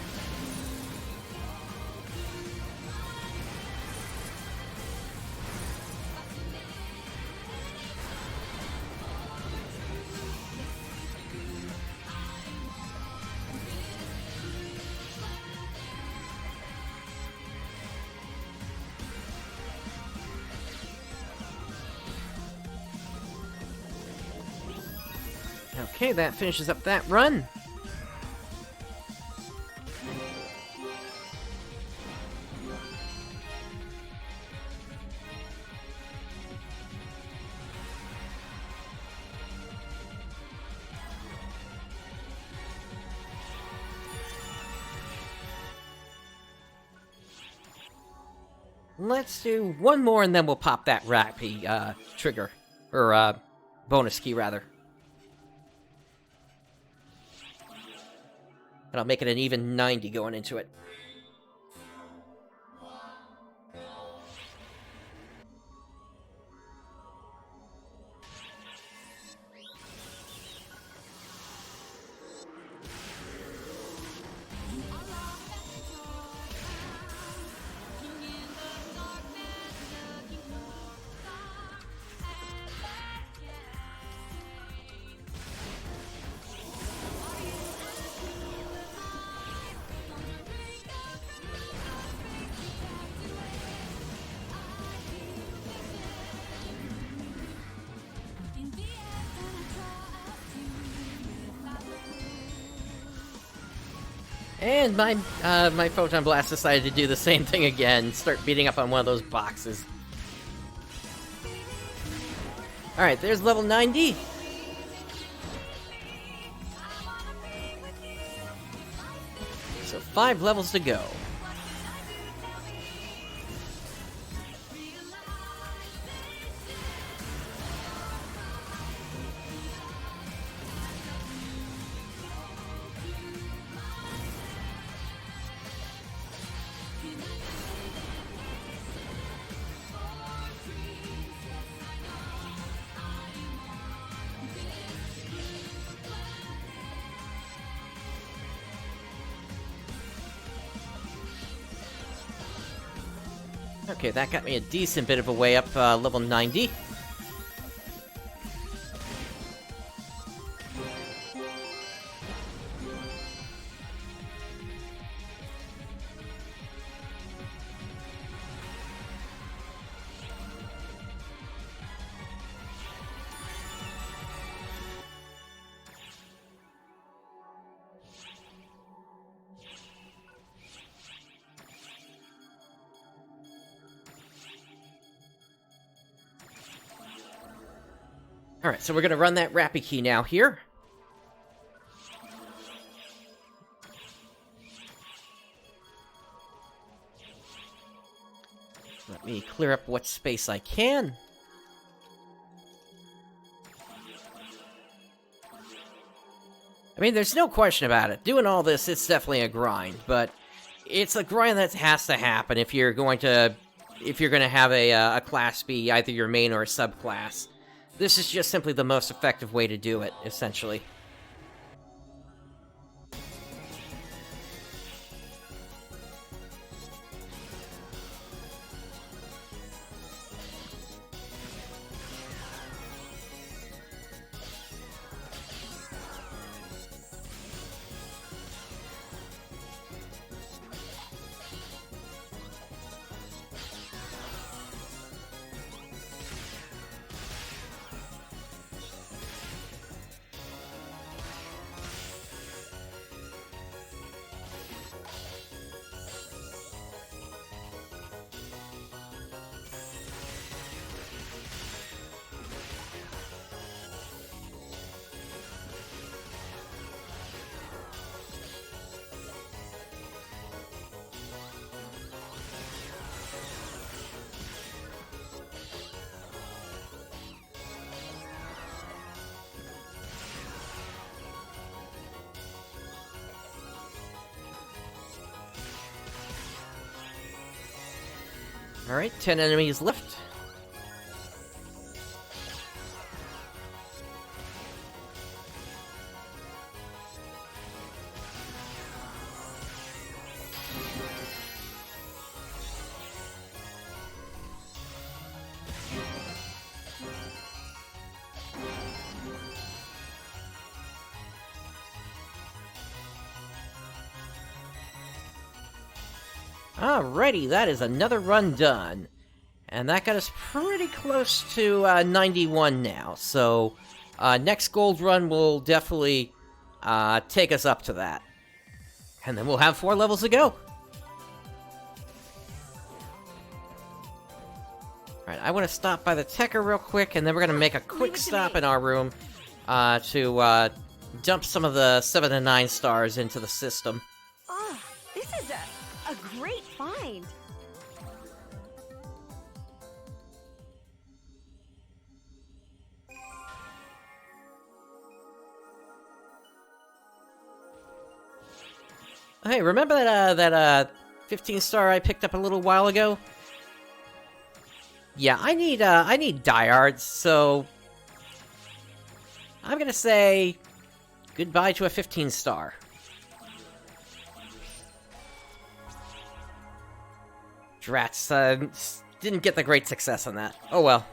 Okay, that finishes up that run. Let's do one more and then we'll pop that Rappy trigger. Or bonus key, rather. And I'll make it an even 90 going into it. And my Photon Blast decided to do the same thing again, start beating up on one of those boxes. Alright, there's level 90. So 5 levels to go. Okay, that got me a decent bit of a way up level 90. Alright, so we're gonna run that Rappy key now here. Let me clear up what space I can. I mean, there's no question about it. Doing all this, it's definitely a grind, but it's a grind that has to happen if you're going to have a class be either your main or a subclass. This is just simply the most effective way to do it, essentially. Alright, 10 enemies left. Alrighty, that is another run done. And that got us pretty close to 91 now, so next gold run will definitely take us up to that. And then we'll have 4 levels to go. Alright, I want to stop by the Techer real quick, and then we're going to make a quick stop in our room to dump some of the 7 and 9 stars into the system. Oh, this is a great find. Hey, remember that 15 star I picked up a little while ago? Yeah, I need diehards, so I'm gonna say goodbye to a 15 star. Drats, didn't get the great success on that. Oh well.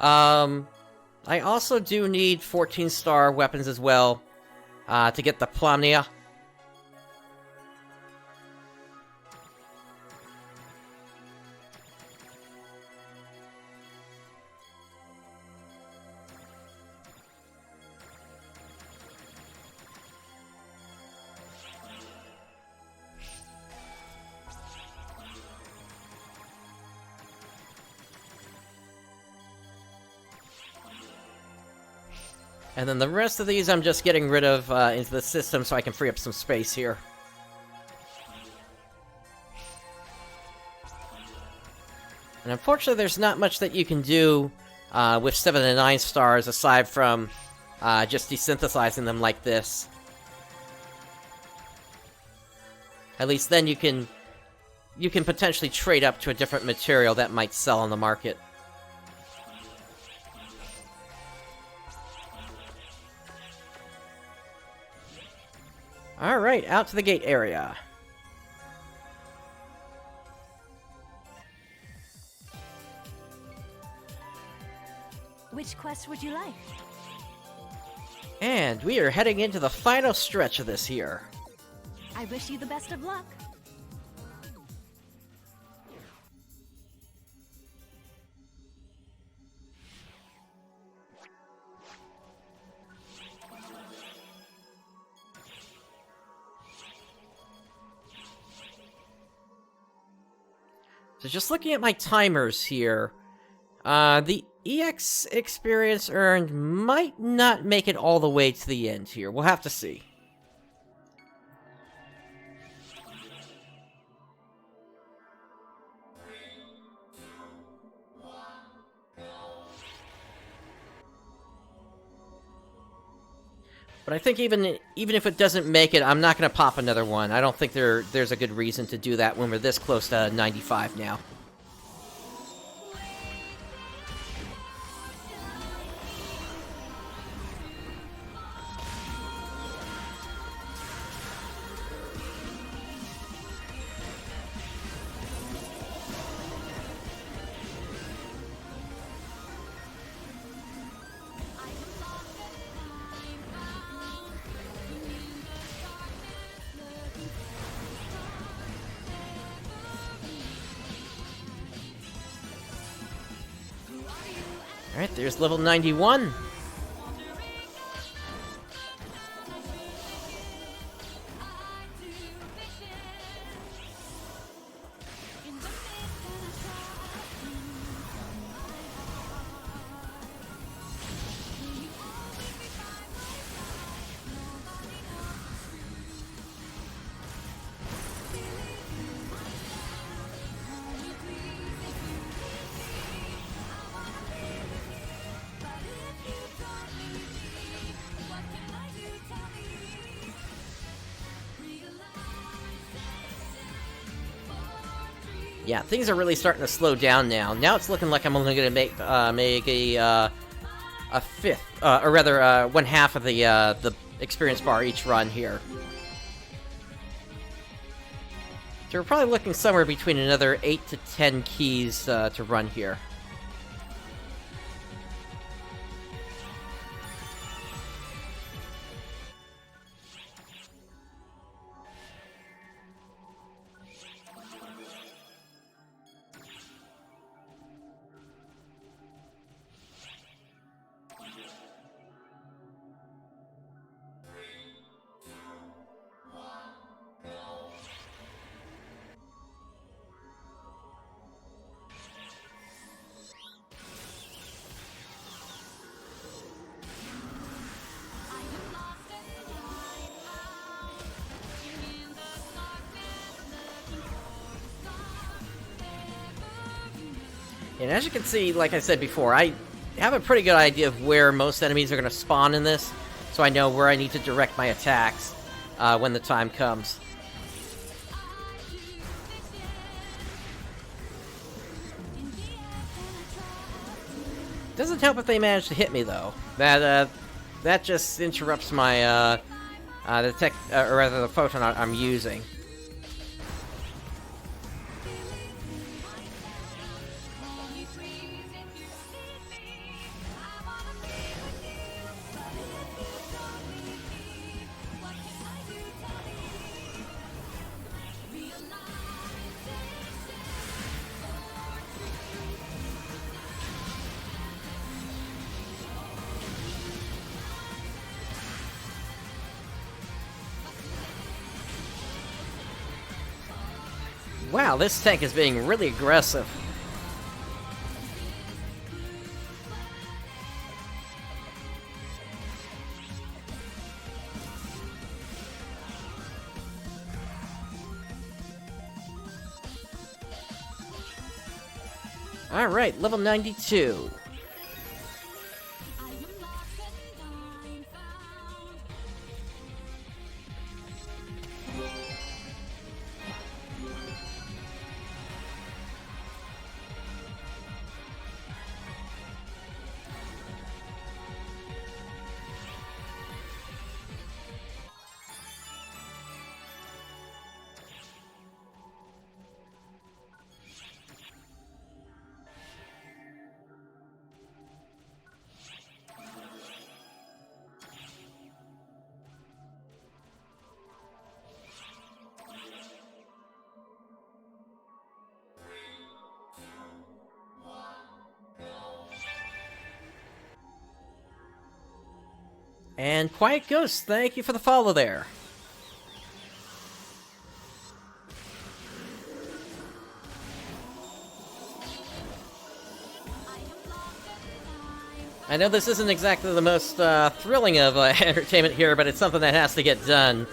I also do need 14 star weapons as well, to get the Plamnia. And then the rest of these I'm just getting rid of into the system so I can free up some space here. And unfortunately there's not much that you can do with 7 and 9 stars aside from just desynthesizing them like this. At least then you can potentially trade up to a different material that might sell on the market. Alright, out to the gate area. Which quest would you like? And we are heading into the final stretch of this here. I wish you the best of luck. So just looking at my timers here, the EX experience earned might not make it all the way to the end here. We'll have to see. But I think even if it doesn't make it, I'm not going to pop another one. I don't think there's a good reason to do that when we're this close to 95 now. Alright, there's level 91. Yeah, things are really starting to slow down now. Now it's looking like I'm only going to make a fifth, or rather, 1/2 of the experience bar each run here. So we're probably looking somewhere between another 8 to 10 keys to run here. And as you can see, like I said before, I have a pretty good idea of where most enemies are going to spawn in this, so I know where I need to direct my attacks when the time comes. Doesn't help if they manage to hit me, though. That just interrupts my the photon I'm using. Wow, this tank is being really aggressive. Alright, level 92. And Quiet Ghost, thank you for the follow there. I know this isn't exactly the most thrilling of entertainment here, but it's something that has to get done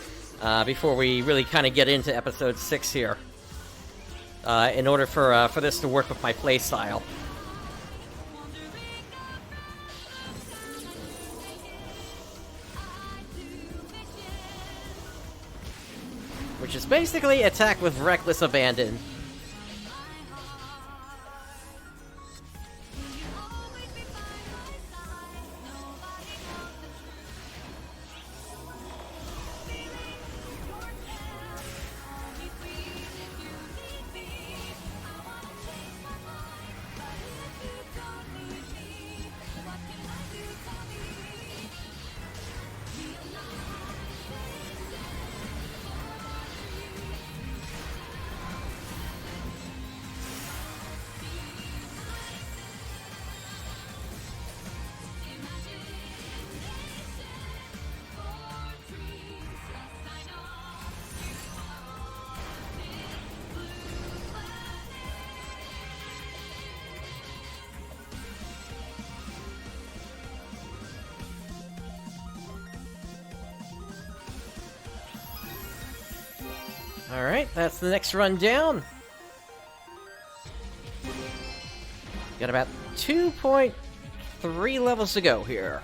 before we really kind of get into episode 6 here. In order for this to work with my playstyle. Which is basically attack with reckless abandon. Alright, that's the next run down. Got about 2.3 levels to go here.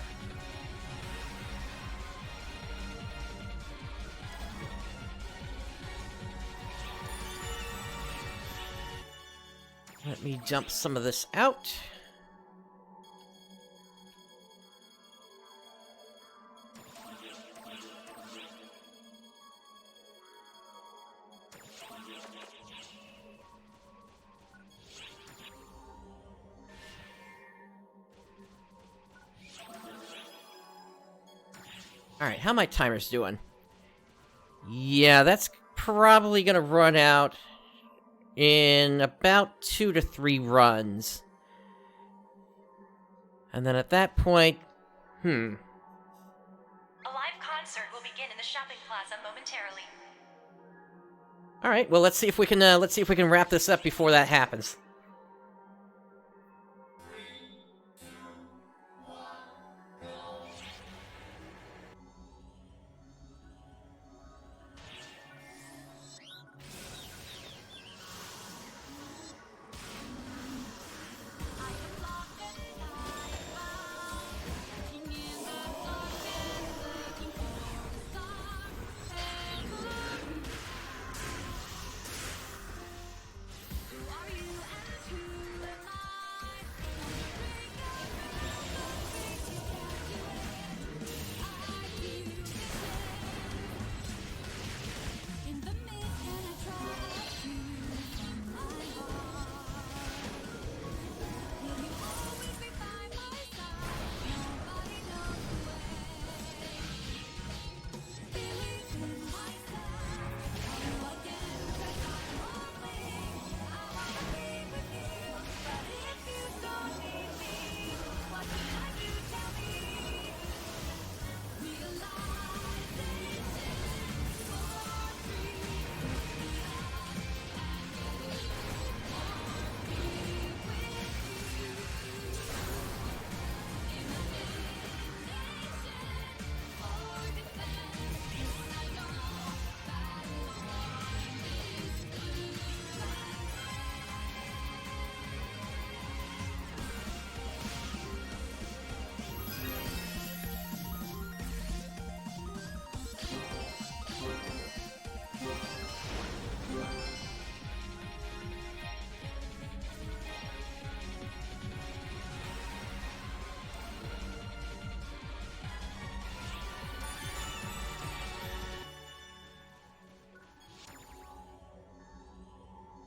Let me jump some of this out. Alright, how my timers doing? Yeah, that's probably gonna run out in about 2 to 3 runs. And then at that point, A live concert will begin in the shopping plaza momentarily. Alright, well let's see if we can wrap this up before that happens.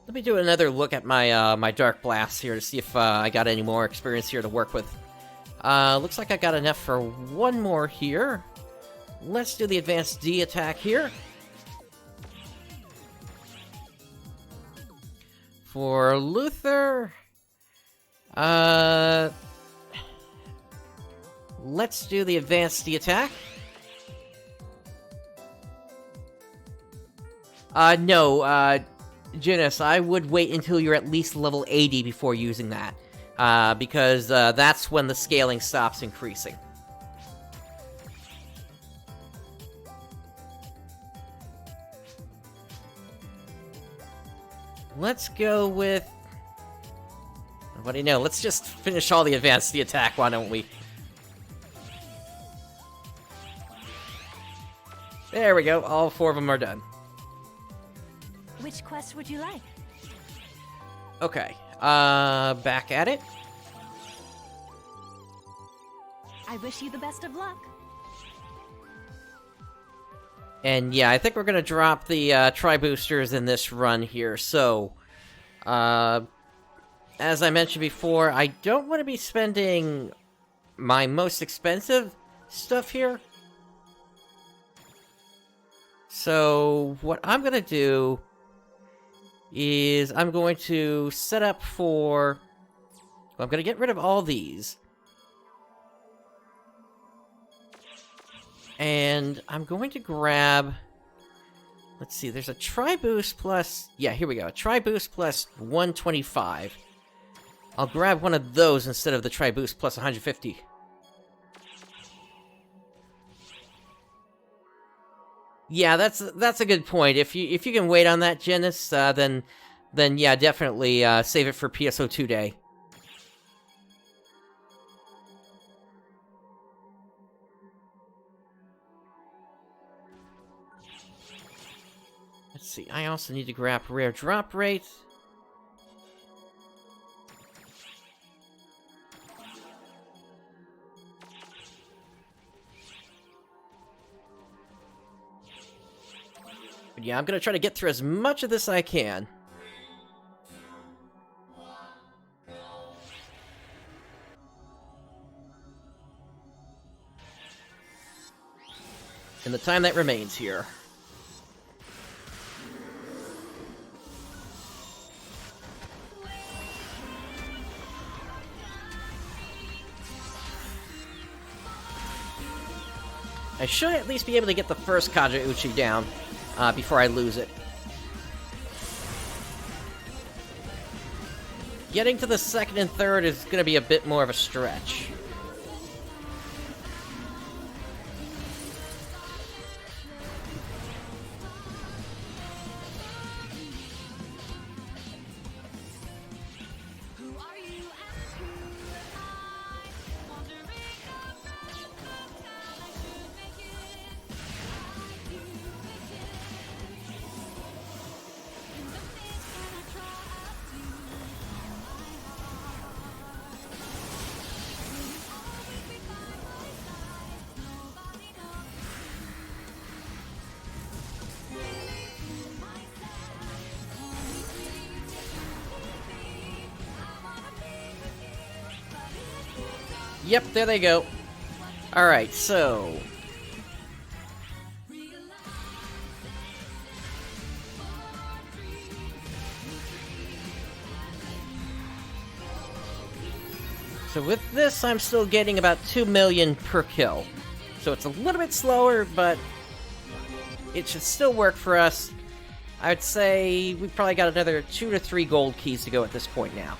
Let me do another look at my my Dark Blast here to see if I got any more experience here to work with. Looks like I got enough for one more here. Let's do the Advanced D attack here. For Luther, let's do the Advanced D attack. No, Janice, I would wait until you're at least level 80 before using that, because that's when the scaling stops increasing. Let's go with... What do you know? Let's just finish all the Advanced attack, why don't we? There we go, all 4 of them are done. Which quest would you like? Okay, back at it. I wish you the best of luck. And yeah, I think we're gonna drop the tri-boosters in this run here, so... as I mentioned before, I don't want to be spending my most expensive stuff here. So, what I'm gonna do is I'm going to set up for... Well, I'm going to get rid of all these. And I'm going to grab... Let's see, there's a Tri-Boost plus... Yeah, here we go. A Tri-Boost plus 125. I'll grab one of those instead of the Tri-Boost plus 150. Yeah, that's a good point. If you can wait on that, Janice, then yeah, definitely save it for PSO2 day. Let's see. I also need to grab rare drop rate. But yeah, I'm gonna try to get through as much of this as I can. In the time that remains here. I should at least be able to get the first Kajauchi down before I lose it. Getting to the second and third is going to be a bit more of a stretch. Yep, there they go. Alright, so... So with this, I'm still getting about 2 million per kill. So it's a little bit slower, but it should still work for us. I'd say we've probably got another 2 to 3 gold keys to go at this point now.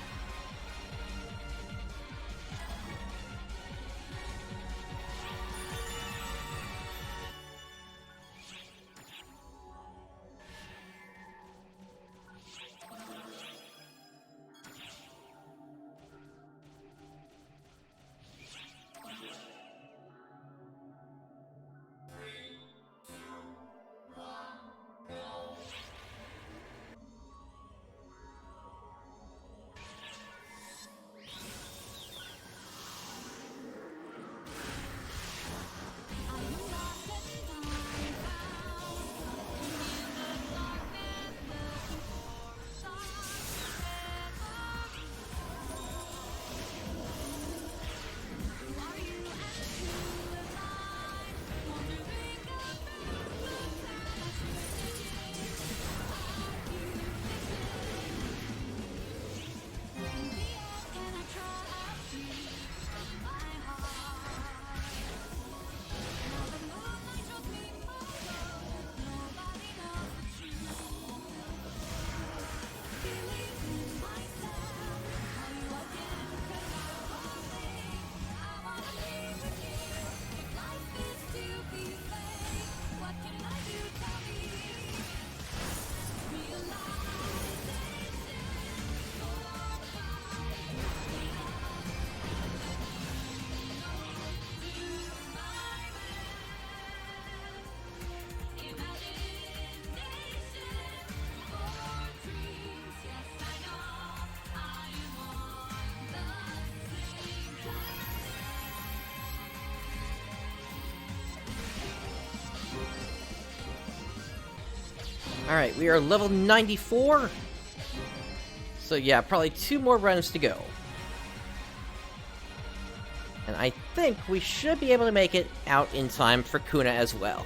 Alright, we are level 94. So yeah, probably 2 more runs to go. And I think we should be able to make it out in time for Kuna as well.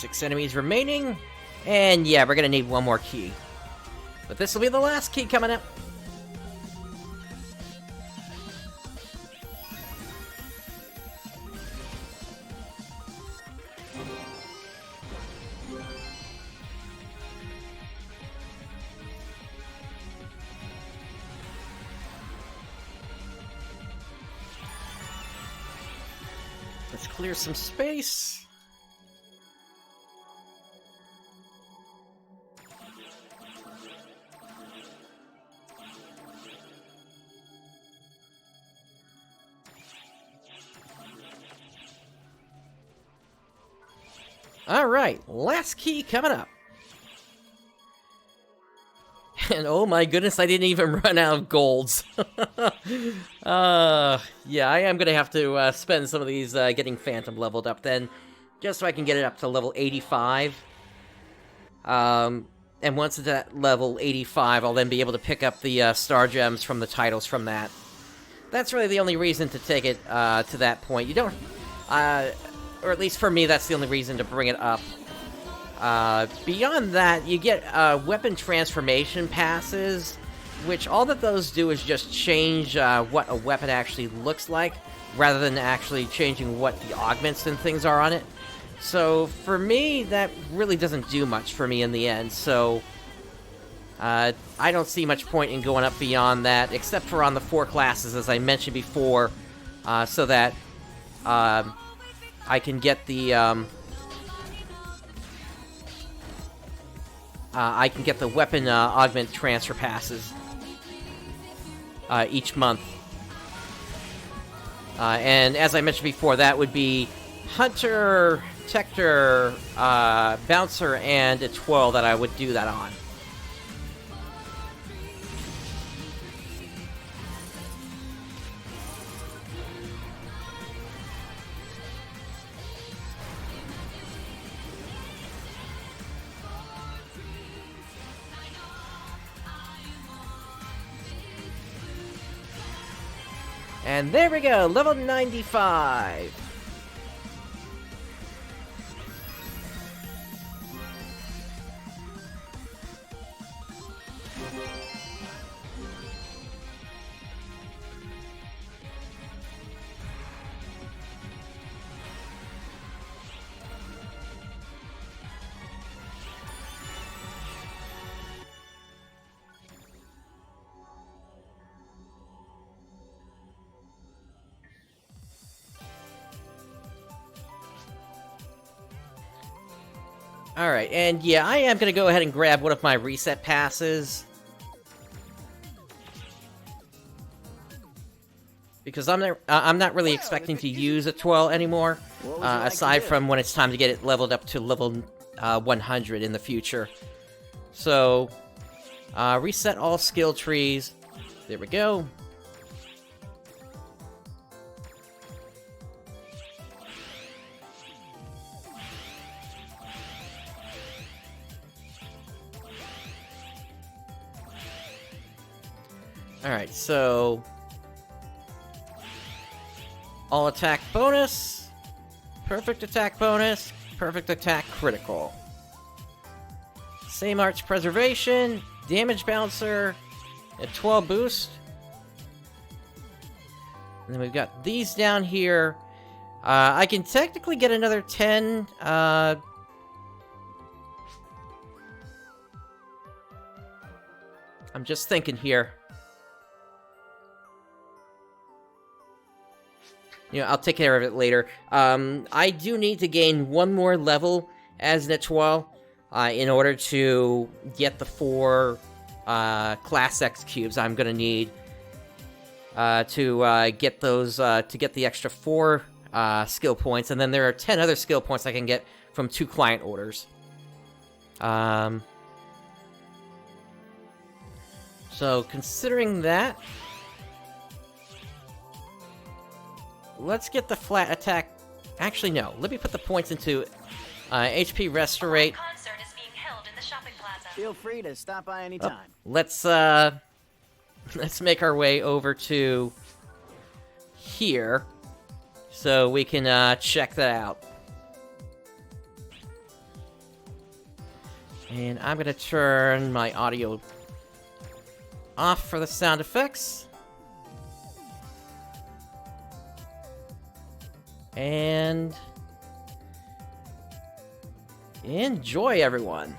6 enemies remaining. And yeah, we're gonna need one more key. But this will be the last key coming up. Let's clear some space. Alright, last key coming up. And oh my goodness, I didn't even run out of golds. Yeah, I am gonna have to spend some of these getting Phantom leveled up then, just so I can get it up to level 85. And once it's at level 85, I'll then be able to pick up the Star Gems from the titles from that. That's really the only reason to take it to that point. You don't... or at least for me, that's the only reason to bring it up. Beyond that, you get weapon transformation passes, which all that those do is just change what a weapon actually looks like, rather than actually changing what the augments and things are on it. So, for me, that really doesn't do much for me in the end, so... I don't see much point in going up beyond that, except for on the 4 classes, as I mentioned before, so that I can get the weapon augment transfer passes each month. And as I mentioned before, that would be Hunter, Tector, Bouncer, and Etoile that I would do that on. And there we go, level 95. Alright, and yeah, I am going to go ahead and grab one of my reset passes. Because I'm not really expecting to use Etoile anymore, aside from when it's time to get it leveled up to level 100 in the future. So, reset all skill trees. There we go. Alright, so... all attack bonus, perfect attack bonus, perfect attack critical. Same arch preservation, damage bouncer, a 12 boost. And then we've got these down here. I can technically get another 10, I'm just thinking here. You know, I'll take care of it later. I do need to gain one more level as an Etoile in order to get the 4 Class X cubes I'm gonna need to get those, to get the extra 4 skill points, and then there are 10 other skill points I can get from 2 client orders. So, considering that, let's get the flat attack. Actually, no. Let me put the points into HP Restorate. Concert is being held in the shopping plaza. Feel free to stop by anytime. Let's make our way over to here so we can check that out. And I'm gonna turn my audio off for the sound effects. And enjoy, everyone.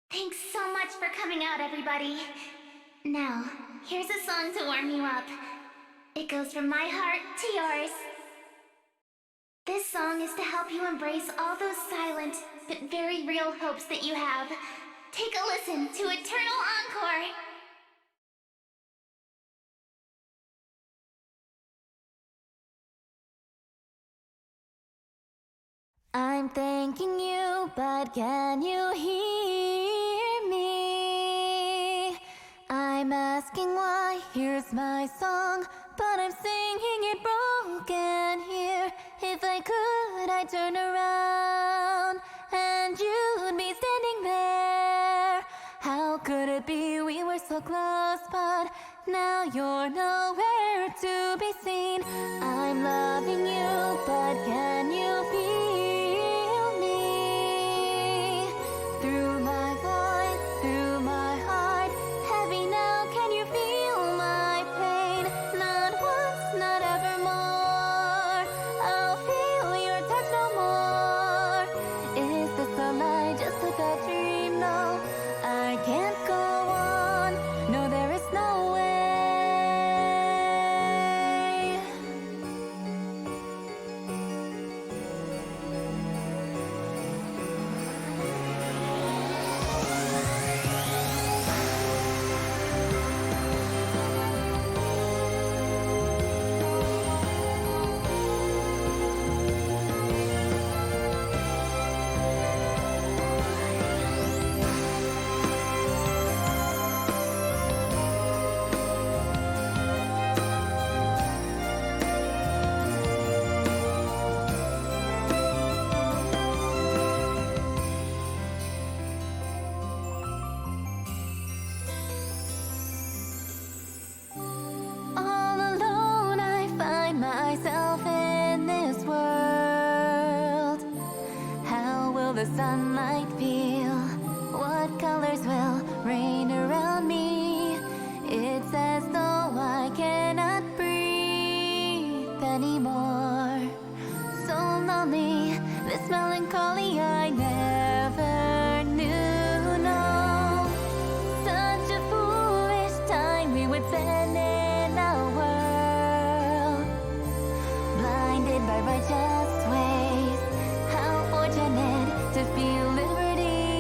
Thanks so much for coming out, everybody. Now, here's a song to warm you up. It goes from my heart to yours. This song is to help you embrace all those silent, but very real hopes that you have. Take a listen to Eternal Encore. I'm thanking you, but can you hear me? I'm asking why, here's my song, but I'm singing it broken here. If I could, I'd turn around, and you'd be standing there. How could it be we were so close, but now you're nowhere to be seen? I'm loving you, but can you feel me? Through my voice, through my heart, heavy now, can you feel my pain? Not once, not evermore, I'll feel your touch no more. Is this a lie, just a bad dream? No, I can't go on, no, there is no way. All alone I find myself in this world. How will the sunlight feel? What colors will rain around me? It's as though I cannot breathe anymore. So lonely, this melancholy I never knew. No, such a foolish time we would spend in our world, blinded by righteous ways. How fortunate to feel liberty.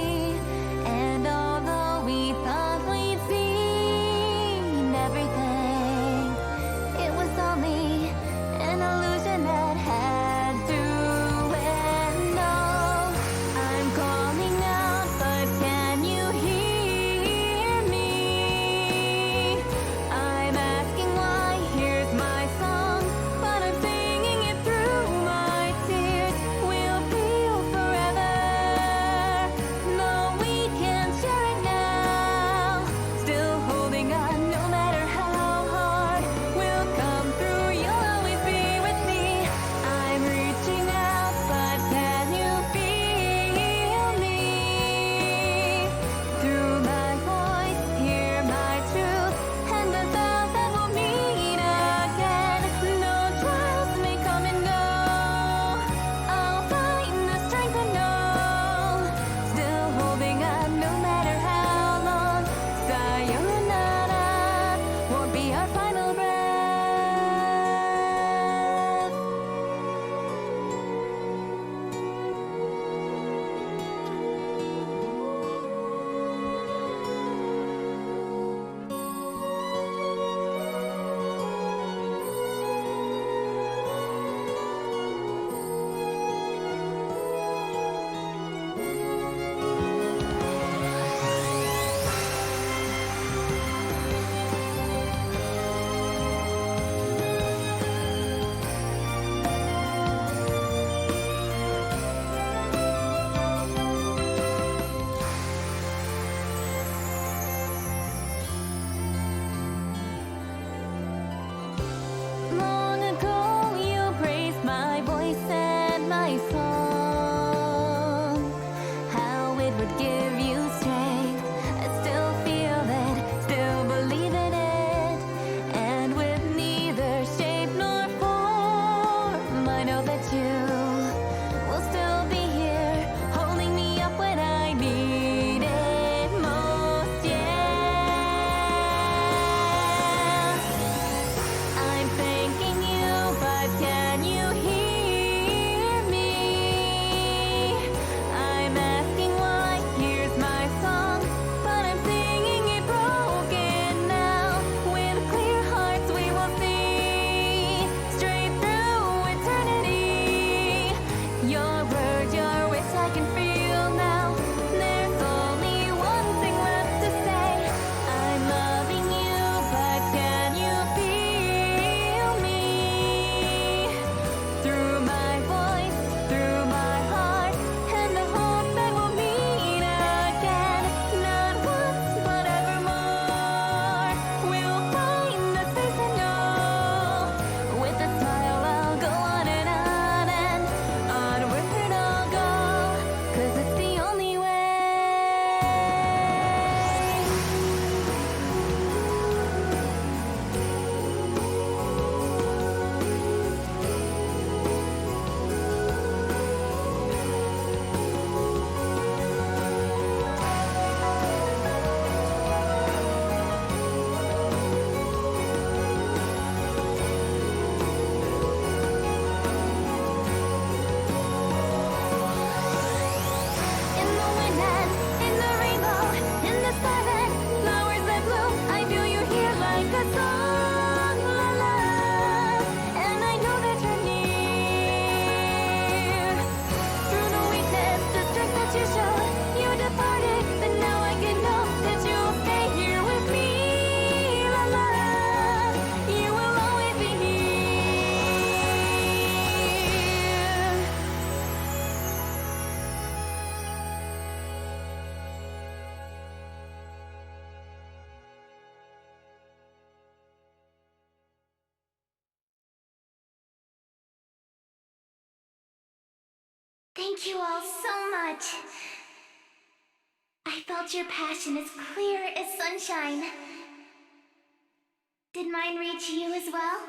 would give you strength. I still feel it, still believe in it. And with neither shape nor form, I know that you will still be here, holding me up when I need it most, yeah. I'm thanking you, but can you hear me? I'm asking why, here's my song, but I'm singing it broken now. With clear hearts we will see, straight through eternity. Your word, your wish I can feel now. There's only one thing left to say. I'm loving you, but can you feel me? Through my voice, through my heart, and the hope that we'll meet again. Not once, but evermore. We'll find the space and go. With a smile I'll go on and onward I'll go. 'Cause it's the only way. In the wind and in the rainbow, in the silent flowers that bloom, I feel you here like a song, la la. And I know that you're near. Through the weakness, the strength that you showed, you departed, but now I can know that you'll stay here with me, la la. You will always be here. Thank you all so much. I felt your passion as clear as sunshine. Did mine reach you as well?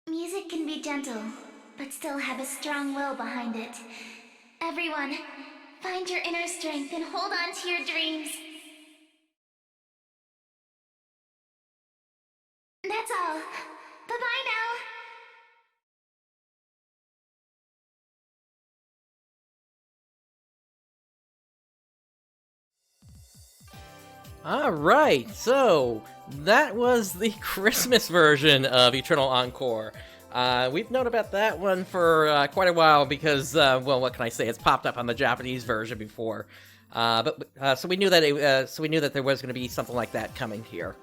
Music can be gentle, but still have a strong will behind it. Everyone, find your inner strength and hold on to your dreams. That's all. Bye-bye now. Alright, so that was the Christmas version of Eternal Encore. We've known about that one for quite a while because, well, what can I say? It's popped up on the Japanese version before. So we knew that there was going to be something like that coming here.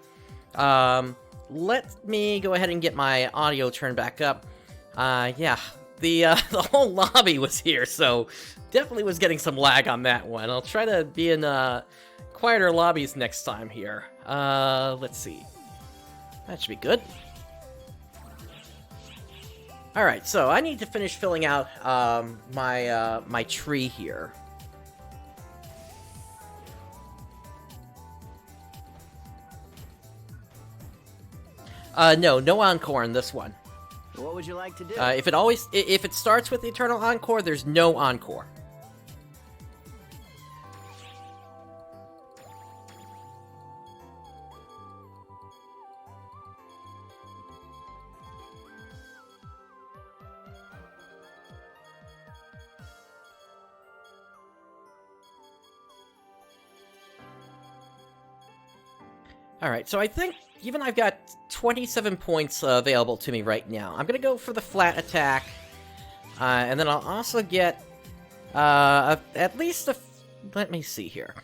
Let me go ahead and get my audio turned back up. Yeah, the whole lobby was here, so definitely was getting some lag on that one. I'll try to be in quieter lobbies next time here. Let's see. That should be good. Alright, so I need to finish filling out my tree here. No encore in this one. What would you like to do? If it starts with the Eternal Encore, there's no encore. Alright, so I think even I've got 27 points available to me right now. I'm gonna go for the flat attack, and then I'll also get at least let me see here.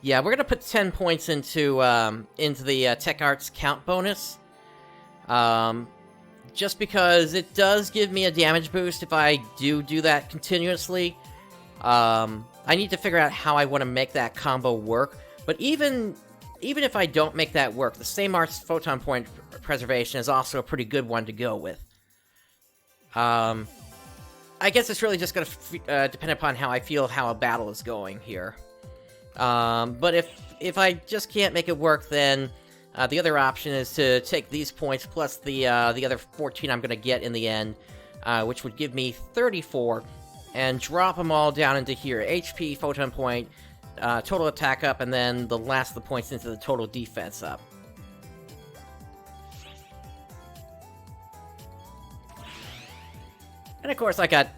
Yeah, we're gonna put 10 points into the Tech Arts count bonus, just because it does give me a damage boost if I do that continuously. I need to figure out how I want to make that combo work, but even if I don't make that work, the same Arts Photon Point Preservation is also a pretty good one to go with. I guess it's really just gonna depend upon how I feel how a battle is going here. But if I just can't make it work, then the other option is to take these points plus the other 14 I'm gonna get in the end, which would give me 34, and drop them all down into here. HP, photon point, total attack up, and then the last of the points into the total defense up. And of course, I got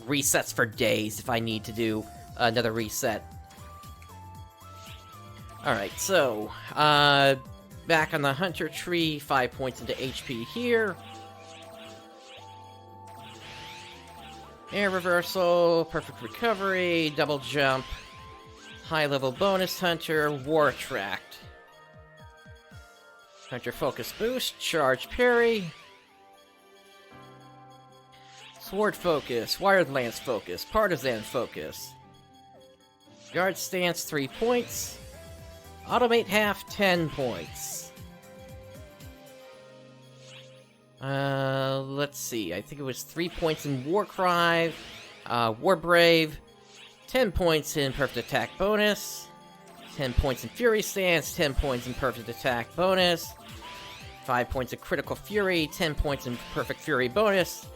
resets for days if I need to do another reset. Alright, so, back on the Hunter tree, 5 points into HP here. Air reversal, perfect recovery, double jump, high level bonus Hunter, war attract. Hunter focus boost, charge parry. Sword focus, wired lance focus, partisan focus. Guard stance, 3 points. Automate half, 10 points. Let's see, I think it was 3 points in Warcry, War Brave, 10 points in Perfect Attack bonus, 10 points in Fury Stance, 10 points in Perfect Attack bonus, 5 points in Critical Fury, 10 points in Perfect Fury bonus,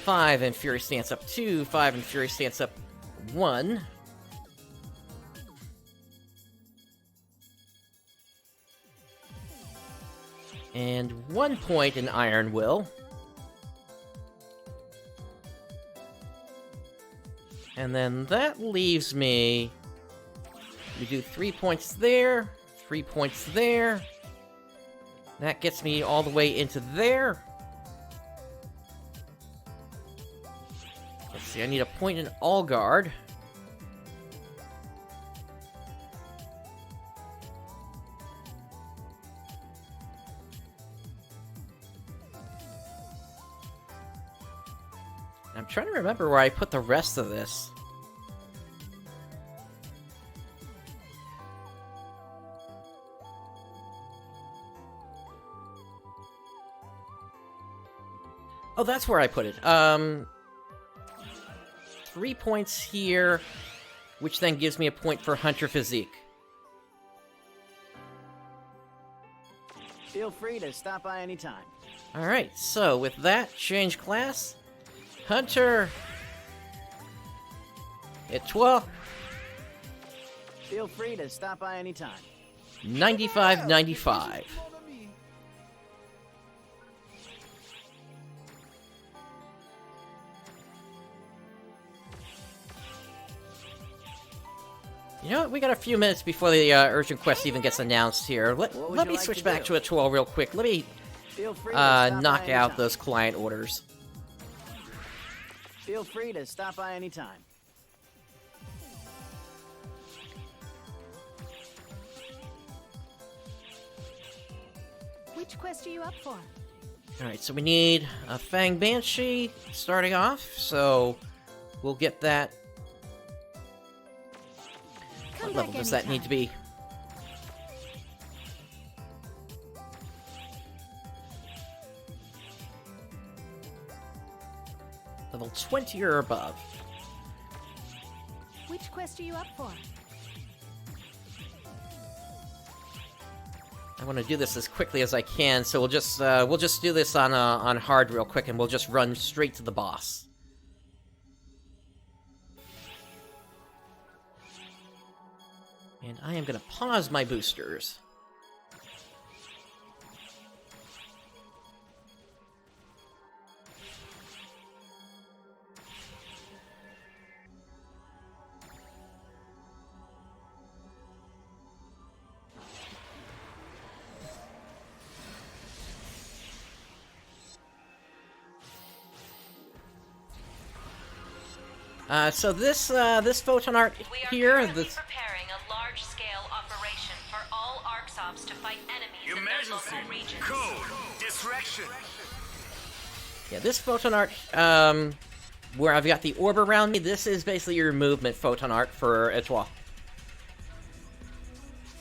5 in Fury Stance up 2, 5 in Fury Stance up 1. And 1 point in Iron Will. And then that leaves me... We do 3 points there, 3 points there. That gets me all the way into there. Let's see, I need a point in All Guard. I'm trying to remember where I put the rest of this. Oh, that's where I put it. 3 points here, which then gives me a point for Hunter Physique. Feel free to stop by anytime. Alright, so with that, change class. Hunter Etoile. Feel free to stop by anytime. 95-95. You know what? We got a few minutes before the urgent quest even gets announced here. Let me switch back to Etoile real quick. Let me knock out those client orders. Feel free to stop by anytime. Which quest are you up for? Alright, so we need a Fang Banshee starting off, so we'll get that. What level does that need to be? Level 20 or above. Which quest are you up for? I want to do this as quickly as I can, so we'll just do this on hard real quick, and we'll just run straight to the boss. And I am gonna pause my boosters. So this photon art here, We are currently preparing a large-scale operation for all ARKS ops to fight enemies in their local regions. Code Disrection. Yeah, this photon art, where I've got the orb around me, this is basically your movement photon art for Etoile.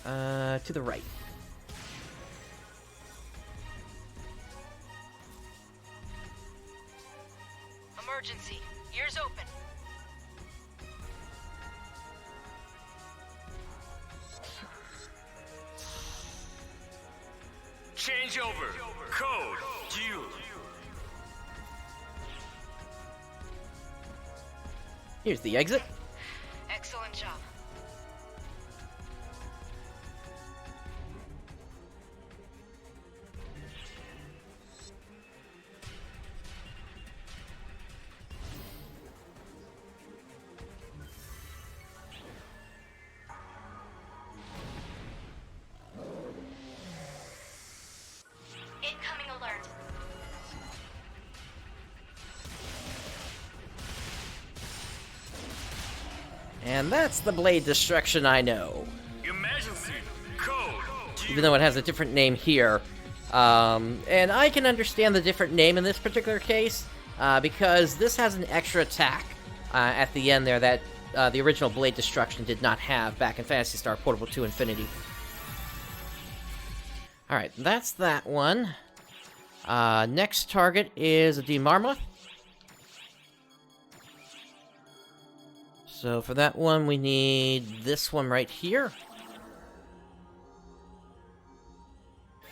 To the right. Change over. Code. You. Here's the exit. Excellent job. Incoming alert. And that's the blade destruction I know. Emergency. Code. Even though it has a different name here. And I can understand the different name in this particular case, because this has an extra attack at the end there that the original blade destruction did not have back in Phantasy Star Portable 2 Infinity. Alright, that's that one. Next target is a Demarma. So for that one, we need this one right here.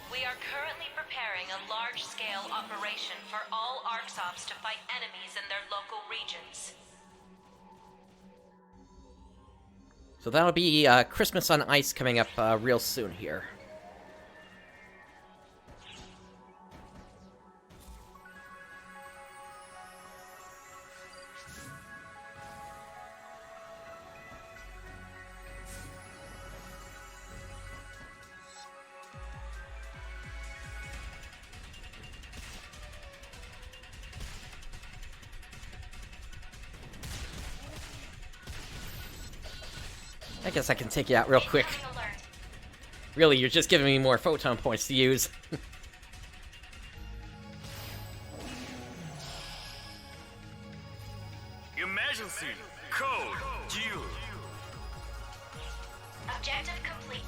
We are currently preparing a large-scale operation for all ARKS ops to fight enemies in their local regions. So that'll be Christmas on Ice coming up real soon here. I guess I can take you out real quick. Incoming alert. Really, you're just giving me more photon points to use. Emergency. Code. You. Objective complete.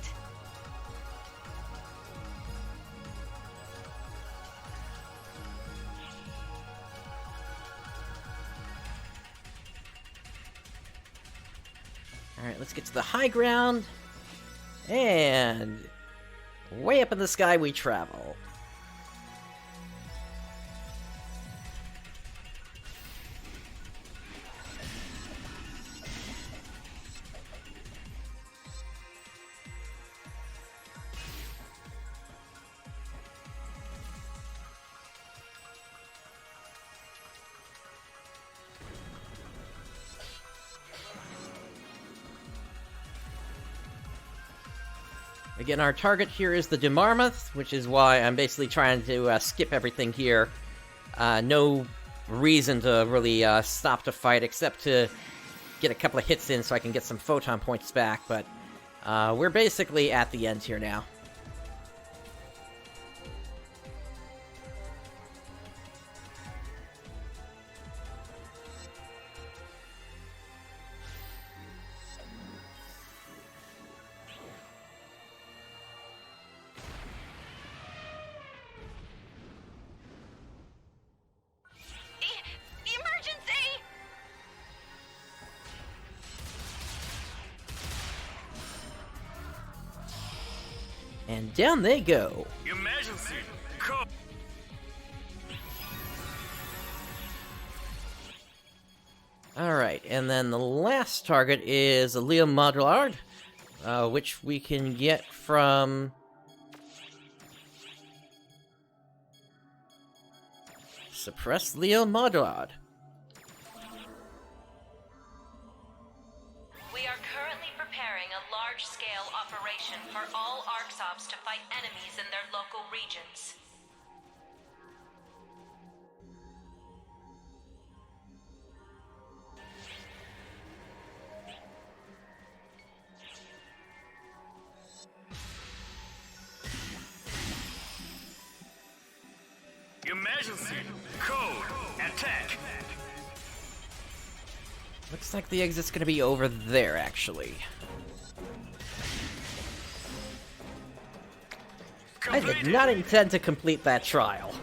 Alright, let's get to the high ground. And way up in the sky we travel. Again, our target here is the Demarmoth, which is why I'm basically trying to skip everything here. No reason to really stop the fight, except to get a couple of hits in so I can get some photon points back, but we're basically at the end here now. Emergency! And down they go. Emergency. Code. Alright, and then the last target is a Leo Modulard, which we can get from... Suppress Leo Modulard. We are currently preparing a large-scale operation for all ARKS ops to fight enemies in their local regions. Emergency. Code. Attack. Looks like the exit's gonna be over there, actually. I did not intend to complete that trial.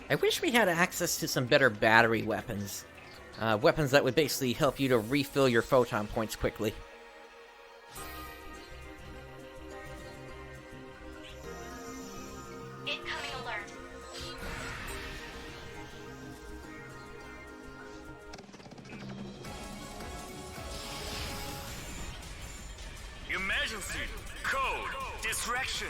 I wish we had access to some better battery weapons. Weapons that would basically help you to refill your photon points quickly. Incoming alert. Emergency! Code! Distraction!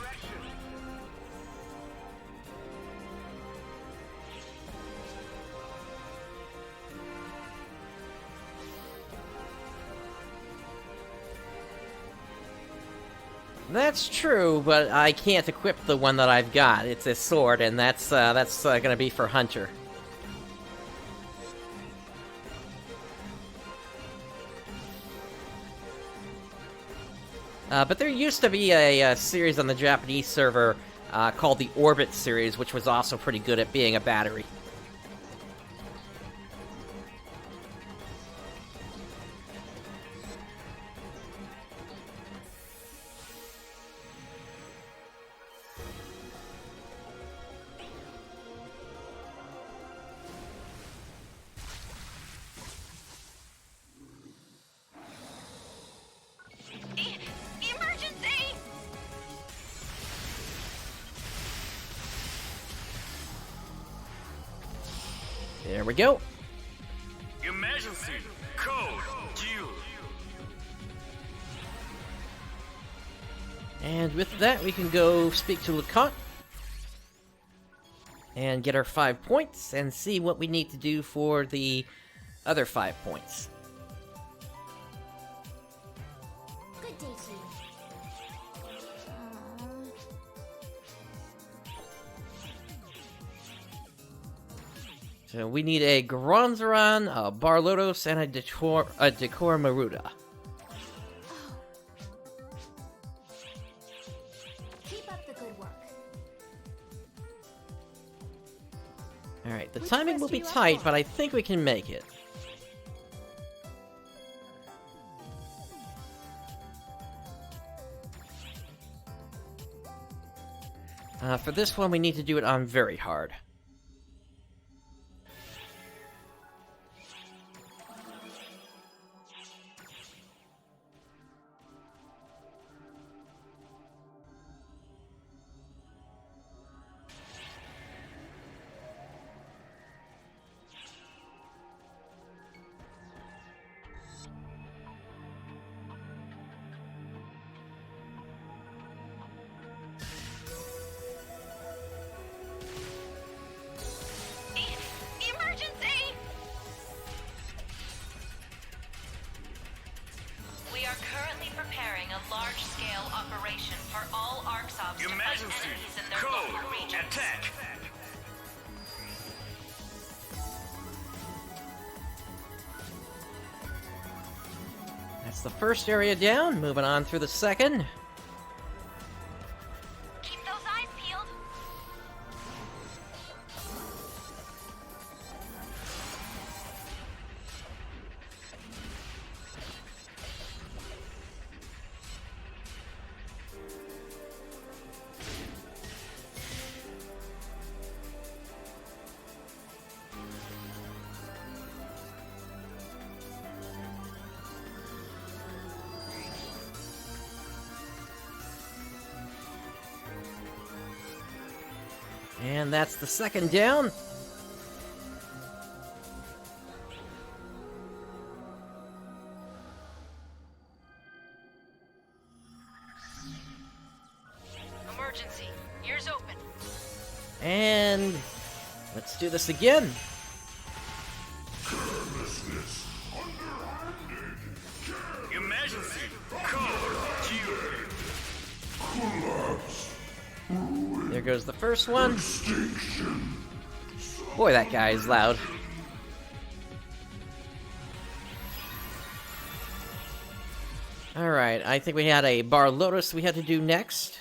That's true, but I can't equip the one that I've got. It's a sword, and that's gonna be for Hunter. But there used to be a series on the Japanese server called the Orbit series, which was also pretty good at being a battery. Emergency! There we go. Emergency! Code! Duel! And with that, we can go speak to Lukot and get our 5 points and see what we need to do for the other 5 points. Good day to you. So we need a Gronzeron, a Barlotos, and a Decor Maruda. Keep up the good work. Alright, the Which timing quest will are be you up tight, for? but I think we can make it. For this one, we need to do it on very hard. Emergency! We are currently preparing a large-scale operation for all ARKS ops to fight Emergency! enemies in their Code! local regions. Attack! That's the first area down, moving on through the second. Keep those eyes peeled. And that's the second down. Emergency. Ears open. And let's do this again. Emergency! Code! Duel! There goes the first one. Boy, that guy is loud. Alright, I think we had a Bar Lotus we had to do next.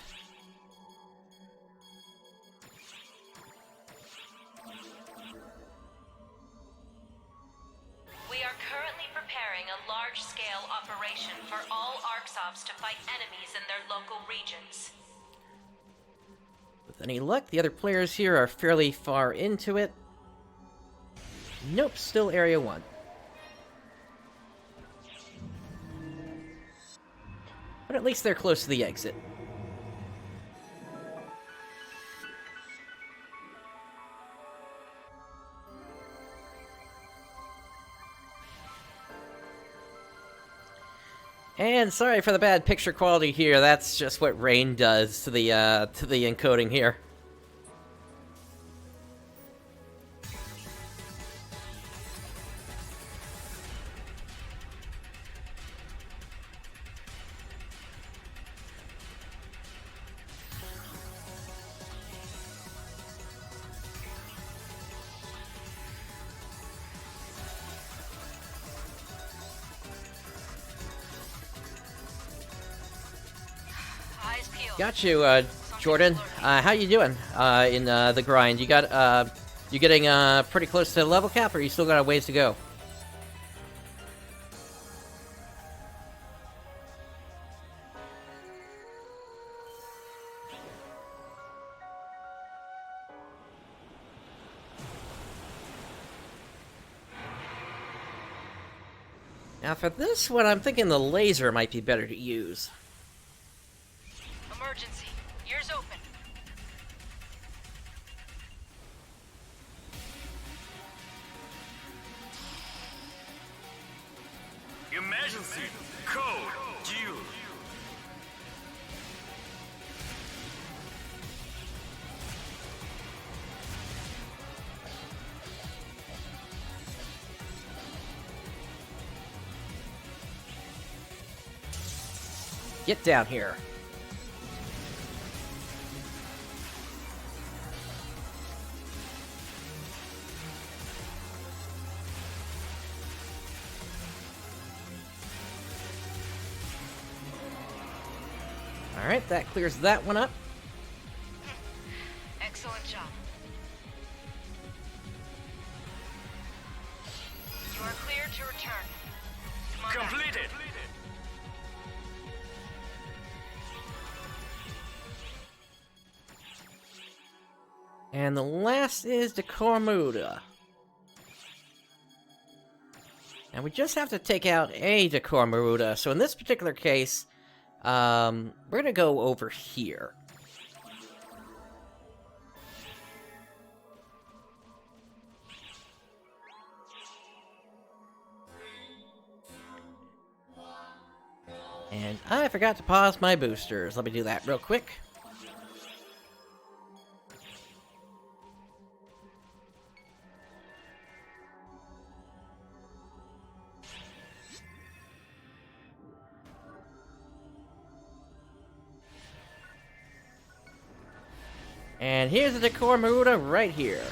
We are currently preparing a large-scale operation for all ARKS ops to fight enemies in their local regions. With Any luck? The other players here are fairly far into it. Nope, still Area 1. But at least they're close to the exit. And sorry for the bad picture quality here, that's just what rain does to the encoding here. Got you, Jordan. How you doing in the grind? You got you getting pretty close to level cap, or you still got a ways to go? Now for this one, I'm thinking the laser might be better to use. Emergency. Ears open. Emergency. Code. Due. Get down here. Alright, that clears that one up. Excellent job. You are cleared to return. Come on back. Completed. And the last is the Kormuda. And we just have to take out a Kormuda. So in this particular case, we're gonna go over here. And I forgot to pause my boosters. Let me do that real quick. And here's the Kormuda right here.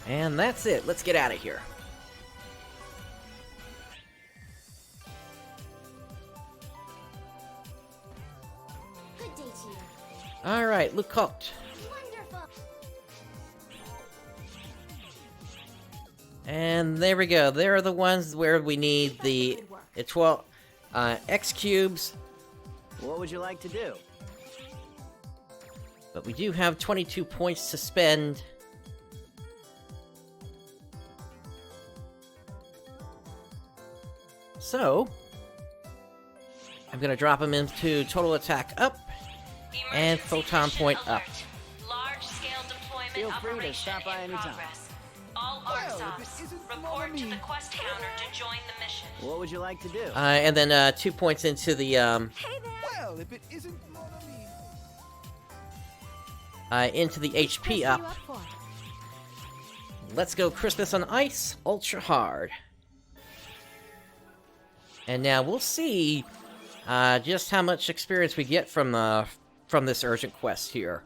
And that's it. Let's get out of here. Good day to you. Alright, Lukot. Wonderful. And there we go. There are the ones where we need the Etoile X cubes. What would you like to do? But we do have 22 points to spend. So, I'm gonna drop him into total attack up and photon point up. Large-scale deployment Feel free to operation stop by in anytime. progress. All ARKS Well, if ops, it isn't report to me. the quest counter to join the mission. What would you like to do? And then 2 points into the Hey there! Well, if it isn't mon ami. into the HP What are you up. up for? Let's go Christmas on Ice, ultra hard. And now we'll see just how much experience we get from this urgent quest here.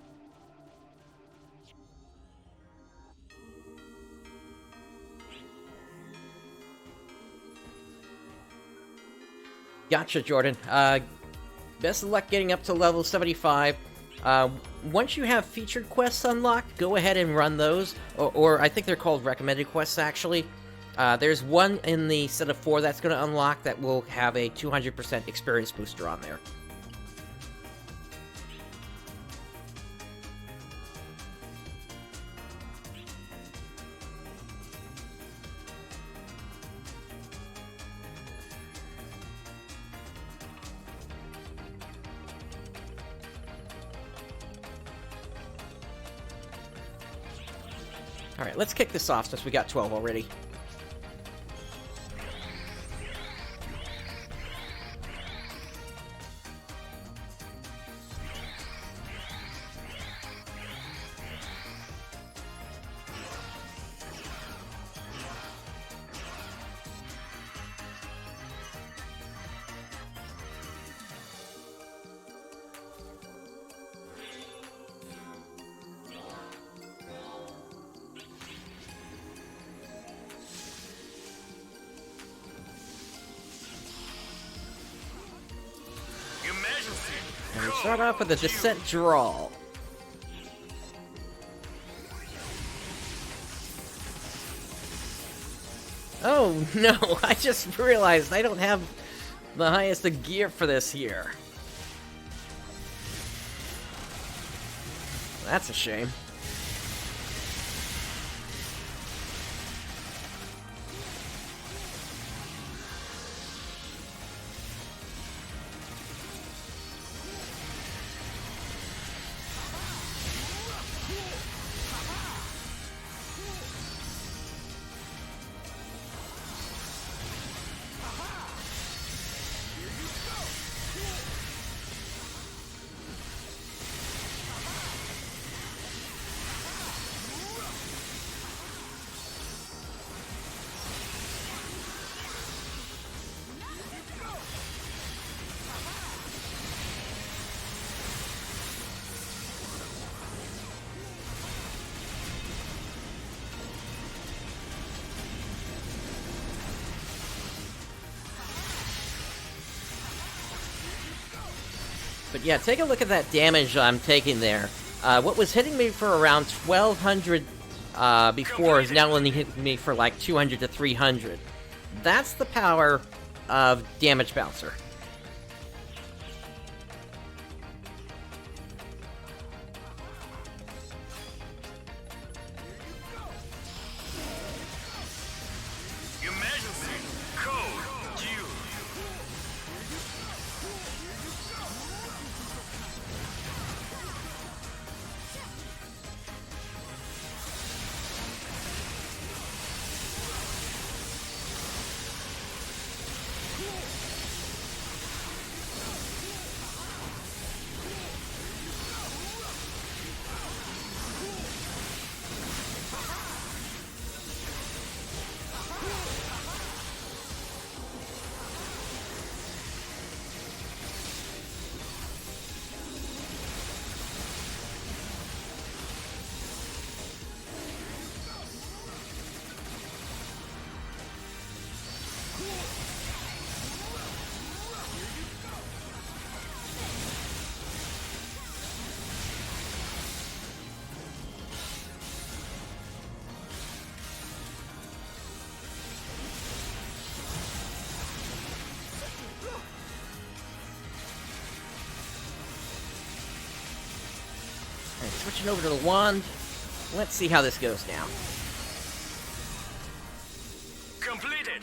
Gotcha, Jordan. Best of luck getting up to level 75. Once you have featured quests unlocked, go ahead and run those, or I think they're called recommended quests, actually. There's one in the set of 4 that's going to unlock that will have a 200% experience booster on there. Alright, let's kick this off since we got 12 already. And we start off with a Descent Draw. Oh no, I just realized I don't have the highest of gear for this here. That's a shame. But yeah, take a look at that damage I'm taking there. What was hitting me for around 1200 before is now only hitting me for like 200 to 300. That's the power of Damage Bouncer. Switching over to the wand. Let's see how this goes now. Completed.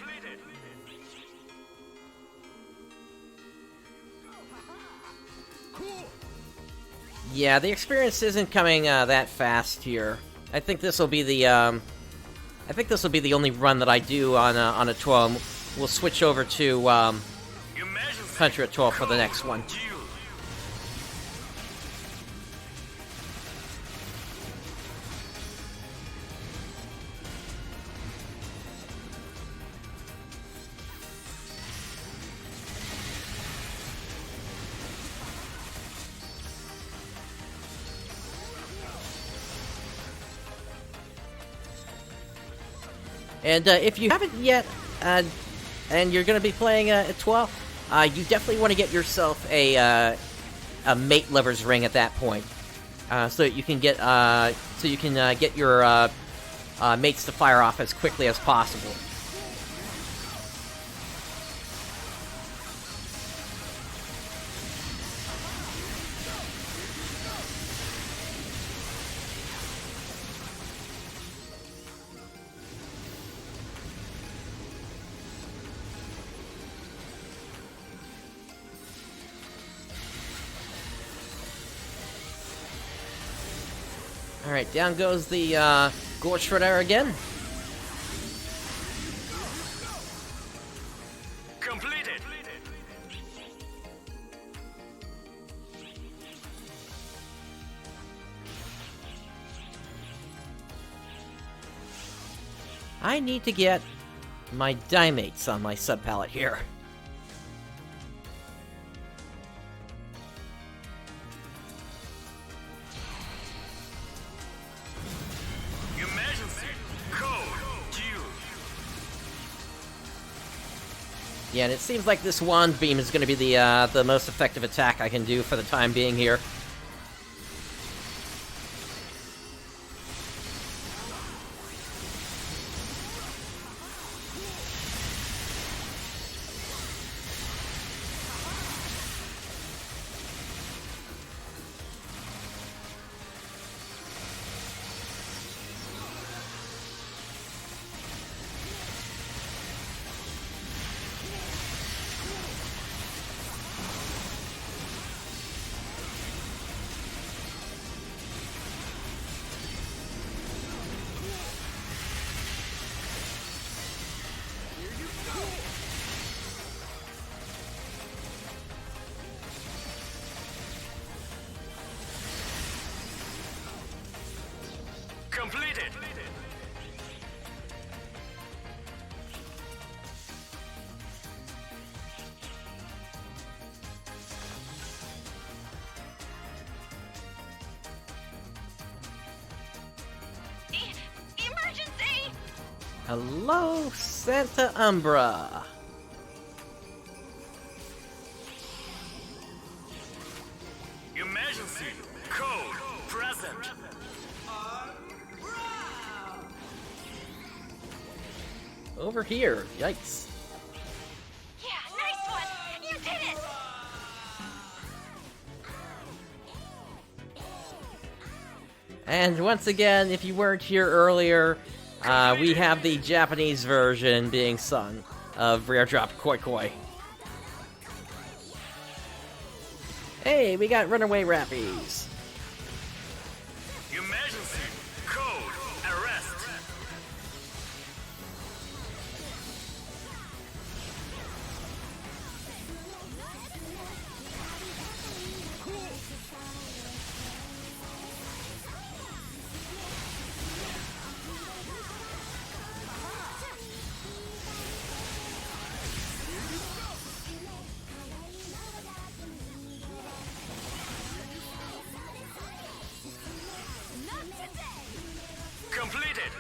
Yeah, the experience isn't coming that fast here. I think this will be the only run that I do on a 12. We'll switch over to Hunter at 12 for the next one. And if you haven't yet, and you're going to be playing at 12, you definitely want to get yourself a a mate lover's ring at that point, so that you can get get your mates to fire off as quickly as possible. Alright, down goes the Gore Shredder again. Completed. I need to get my Dimates on my sub-palette here. Yeah, and it seems like this Wand Beam is going to be the most effective attack I can do for the time being here. Completed. Emergency! Hello, Santa Umbra. Emergency. Code present. Over here. Yikes. Yeah, nice one! You did it! And once again, if you weren't here earlier, we have the Japanese version being sung of Rare Drop Koi Koi. Hey, we got Runaway Rappies. Emergency. Code arrest. Completed.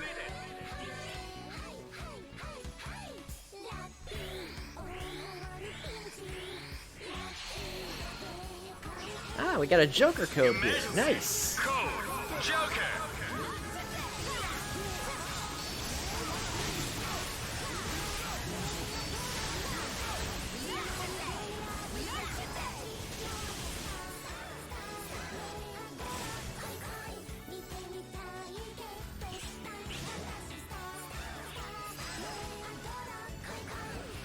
Ah, we got a Joker code here. Nice. Code Joker.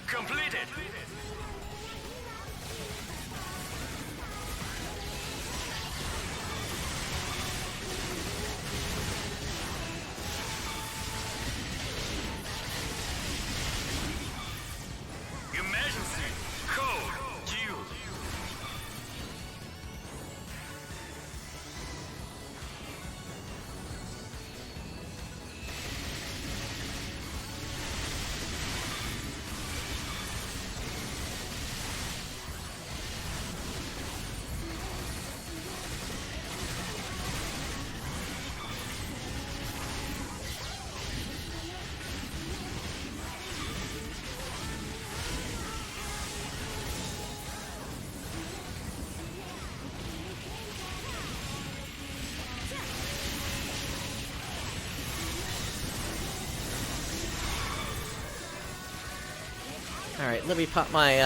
Completed. Emergency. Code due. Alright, let me pop my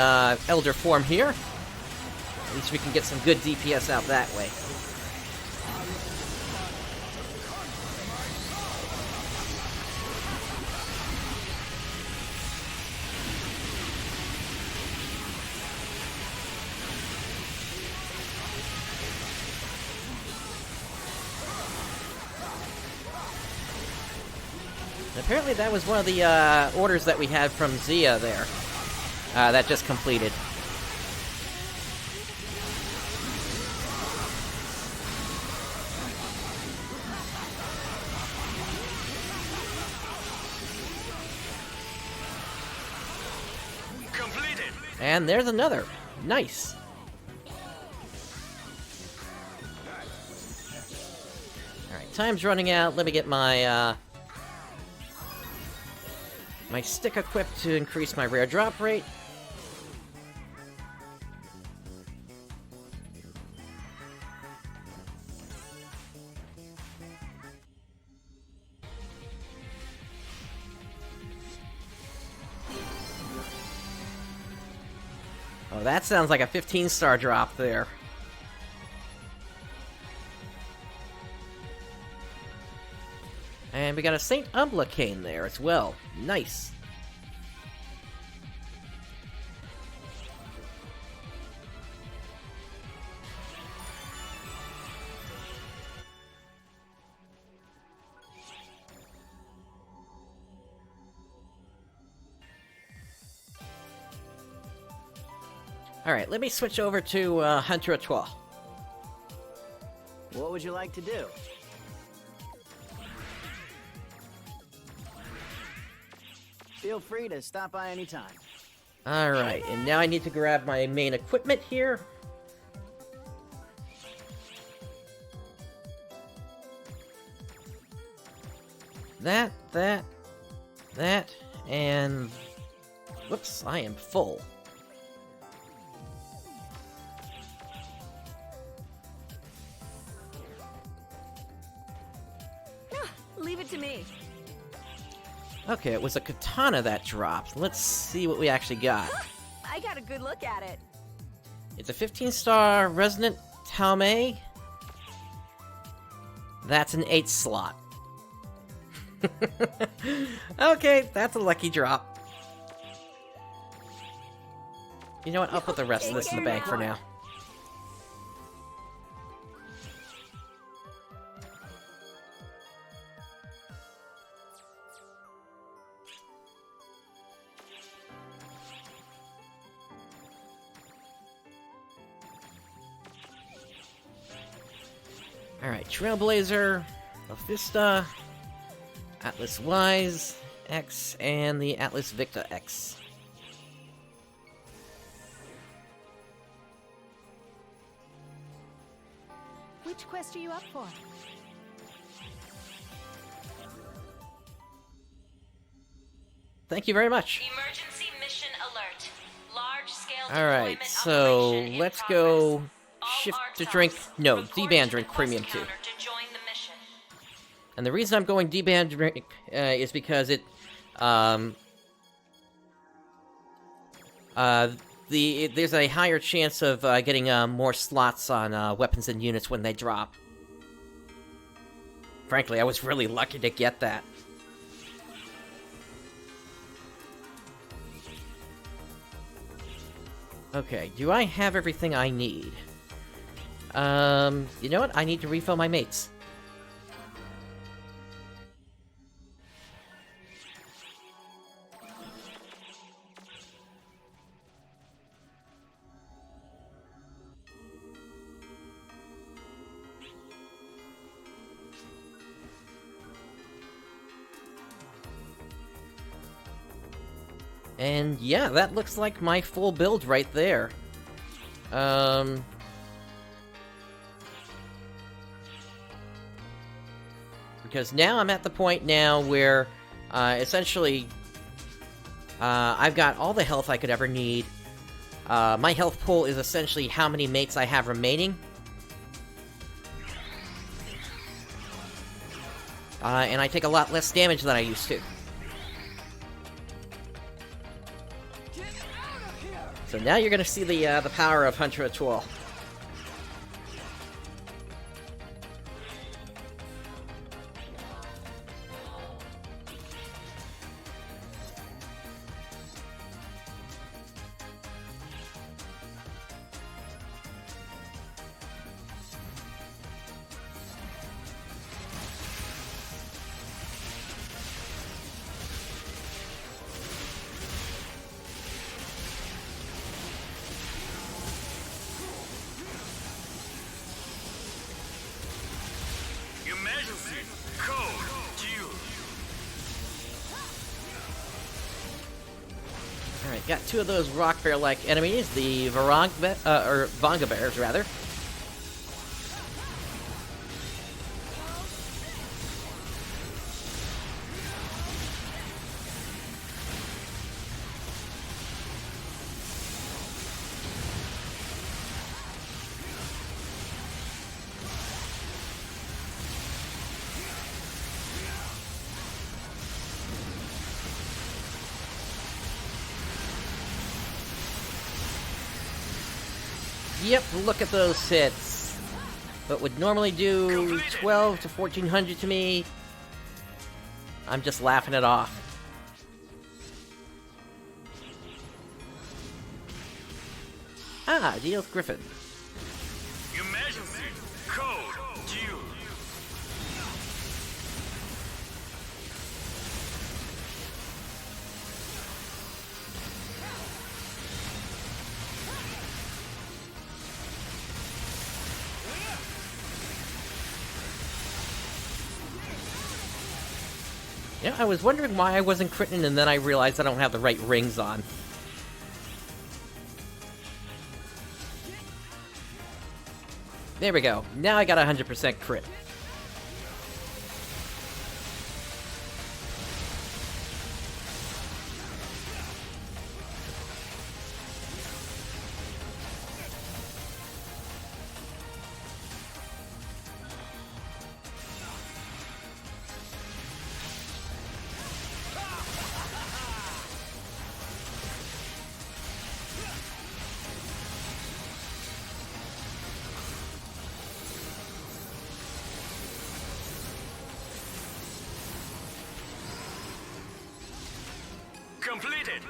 Elder form here. At least we can get some good DPS out that way. Apparently that was one of the orders that we had from Zia there. That just completed. Completed. And there's another. Nice. Alright, time's running out. Let me get my my stick equipped to increase my rare drop rate. Oh, that sounds like a 15-star drop there. And we got a Saint Umbla cane there as well. Nice. Alright, let me switch over to Hunter Etoile. What would you like to do? Feel free to stop by anytime. Alright, and now I need to grab my main equipment here. That, and... Whoops, I am full. Leave it to me. Okay, it was a katana that dropped. Let's see what we actually got. I got a good look at it. It's a 15-star Resonant Taume. That's an 8 slot. Okay, that's a lucky drop. You know what? I'll put the rest of this in the bank for now. Alright, Trailblazer, Ophista, Atlas Wise X, and the Atlas Victa X. Which quest are you up for? Thank you very much. Emergency mission alert. Large-scale Alright, deployment so operation in let's progress. go All shift ARKS to drink. ops, No, report D-Band to drink the Premium quest 2. counter to join the mission. And the reason I'm going D-Band drink is because it, there's a higher chance of getting more slots on weapons and units when they drop. Frankly, I was really lucky to get that. Okay, do I have everything I need? You know what? I need to refill my mates. And yeah, that looks like my full build right there. Because now I'm at the point now where, essentially, I've got all the health I could ever need. My health pool is essentially how many mates I have remaining. And I take a lot less damage than I used to. So now you're gonna see the power of Hunter Etoile. Emergency code due. Alright, got two of those rock bear-like enemies, the Vanga bears, rather. Yep, look at those hits. What would normally do 12 to 1400 to me, I'm just laughing it off. Ah, Dios Griffin. Emergency code due. Yeah, I was wondering why I wasn't critting, and then I realized I don't have the right rings on. There we go. Now I got a 100% crit. Completed.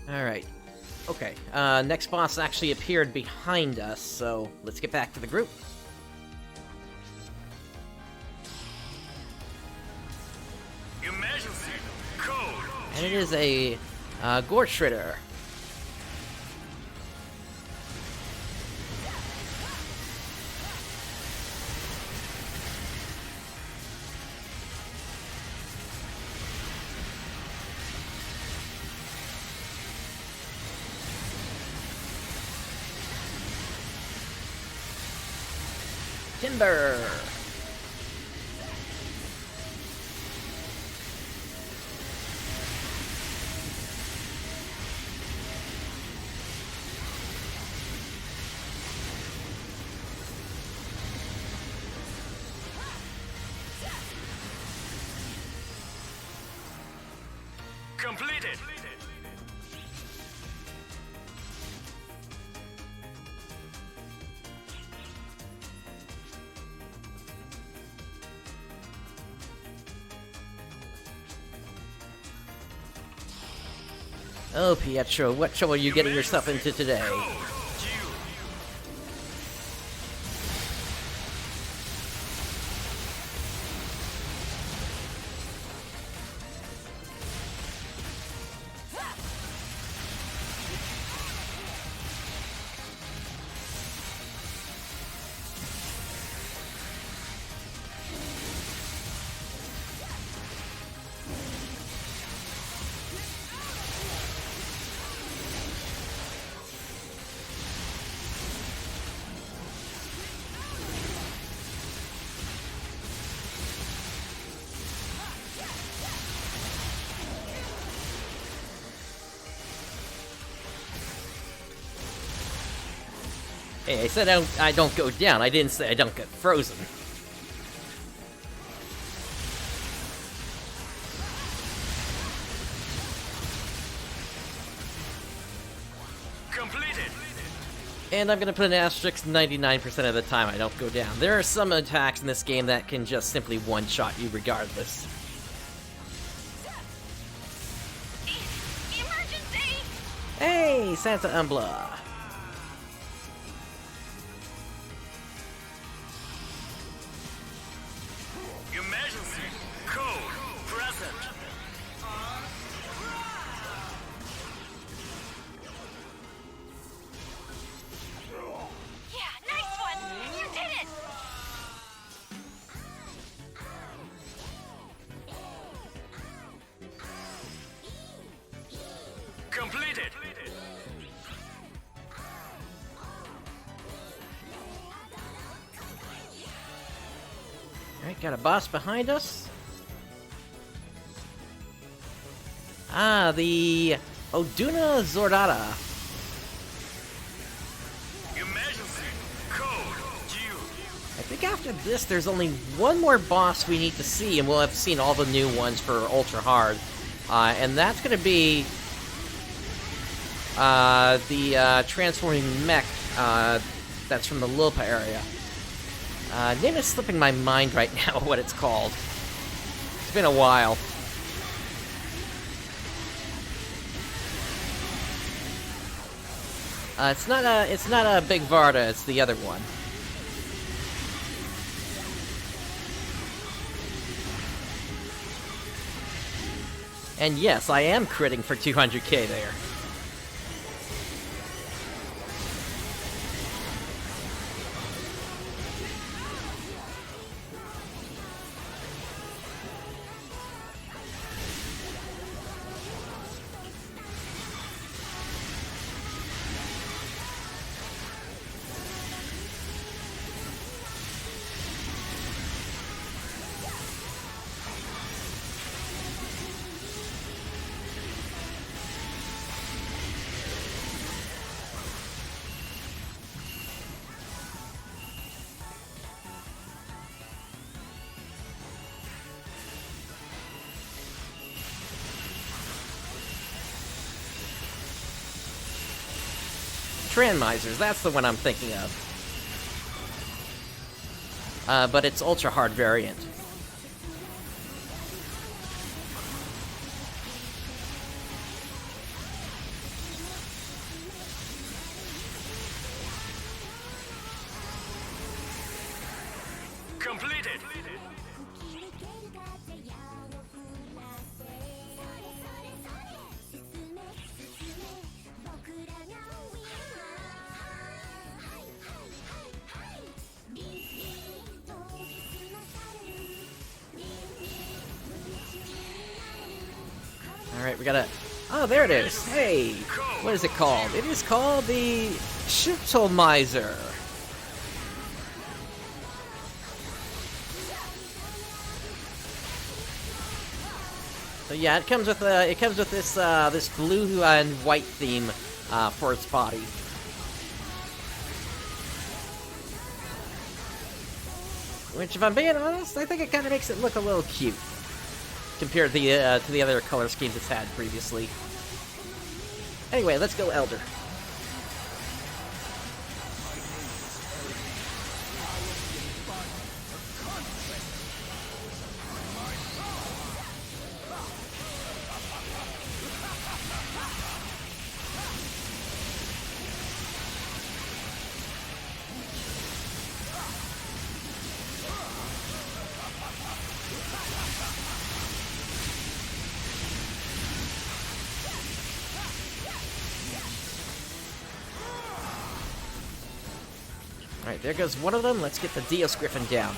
Alright. Okay, next boss actually appeared behind us, so let's get back to the group. Emergency code. And it is a Gore Shredder. Timber! Completed. Oh, Pietro, what trouble are you getting yourself into today? Code due. Hey, I said I don't go down. I didn't say I don't get frozen. Completed. And I'm gonna put an asterisk 99% of the time I don't go down. There are some attacks in this game that can just simply one-shot you regardless. Emergency! Hey, Santa Umbla! Emergency. Code. Present. Yeah, nice one! You did it! Completed. Alright, got a boss behind us. Ah, the Oduna Zordata. Emergency. Code. Due. I think after this, there's only one more boss we need to see, and we'll have seen all the new ones for Ultra Hard. And that's going to be the transforming mech that's from the Lilpa area. Name is slipping my mind right now what it's called. It's been a while. It's not a Big Varda, it's the other one. And yes, I am critting for 200k there. Transmisers, that's the one I'm thinking of. But it's Ultra Hard variant. Completed. Alright, we gotta... Oh, there it is! Hey! What is it called? It is called the Shitomizer. So yeah, it comes with this this blue and white theme for its body. Which, if I'm being honest, I think it kind of makes it look a little cute compared to the other color schemes it's had previously. Anyway, let's go Elder. Alright, there goes one of them. Let's get the Dios Griffin down.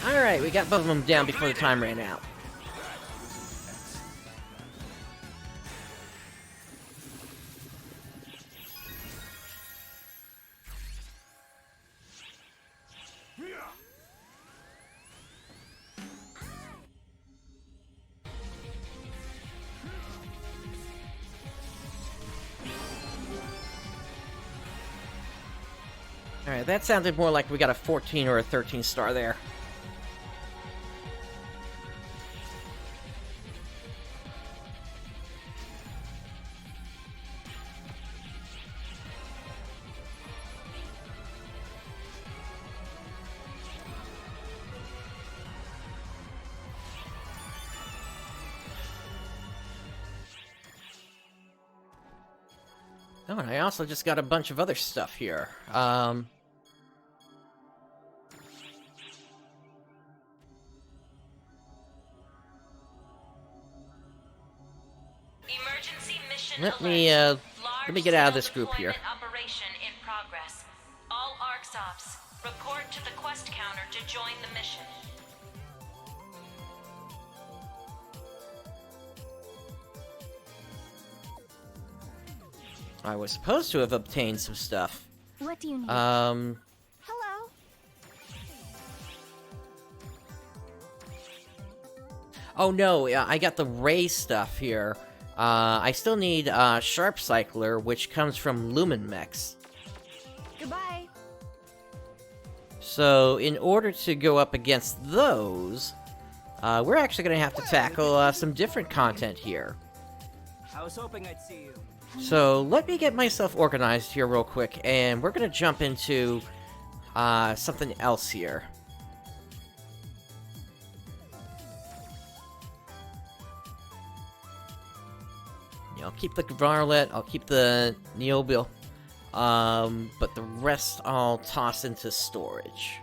Alright, we got both of them down before the time ran out. Alright, that sounded more like we got a 14 or a 13 star there. Oh, and I also just got a bunch of other stuff here. Emergency mission Let alert. me get out of this group here. Large-scale deployment operation in progress. All ARKS ops, report to the quest counter to join the mission. I was supposed to have obtained some stuff. What do you need? Hello? Oh no, I got the Ray stuff here. I still need Sharp Cycler, which comes from Lumen Mechs. Goodbye. So, in order to go up against those, we're actually going to have to tackle some different content here. I was hoping I'd see you. So, let me get myself organized here real quick, and we're going to jump into something else here. I'll keep the Varlet, I'll keep the Neobil, but the rest I'll toss into storage.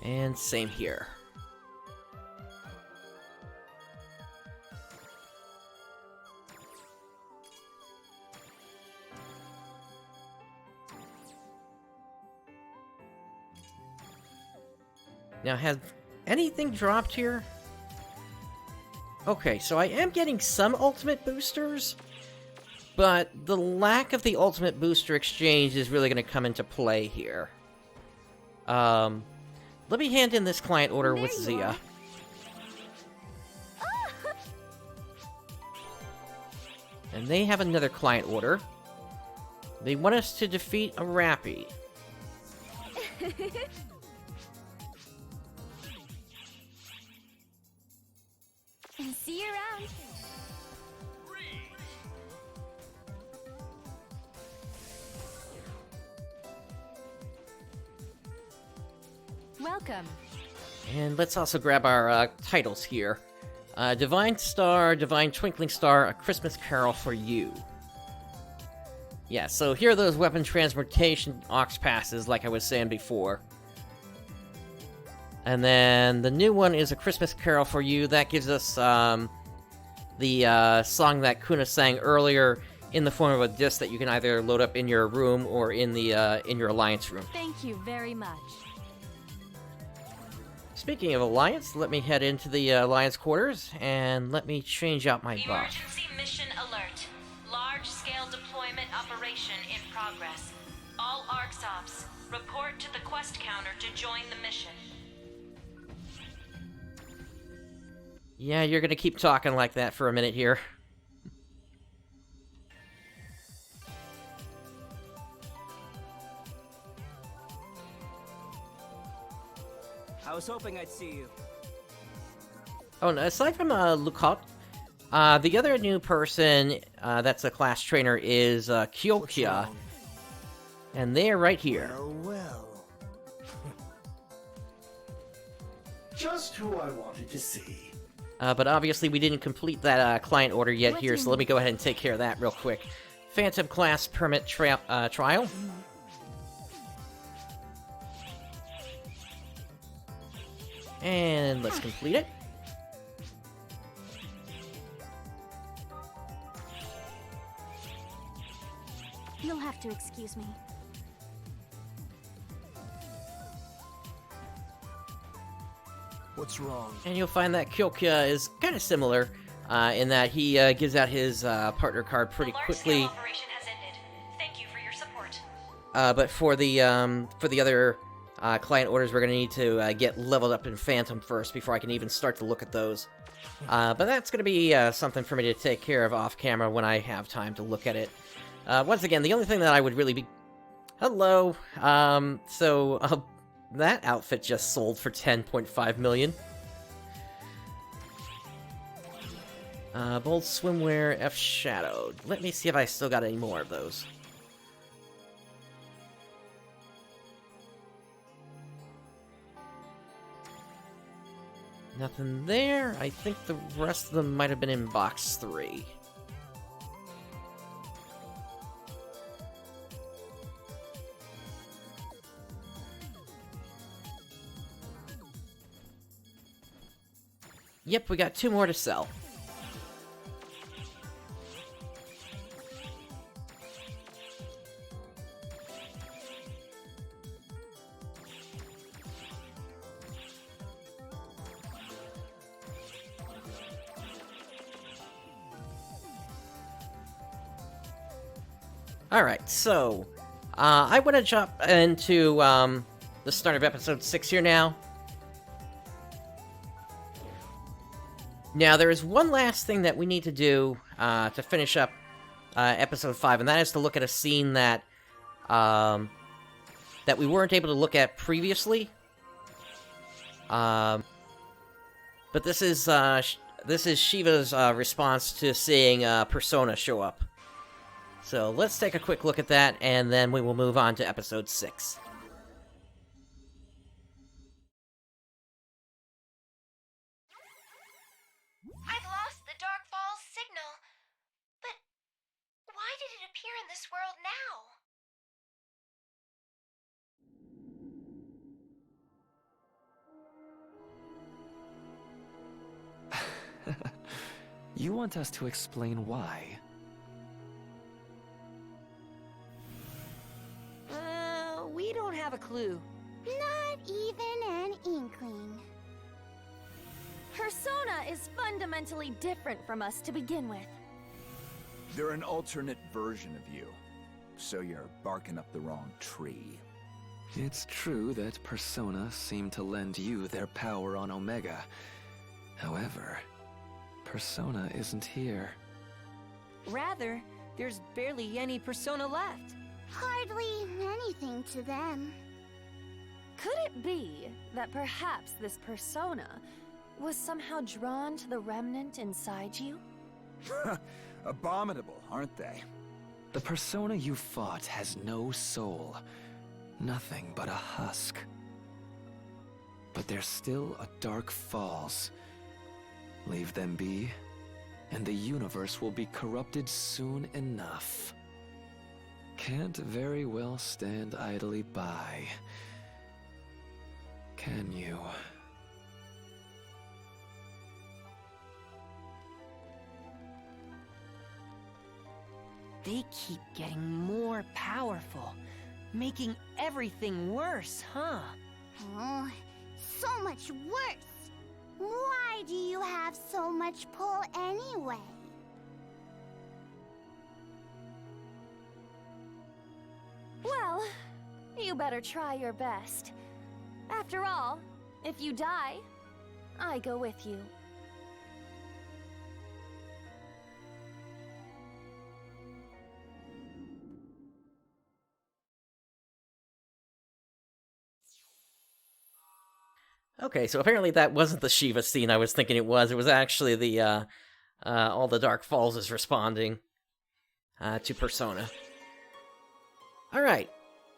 And same here. Now, has anything dropped here? Okay, so I am getting some ultimate boosters, but the lack of the ultimate booster exchange is really going to come into play here. Let me hand in this client order with Zia. And they have another client order. They want us to defeat a Rappy. See you around. Welcome. And let's also grab our titles here. Divine Star, Divine Twinkling Star, A Christmas Carol for You. Yeah, so here are those weapon transmutation ARKS passes, like I was saying before. And then the new one is A Christmas Carol for You. That gives us the song that Kuna sang earlier in the form of a disc that you can either load up in your room or in your Alliance room. Thank you very much. Speaking of Alliance, let me head into the Alliance quarters and let me change out my buff. Emergency mission alert. Large-scale deployment operation in progress. All ARKS ops, report to the quest counter to join the mission. Yeah, you're gonna keep talking like that for a minute here. I was hoping I'd see you. Oh, and aside from Lukot, the other new person that's a class trainer is Kyokuya. And they're right here. Well. Just who I wanted to see. But obviously we didn't complete that client order yet here, so let me go ahead and take care of that real quick. Phantom class permit trial. And let's complete it. You'll have to excuse me. What's wrong? And you'll find that Kyokuya is kind of similar in that he gives out his partner card pretty The quickly. large-scale operation has ended. Thank you for your support. But for the other client orders, we're going to need to get leveled up in Phantom first before I can even start to look at those. But that's going to be something for me to take care of off-camera when I have time to look at it. Once again, the only thing that I would really be... Hello! That outfit just sold for 10.5 million. Bold Swimwear F Shadowed. Let me see if I still got any more of those. Nothing there. I think the rest of them might have been in box 3. Yep, we got 2 more to sell. Alright, so, I want to jump into, the start of episode 6 here now. Now, there is one last thing that we need to do, to finish up, episode 5, and that is to look at a scene that, that we weren't able to look at previously. But this is Shiva's, response to seeing, Persona show up. So let's take a quick look at that, and then we will move on to episode 6. I've lost the Dark Falls signal. But why did it appear in this world now? You want us to explain why? We don't have a clue. Not even an inkling. Persona is fundamentally different from us to begin with. They're an alternate version of you. So you're barking up the wrong tree. It's true that Persona seem to lend you their power on Omega. However, Persona isn't here. Rather, there's barely any Persona left. Hardly anything to them. Could it be that perhaps this Persona was somehow drawn to the remnant inside you? Abominable, aren't they? The Persona you fought has no soul. Nothing but a husk. But there's still a Dark Falls. Leave them be, and the universe will be corrupted soon enough. Can't very well stand idly by, can you? They keep getting more powerful, making everything worse, huh? Oh, so much worse. Why do you have so much pull anyway? Well, you better try your best. After all, if you die, I go with you. Okay, so apparently that wasn't the Shiva scene I was thinking it was. It was actually the, all the Dark Falls is responding, to Persona. Alright,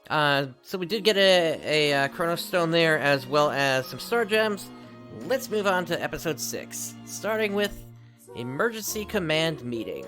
so we did get a Chrono Stone there, as well as some Star Gems. Let's move on to Episode 6, starting with Emergency Command Meeting.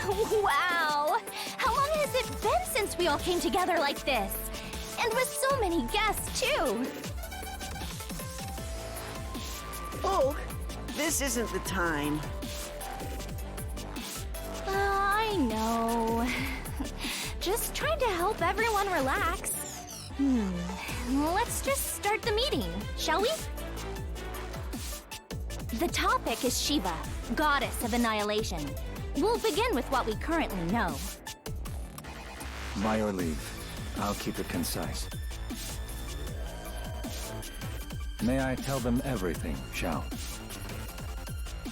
Wow! How long has it been since we all came together like this? And with so many guests, too! Hulk, this isn't the time. I know. Just trying to help everyone relax. Let's just start the meeting, shall we? The topic is Shiva, goddess of annihilation. We'll begin with what we currently know. By your leave, I'll keep it concise. May I tell them everything, Shao?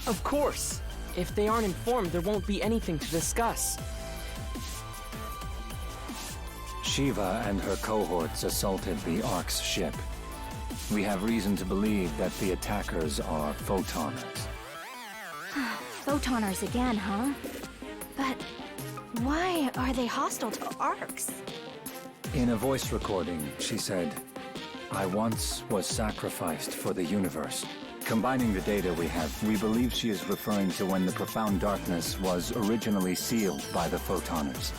Of course! If they aren't informed, there won't be anything to discuss. Shiva and her cohorts assaulted the ARKS ship. We have reason to believe that the attackers are Photoners. Photoners again, huh? But why are they hostile to ARKS? In a voice recording, she said, "I once was sacrificed for the universe." Combining the data we have, we believe she is referring to when the profound darkness was originally sealed by the Photoners.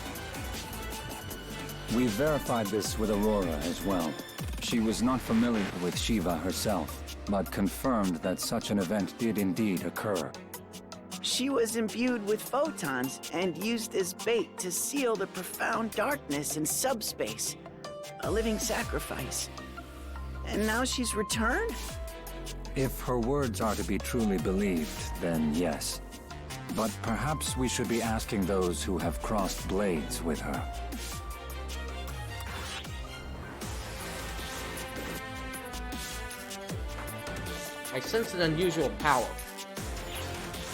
We've verified this with Aurora as well. She was not familiar with Shiva herself, but confirmed that such an event did indeed occur. She was imbued with photons and used as bait to seal the profound darkness in subspace. A living sacrifice. And now she's returned? If her words are to be truly believed, then yes. But perhaps we should be asking those who have crossed blades with her. I sense an unusual power.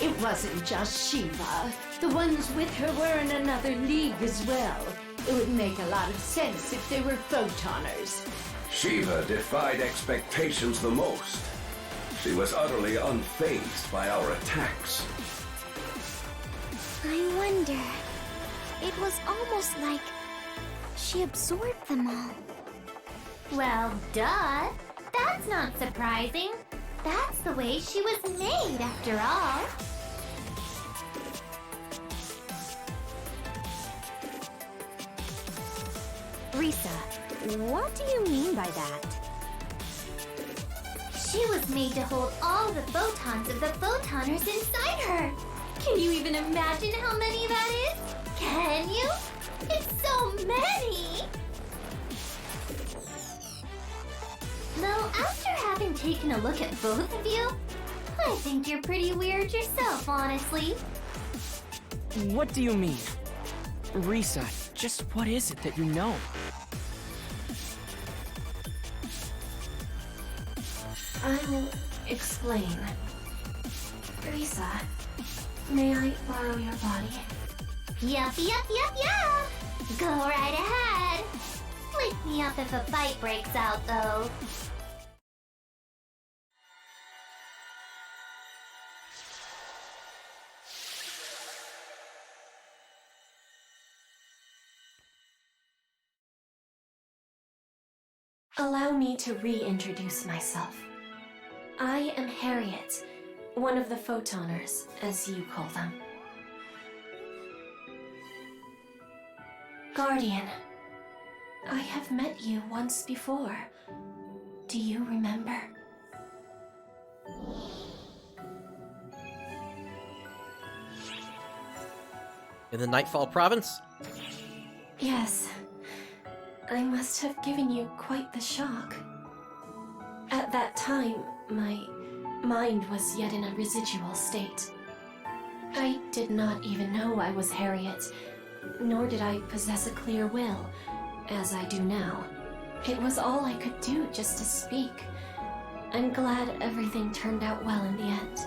It wasn't just Shiva. The ones with her were in another league as well. It would make a lot of sense if they were Photoners. Shiva defied expectations the most. She was utterly unfazed by our attacks. I wonder. It was almost like she absorbed them all. Well, duh. That's not surprising. That's the way she was made, after all. Risa, what do you mean by that? She was made to hold all the photons of the Photoners inside her. Can you even imagine how many that is? Can you? It's so many! Though after having taken a look at both of you, I think you're pretty weird yourself, honestly. What do you mean? Risa, just what is it that you know? I'll explain. Risa, may I borrow your body? Yup. Go right ahead. Wake me up if a fight breaks out, though. Allow me to reintroduce myself. I am Harriet, one of the Photoners, as you call them. Guardian, I have met you once before. Do you remember? In the Nightfall province? Yes. I must have given you quite the shock. At that time, my mind was yet in a residual state. I did not even know I was Harriet, nor did I possess a clear will, as I do now. It was all I could do just to speak. I'm glad everything turned out well in the end.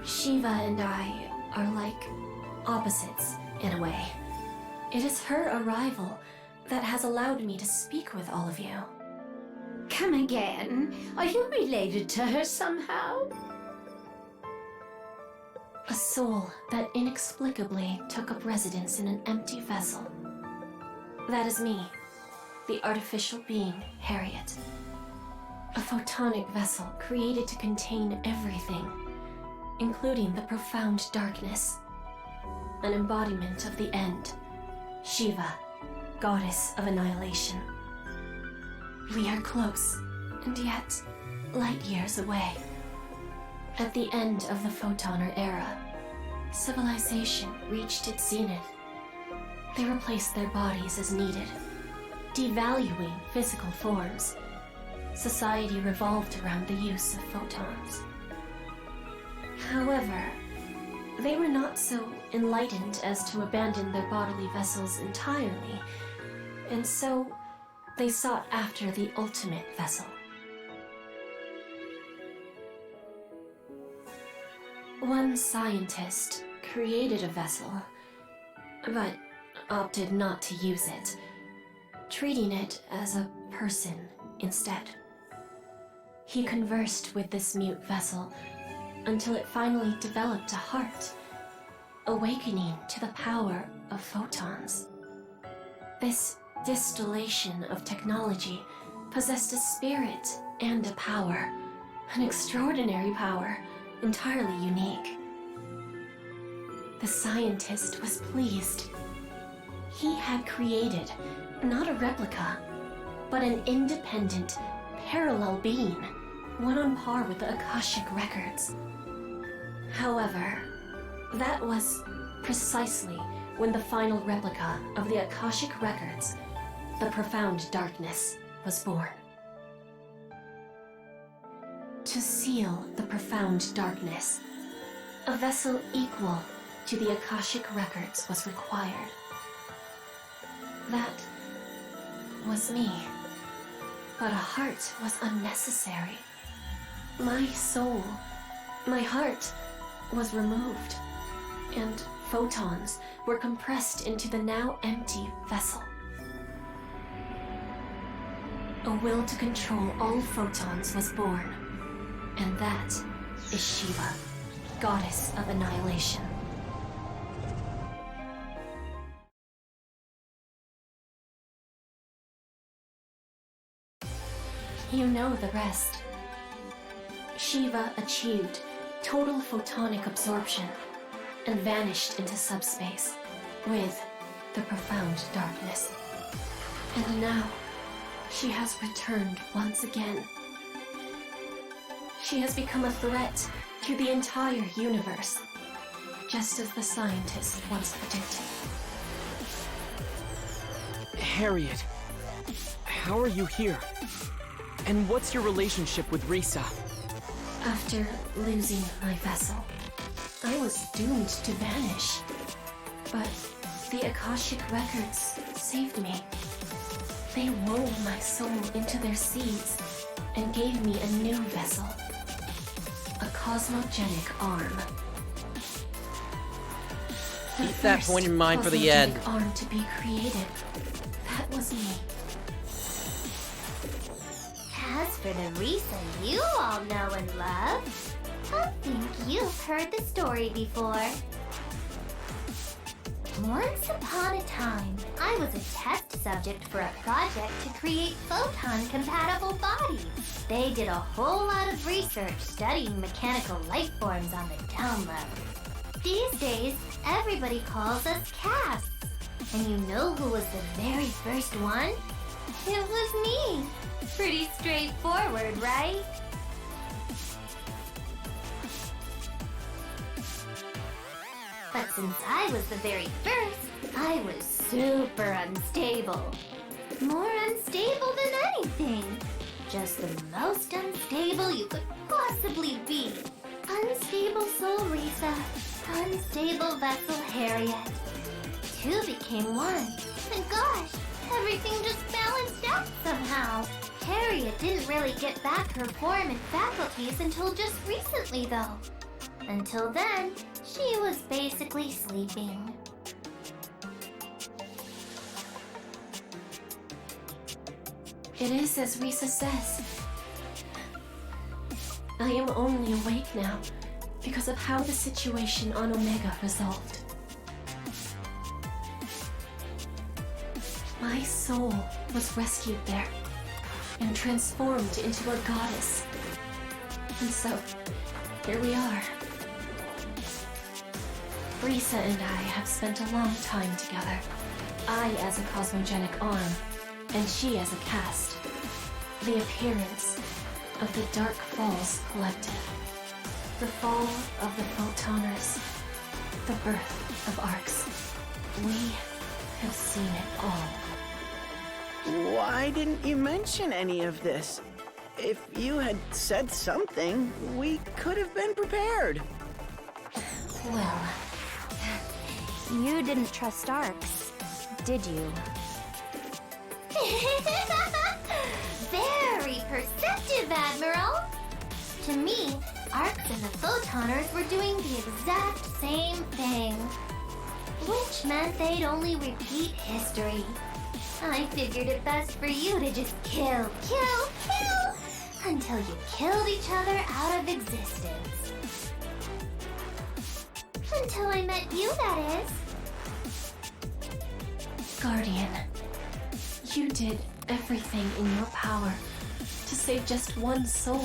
Shiva and I are like opposites, in a way. It is her arrival that has allowed me to speak with all of you. Come again? Are you related to her somehow? A soul that inexplicably took up residence in an empty vessel. That is me, the artificial being, Harriet. A photonic vessel created to contain everything. including the profound darkness, an embodiment of the end, Shiva, goddess of annihilation. We are close, and yet light years away. At the end of the Photoner era, civilization reached its zenith. They replaced their bodies as needed, devaluing physical forms. Society revolved around the use of photons. However, they were not so enlightened as to abandon their bodily vessels entirely, and so they sought after the ultimate vessel. One scientist created a vessel, but opted not to use it, treating it as a person instead. He conversed with this mute vessel until it finally developed a heart, awakening to the power of photons. This distillation of technology possessed a spirit and a power, an extraordinary power, entirely unique. The scientist was pleased. He had created not a replica, but an independent, parallel being, one on par with the Akashic records. However, that was precisely when the final replica of the Akashic records, the Profound Darkness, was born. To seal the Profound Darkness, a vessel equal to the Akashic records was required. That was me. But a heart was unnecessary. My soul, my heart, was removed, and photons were compressed into the now empty vessel. A will to control all photons was born, and that is Shiva, goddess of annihilation. You know the rest. Shiva achieved total photonic absorption and vanished into subspace with the Profound Darkness. And now, she has returned once again. She has become a threat to the entire universe, just as the scientist once predicted. Harriet, how are you here? And what's your relationship with Risa? After losing my vessel, I was doomed to vanish. But the Akashic records saved me. They wove my soul into their seeds and gave me a new vessel. A cosmogenic arm. Keep that point in mind for the end. Cosmogenic arm to be created. That was me. As for the Risa you all know and love, I think you've heard the story before. Once upon a time, I was a test subject for a project to create photon-compatible bodies. They did a whole lot of research studying mechanical life forms on the down low. These days, everybody calls us casts. And you know who was the very first one? It was me. Pretty straightforward, right? But since I was the very first, I was super unstable. More unstable than anything. Just the most unstable you could possibly be. Unstable soul Risa, unstable vessel Harriet. Two became one. And gosh, everything just balanced out somehow. Harriet didn't really get back her form and faculties until just recently, though. Until then, she was basically sleeping. It is as Risa says. I am only awake now because of how the situation on Omega resolved. My soul was rescued there and transformed into a goddess. And so, here we are, Risa and I have spent a long time together. I as a cosmogenic arm, and she as a cast. The appearance of the Dark Falls Collective. The fall of the Photoners. The birth of ARKS. We have seen it all. Why didn't you mention any of this? If you had said something, we could have been prepared. Well, You didn't trust ARKS, did you? Very perceptive, Admiral! To me, ARKS and the Photoners were doing the exact same thing. Which meant they'd only repeat history. I figured it best for you to just kill, until you killed each other out of existence. Until I met you, that is. Guardian, you did everything in your power to save just one soul,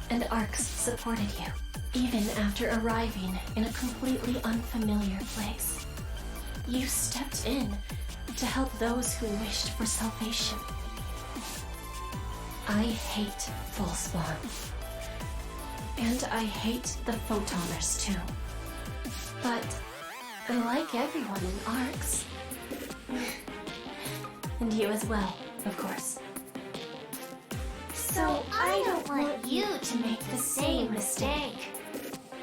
and ARKS supported you, even after arriving in a completely unfamiliar place. You stepped in to help those who wished for salvation. I hate Fullspawn. And I hate the Photoners too. But I like everyone in ARKS. And you as well, of course. So I don't want you to make the same mistake.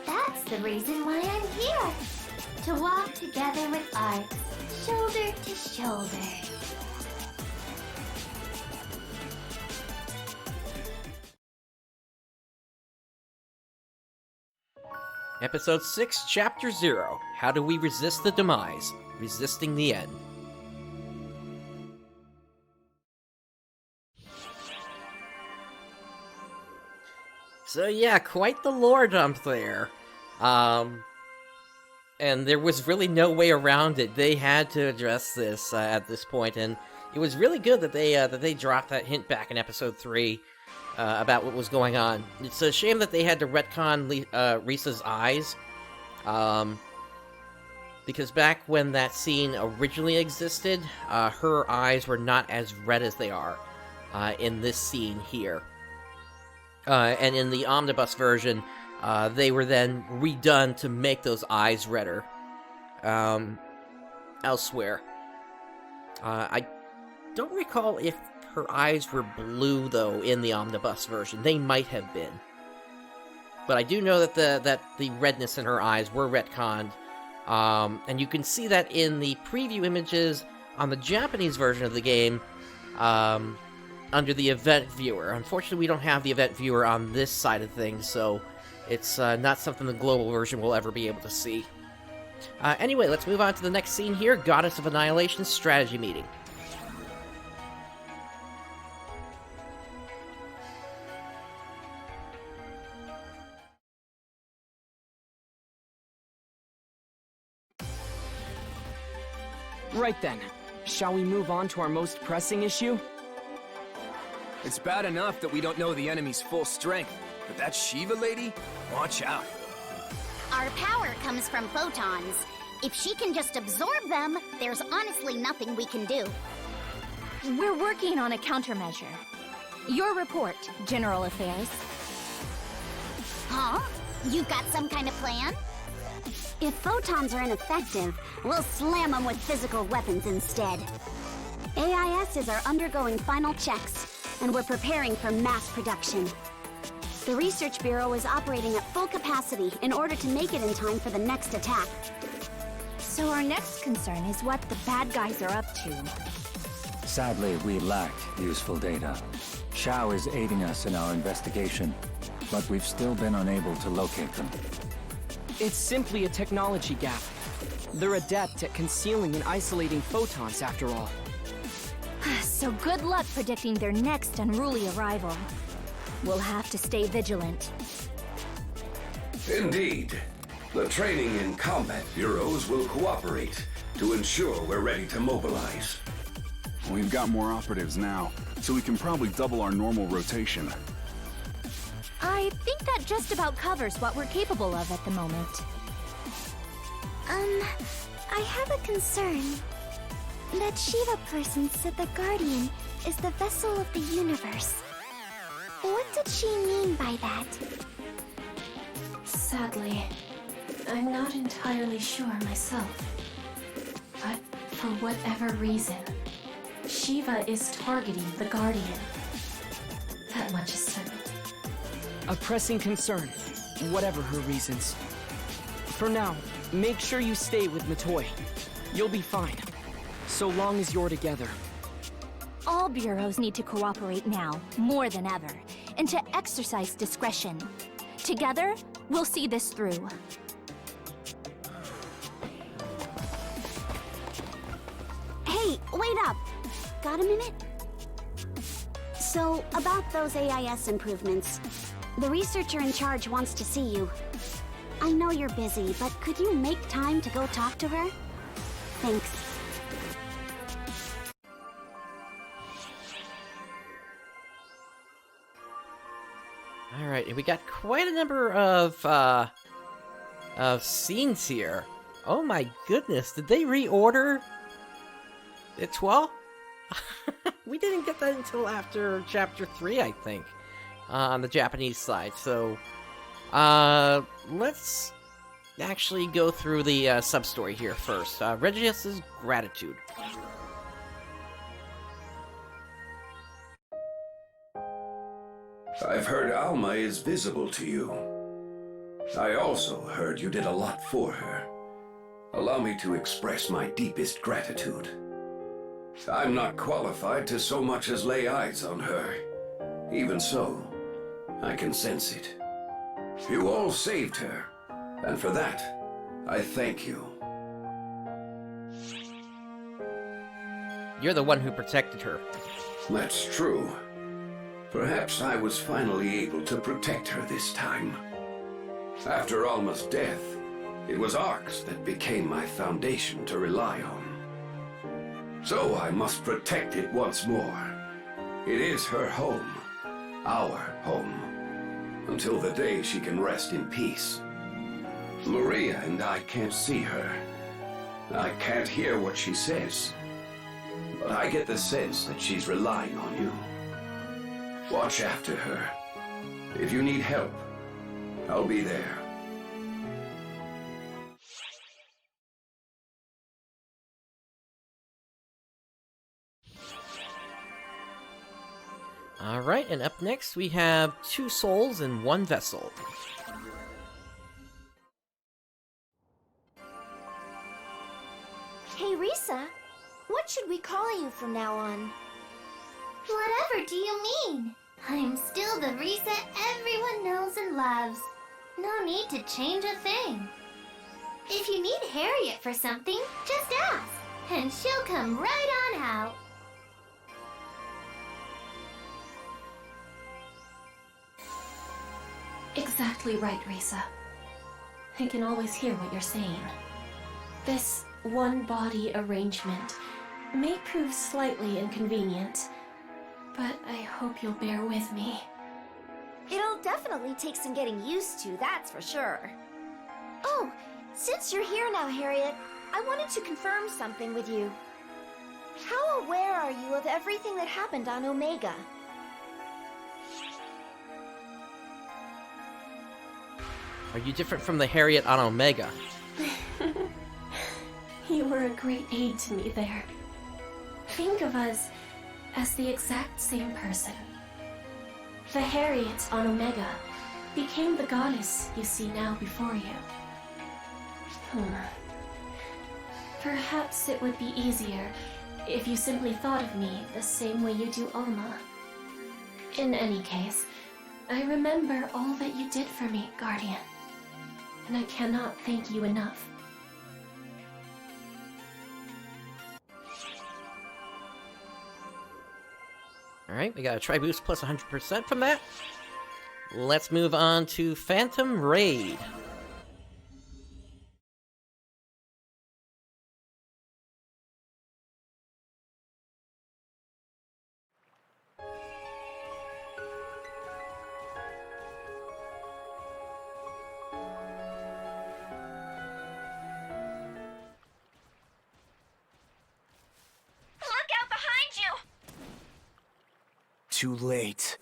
That's the reason why I'm here. To walk together with ARKS, shoulder to shoulder. Episode 6, Chapter 0. How do we resist the demise? Resisting the end. So yeah, quite the lore dump there. And there was really no way around it. They had to address this at this point, and it was really good that they dropped that hint back in episode 3 about what was going on. It's a shame that they had to retcon Risa's eyes, because back when that scene originally existed, her eyes were not as red as they are in this scene here. And in the omnibus version, they were then redone to make those eyes redder elsewhere. I don't recall if her eyes were blue, though, in the omnibus version. They might have been. But I do know that the redness in her eyes were retconned. And you can see that in the preview images on the Japanese version of the game, under the event viewer. Unfortunately, we don't have the event viewer on this side of things, so it's not something the global version will ever be able to see. Anyway, let's move on to the next scene here, Goddess of Annihilation Strategy Meeting. Right then, shall we move on to our most pressing issue? It's bad enough that we don't know the enemy's full strength, but that Shiva lady? Watch out. Our power comes from photons. If she can just absorb them, there's honestly nothing we can do. We're working on a countermeasure. Your report, General Affairs. Huh? You've got some kind of plan? If photons are ineffective, we'll slam them with physical weapons instead. AISs are undergoing final checks, and we're preparing for mass production. The Research Bureau is operating at full capacity in order to make it in time for the next attack. So our next concern is what the bad guys are up to. Sadly, we lack useful data. Shao is aiding us in our investigation, but we've still been unable to locate them. It's simply a technology gap. They're adept at concealing and isolating photons, after all. So good luck predicting their next unruly arrival. We'll have to stay vigilant. Indeed. The training and combat bureaus will cooperate to ensure we're ready to mobilize. We've got more operatives now, so we can probably double our normal rotation. I think that just about covers what we're capable of at the moment. I have a concern. That Shiva person said the Guardian is the vessel of the universe. What did she mean by that? Sadly, I'm not entirely sure myself. But for whatever reason, Shiva is targeting the Guardian. That much is certain. A pressing concern, whatever her reasons. For now, make sure you stay with Matoi. You'll be fine, so long as you're together. All bureaus need to cooperate now, more than ever, and to exercise discretion. Together, we'll see this through. Hey, wait up! Got a minute? So, about those AIS improvements, the researcher in charge wants to see you. I know you're busy, but could you make time to go talk to her? Thanks. Alright, and we got quite a number of scenes here. Oh my goodness, did they reorder Etoile? We didn't get that until after Chapter 3, I think, on the Japanese side, so let's actually go through the sub-story here first. Regius's gratitude. I've heard Alma is visible to you. I also heard you did a lot for her. Allow me to express my deepest gratitude. I'm not qualified to so much as lay eyes on her. Even so, I can sense it. You all saved her, and for that, I thank you. You're the one who protected her. That's true. Perhaps I was finally able to protect her this time. After Alma's death, it was ARKS that became my foundation to rely on. So I must protect it once more. It is her home, our home, until the day she can rest in peace. Maria and I can't see her. I can't hear what she says. But I get the sense that she's relying on you. Watch after her. If you need help, I'll be there. Alright, and up next we have 2 souls in 1 vessel. Hey, Risa, what should we call you from now on? Whatever do you mean? I'm still the Risa everyone knows and loves. No need to change a thing. If you need Harriet for something, just ask, and she'll come right on out. Exactly right, Risa. I can always hear what you're saying. This one-body arrangement may prove slightly inconvenient, but I hope you'll bear with me. It'll definitely take some getting used to, that's for sure. Oh, since you're here now, Harriet, I wanted to confirm something with you. How aware are you of everything that happened on Omega? Are you different from the Harriet on Omega? You were a great aid to me there. Think of us as the exact same person. The Harriet on Omega became the goddess you see now before you. Perhaps it would be easier if you simply thought of me the same way you do Alma. In any case, I remember all that you did for me, Guardian, and I cannot thank you enough. Alright, we got a Tri-Boost plus 100% from that. Let's move on to Phantom Raid. too late.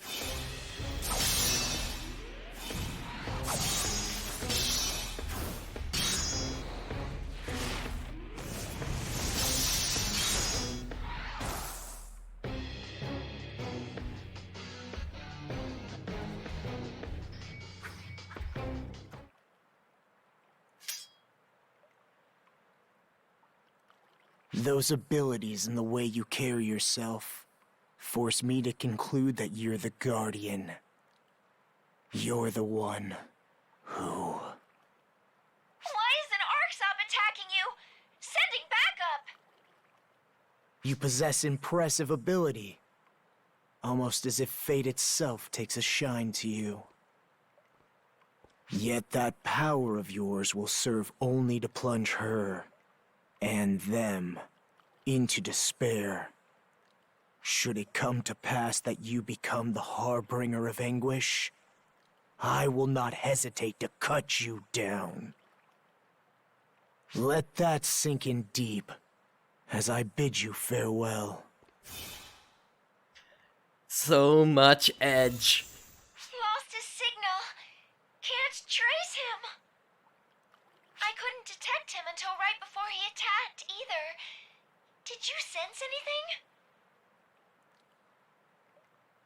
Those abilities and the way you carry yourself force me to conclude that you're the Guardian. You're the one who... Why is an ARKS attacking you? Sending backup! You possess impressive ability. Almost as if fate itself takes a shine to you. Yet that power of yours will serve only to plunge her and them into despair. Should it come to pass that you become the harbinger of anguish, I will not hesitate to cut you down. Let that sink in deep as I bid you farewell. So much edge. Lost his signal. Can't trace him. I couldn't detect him until right before he attacked, either. Did you sense anything?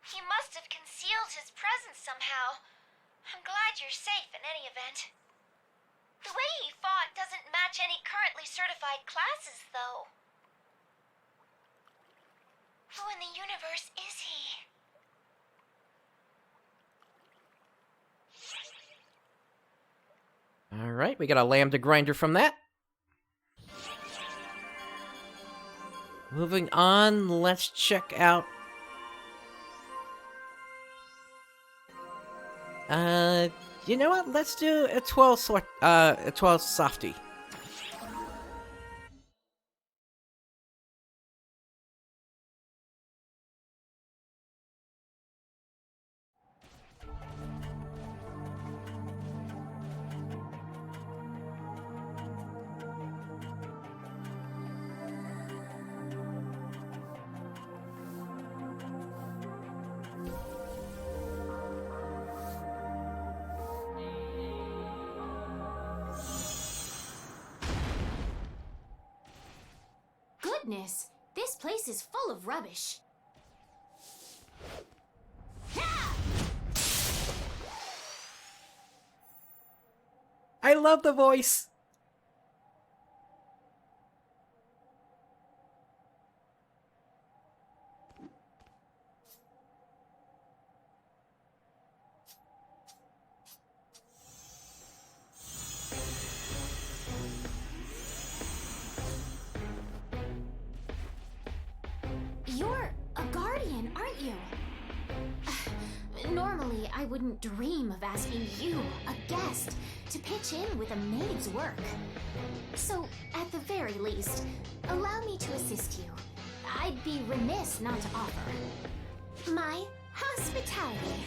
He must have concealed his presence somehow. I'm glad you're safe in any event. The way he fought doesn't match any currently certified classes, though. Who in the universe is he? Alright, we got a lambda grinder from that. Moving on, let's check out... you know what? Let's do Etoile Softy. Goodness, this place is full of rubbish. I love the voice. You're a guardian, aren't you? Normally, I wouldn't dream of asking you, a guest, to pitch in with a maid's work. So, at the very least, allow me to assist you. I'd be remiss not to offer my hospitality.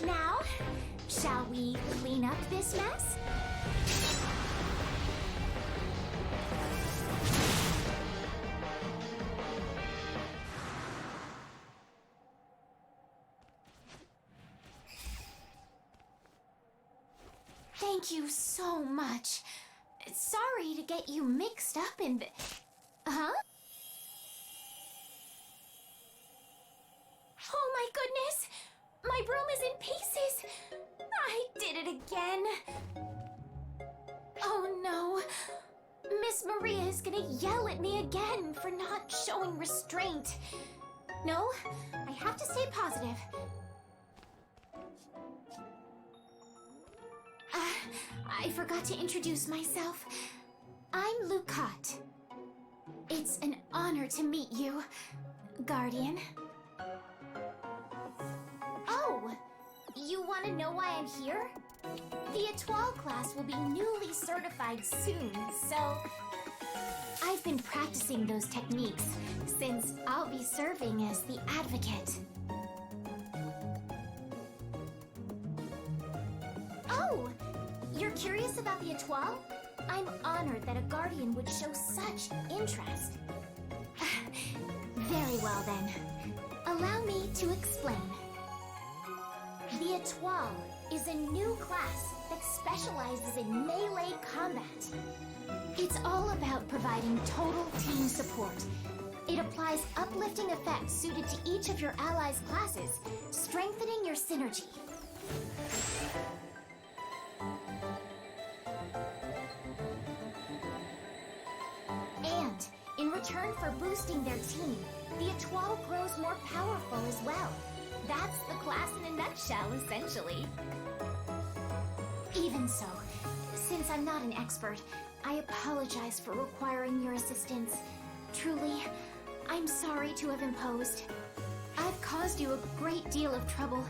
Now, shall we clean up this mess? Thank you so much. Sorry to get you mixed up in the... Huh? Oh my goodness! My broom is in pieces! I did it again! Oh no! Miss Maria is gonna yell at me again for not showing restraint. No, I have to stay positive. I forgot to introduce myself. I'm Lukot. It's an honor to meet you, Guardian. Oh, you want to know why I'm here? The Etoile class will be newly certified soon, so... I've been practicing those techniques since I'll be serving as the advocate. Oh! You're curious about the Etoile? I'm honored that a Guardian would show such interest. Very well then. Allow me to explain. The Etoile is a new class that specializes in melee combat. It's all about providing total team support. It applies uplifting effects suited to each of your allies' classes, strengthening your synergy. And in return for boosting their team, the Etoile grows more powerful as well. That's the class in a nutshell, essentially. Even so, since I'm not an expert, I apologize for requiring your assistance. Truly, I'm sorry to have imposed. I've caused you a great deal of trouble,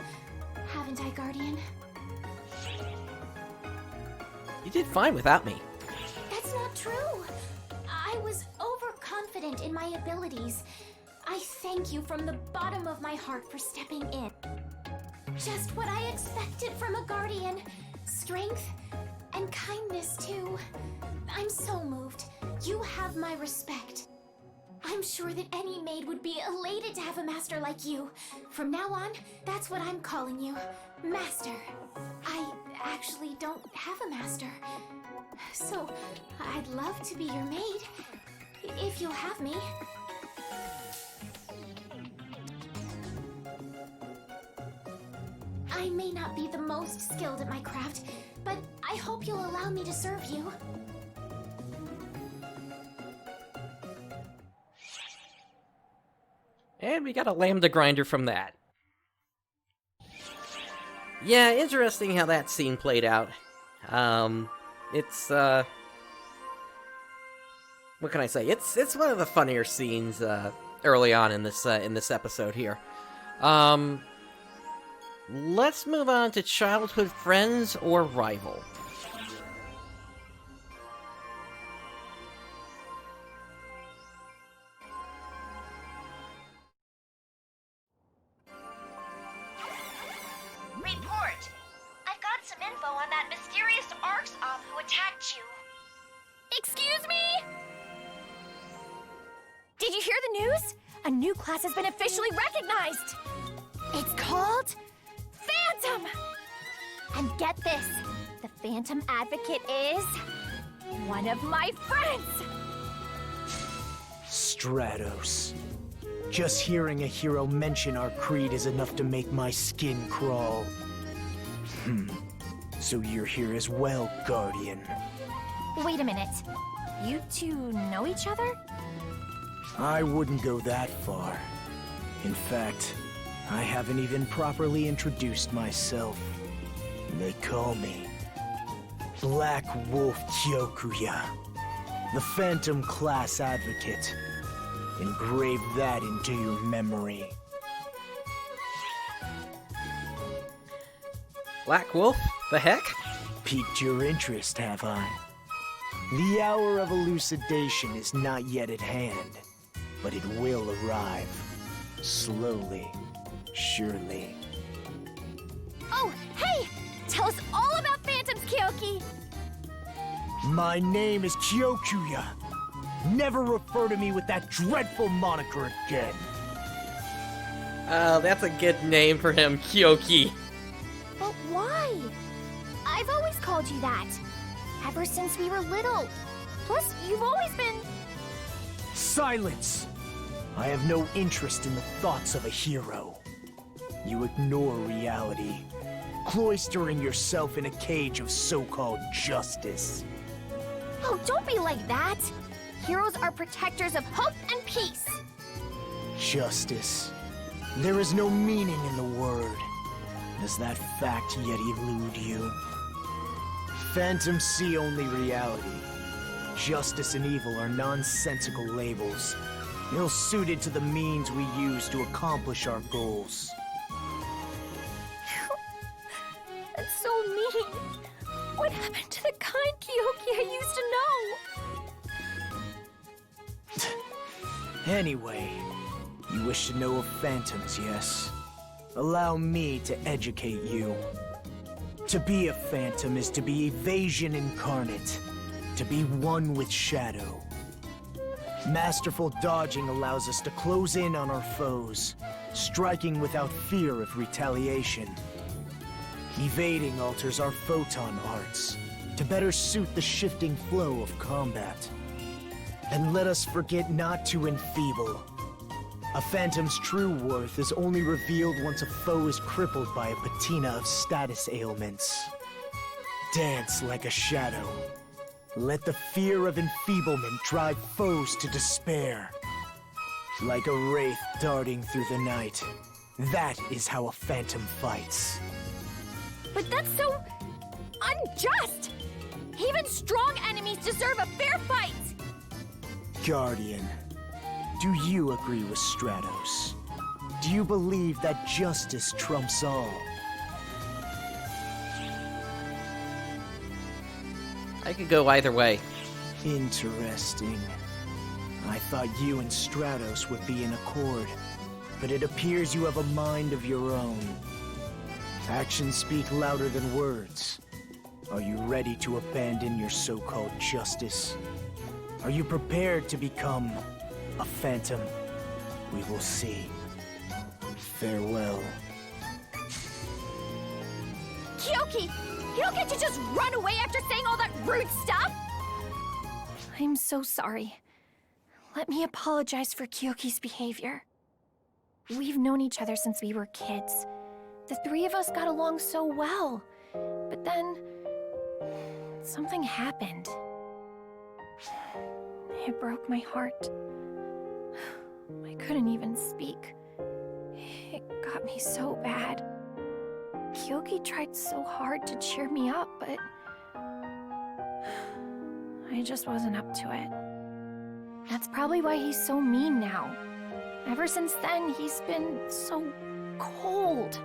haven't I, Guardian? You did fine without me. That's not true. I was overconfident in my abilities. I thank you from the bottom of my heart for stepping in. Just what I expected from a Guardian. Strength and kindness, too. I'm so moved. You have my respect. I'm sure that any maid would be elated to have a master like you. From now on, that's what I'm calling you. Master. I actually don't have a master. So, I'd love to be your maid. If you'll have me. I may not be the most skilled at my craft, but I hope you'll allow me to serve you. And we got a lambda grinder from that. Yeah, interesting how that scene played out. It's, what can I say? It's one of the funnier scenes, early on in this episode here. Let's move on to childhood friends or rival. Report! I've got some info on that mysterious ARKS op who attacked you. Excuse me? Did you hear the news? A new class has been officially recognized! It's called Phantom! And get this, the Phantom Advocate is one of my friends! Stratos. Just hearing a hero mention our creed is enough to make my skin crawl. So you're here as well, Guardian. Wait a minute. You two know each other? I wouldn't go that far. In fact, I haven't even properly introduced myself. They call me Black Wolf Kyokuya, the Phantom Class Advocate. Engrave that into your memory. Black Wolf? The heck? Piqued your interest, have I? The hour of elucidation is not yet at hand, but it will arrive. Slowly, surely. Oh, hey! Tell us all about Phantoms, Kyoki! My name is Kyokuya. Never refer to me with that dreadful moniker again. That's a good name for him, Kyoki. But why? I've always called you that. Ever since we were little. Plus, you've always been... Silence! I have no interest in the thoughts of a hero. You ignore reality, cloistering yourself in a cage of so-called justice. Oh, don't be like that! Heroes are protectors of hope and peace! Justice. There is no meaning in the word. Does that fact yet elude you? Phantoms see only reality. Justice and evil are nonsensical labels, ill-suited to the means we use to accomplish our goals. That's so mean. What happened to the kind Kyoki I used to know? Anyway, you wish to know of phantoms, yes? Allow me to educate you. To be a phantom is to be evasion incarnate. to be one with Shadow. Masterful dodging allows us to close in on our foes, striking without fear of retaliation. Evading alters our photon arts to better suit the shifting flow of combat. And let us forget not to enfeeble. A phantom's true worth is only revealed once a foe is crippled by a patina of status ailments. Dance like a shadow. Let the fear of enfeeblement drive foes to despair. Like a wraith darting through the night. That is how a phantom fights. But that's so unjust! Even strong enemies deserve a fair fight! Guardian, do you agree with Stratos? Do you believe that justice trumps all? I could go either way. Interesting. I thought you and Stratos would be in accord, but it appears you have a mind of your own. Actions speak louder than words. Are you ready to abandon your so-called justice? Are you prepared to become a phantom? We will see. Farewell. Kyoki! You don't get to just run away after saying all that rude stuff! I'm so sorry. Let me apologize for Kyoki's behavior. We've known each other since we were kids. The three of us got along so well. But then... something happened. It broke my heart. I couldn't even speak. It got me so bad. Kyoki tried so hard to cheer me up, but... I just wasn't up to it. That's probably why he's so mean now. Ever since then, he's been so cold.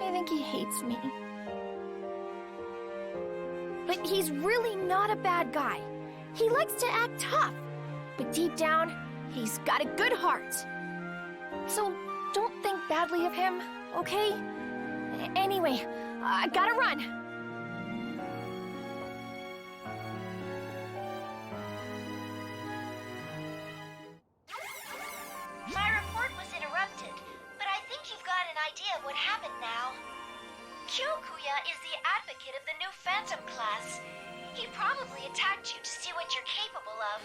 I think he hates me. But he's really not a bad guy. He likes to act tough, but deep down, he's got a good heart. So don't think badly of him, okay? Anyway, I gotta run. My report was interrupted, but I think you've got an idea of what happened now. Kyokuya is the advocate of the new Phantom class. He probably attacked you to see what you're capable of.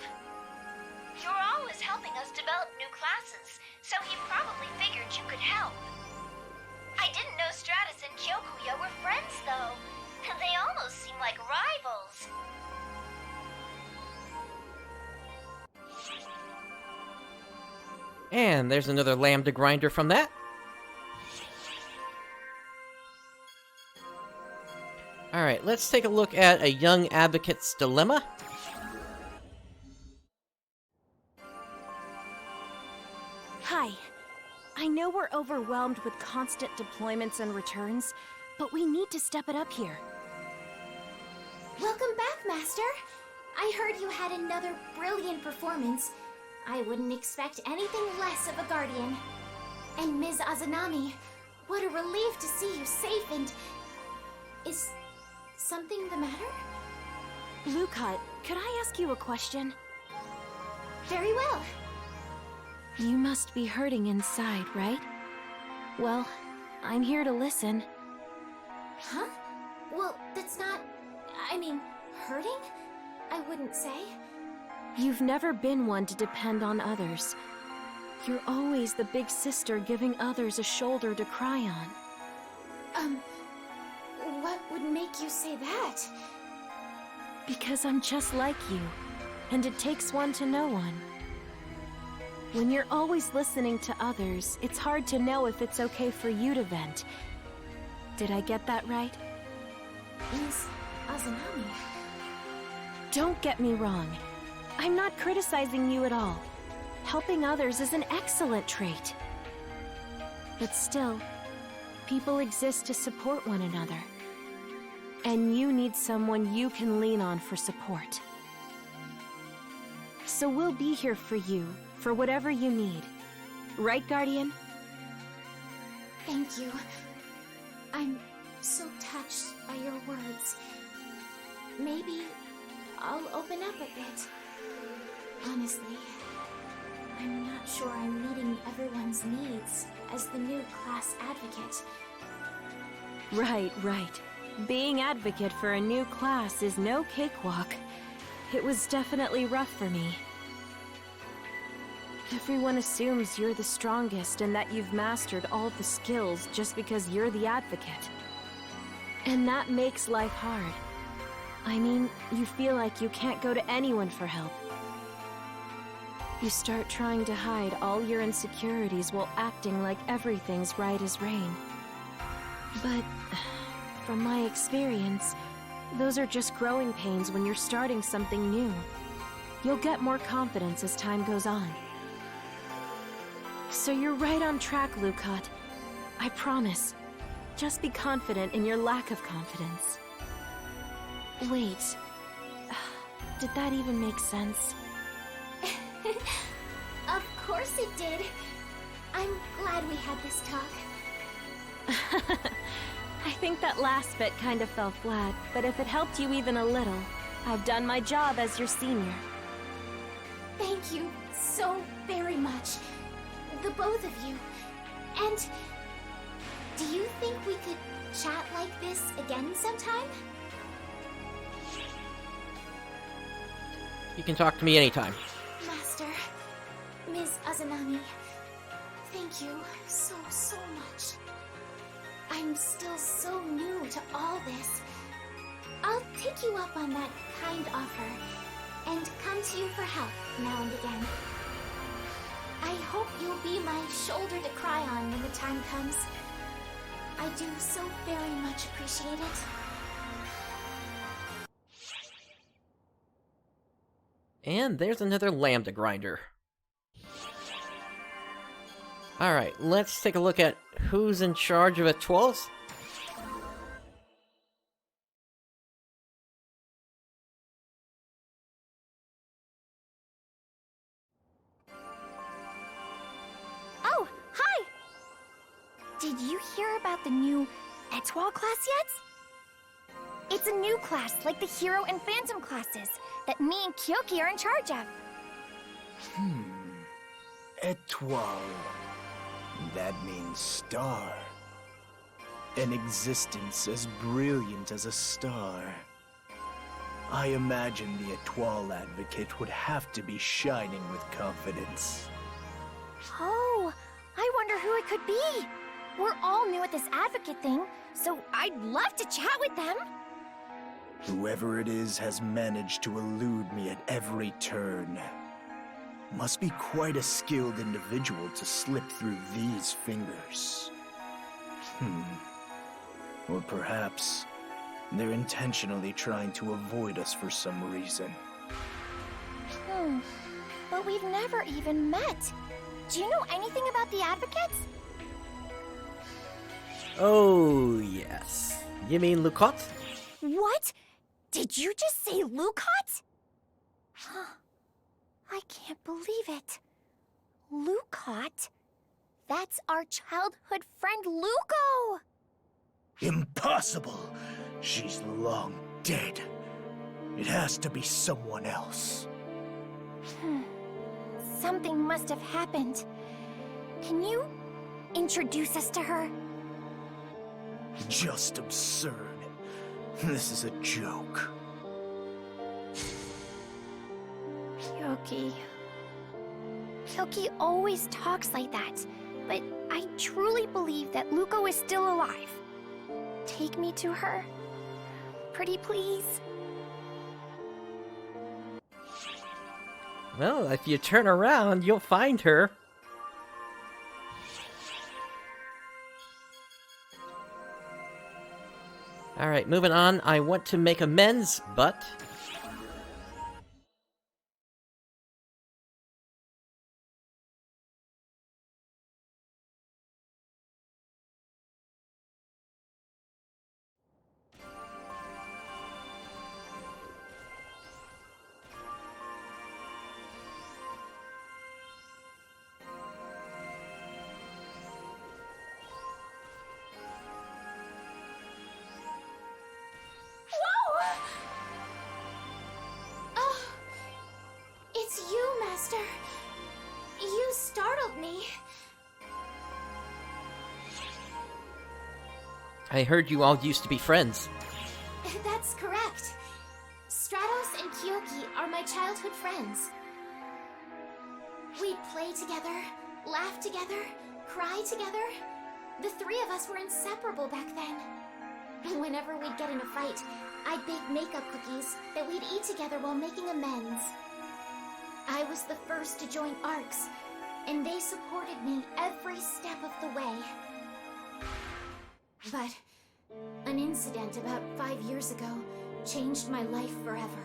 You're always helping us develop new classes, so he probably figured you could help. I didn't know Stratus and Kyokuya were friends, though. They almost seem like rivals. And there's another lambda grinder from that. Alright, let's take a look at a young advocate's dilemma. Hi. I know we're overwhelmed with constant deployments and returns, but we need to step it up here. Welcome back, Master. I heard you had another brilliant performance. I wouldn't expect anything less of a guardian. And Ms. Azanami, what a relief to see you safe and... Is something the matter? Lukot, could I ask you a question? Very well. You must be hurting inside, right? Well, I'm here to listen. Huh? Well, that's not... I mean, hurting? I wouldn't say. You've never been one to depend on others. You're always the big sister giving others a shoulder to cry on. What would make you say that? Because I'm just like you, and it takes one to know one. When you're always listening to others, it's hard to know if it's okay for you to vent. Did I get that right? Miss Azanami... Don't get me wrong. I'm not criticizing you at all. Helping others is an excellent trait. But still, people exist to support one another. And you need someone you can lean on for support. So we'll be here for you, for whatever you need. Right, Guardian? Thank you. I'm so touched by your words. Maybe I'll open up a bit. Honestly, I'm not sure I'm meeting everyone's needs as the new class advocate. Right. Being advocate for a new class is no cakewalk. It was definitely rough for me. Everyone assumes you're the strongest and that you've mastered all the skills just because you're the advocate. And that makes life hard. I mean, you feel like you can't go to anyone for help. You start trying to hide all your insecurities while acting like everything's right as rain. But, from my experience, those are just growing pains when you're starting something new. You'll get more confidence as time goes on. So you're right on track, Lukot. I promise. Just be confident in your lack of confidence. Wait. Did that even make sense? Of course it did. I'm glad we had this talk. I think that last bit kind of fell flat, but if it helped you even a little, I've done my job as your senior. Thank you so very much. The both of you. And do you think we could chat like this again sometime? You can talk to me anytime. Master, Ms. Azanami, thank you so much. I'm still so new to all this. I'll take you up on that kind offer and come to you for help now and again. I hope you'll be my shoulder to cry on when the time comes. I do so very much appreciate it. And there's another lambda grinder. Alright, let's take a look at who's in charge of Etoiles. Oh, hi! Did you hear about the new Etoile class yet? It's a new class, like the Hero and Phantom classes, that me and Kyokuya are in charge of. Etoile. That means star. An existence as brilliant as a star. I imagine the Etoile advocate would have to be shining with confidence. Oh, I wonder who it could be. We're all new at this advocate thing, so I'd love to chat with them. Whoever it is has managed to elude me at every turn. Must be quite a skilled individual to slip through these fingers. Or perhaps they're intentionally trying to avoid us for some reason. But we've never even met. Do you know anything about the advocates? Oh, yes. You mean Lukot? What? Did you just say Lukot? I can't believe it. Lukot? That's our childhood friend Luko! Impossible! She's long dead. It has to be someone else. Something must have happened. Can you introduce us to her? Just absurd. This is a joke. Kyoki always talks like that, but I truly believe that Luko is still alive. Take me to her. Pretty please. Well, if you turn around, you'll find her. Alright, moving on. I want to make amends, but... Master, you startled me. I heard you all used to be friends. That's correct. Stratos and Kyoki are my childhood friends. We'd play together, laugh together, cry together. The three of us were inseparable back then. And whenever we'd get in a fight, I'd bake makeup cookies that we'd eat together while making amends. I was the first to join ARKS, and they supported me every step of the way. But an incident about 5 years ago changed my life forever.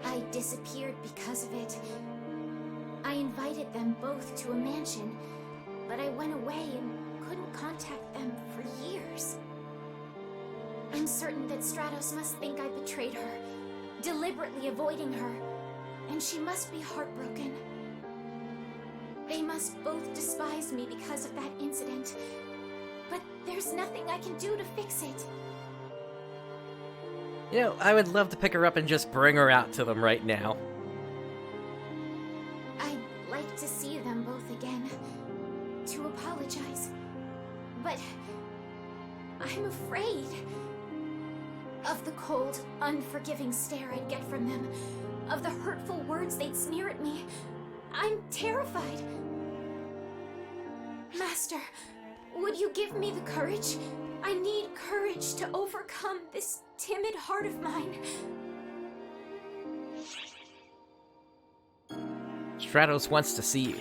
I disappeared because of it. I invited them both to a mansion, but I went away and couldn't contact them for years. I'm certain that Stratos must think I betrayed her, deliberately avoiding her, and she must be heartbroken. They must both despise me because of that incident, but there's nothing I can do to fix it. You know, I would love to pick her up and just bring her out to them right now. I'd like to see them both again, to apologize, but I'm afraid of the cold, unforgiving stare I'd get from them, of the hurtful words they'd sneer at me. I'm terrified. Master, would you give me the courage? I need courage to overcome this timid heart of mine. Stratos wants to see you.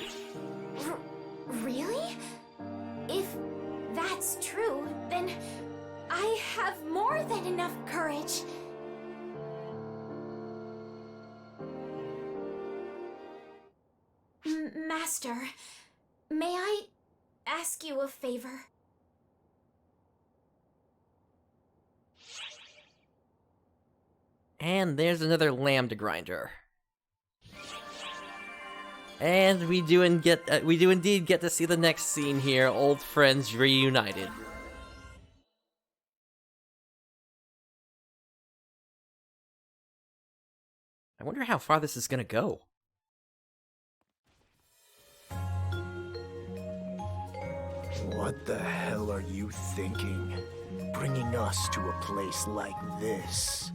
Really? If that's true, then I have more than enough courage. Master, may I ask you a favor? And there's another lamb to grind her. And we do indeed get to see the next scene here, old friends reunited. I wonder how far this is gonna go. What the hell are you thinking? Bringing us to a place like this?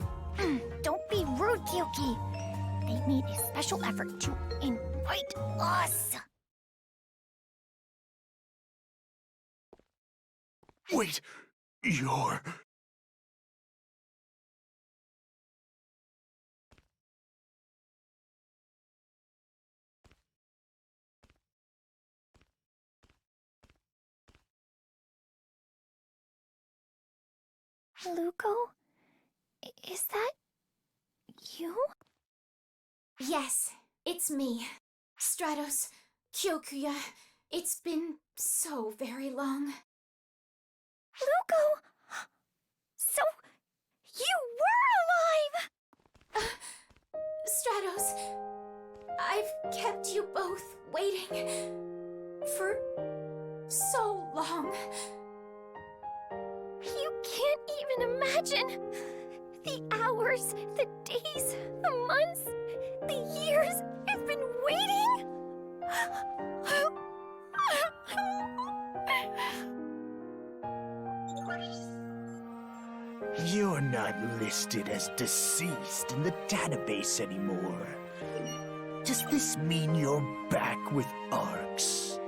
Don't be rude, Kyoki. They made a special effort to invite us. Wait, you're... Lukot? Is that you? Yes, it's me. Stratos, Kyokuya. It's been so very long. Lukot! So, you were alive! Stratos, I've kept you both waiting for so long. You can't even imagine the hours, the days, the months, the years I've been waiting. You're not listed as deceased in the database anymore. Does this mean you're back with ARKS?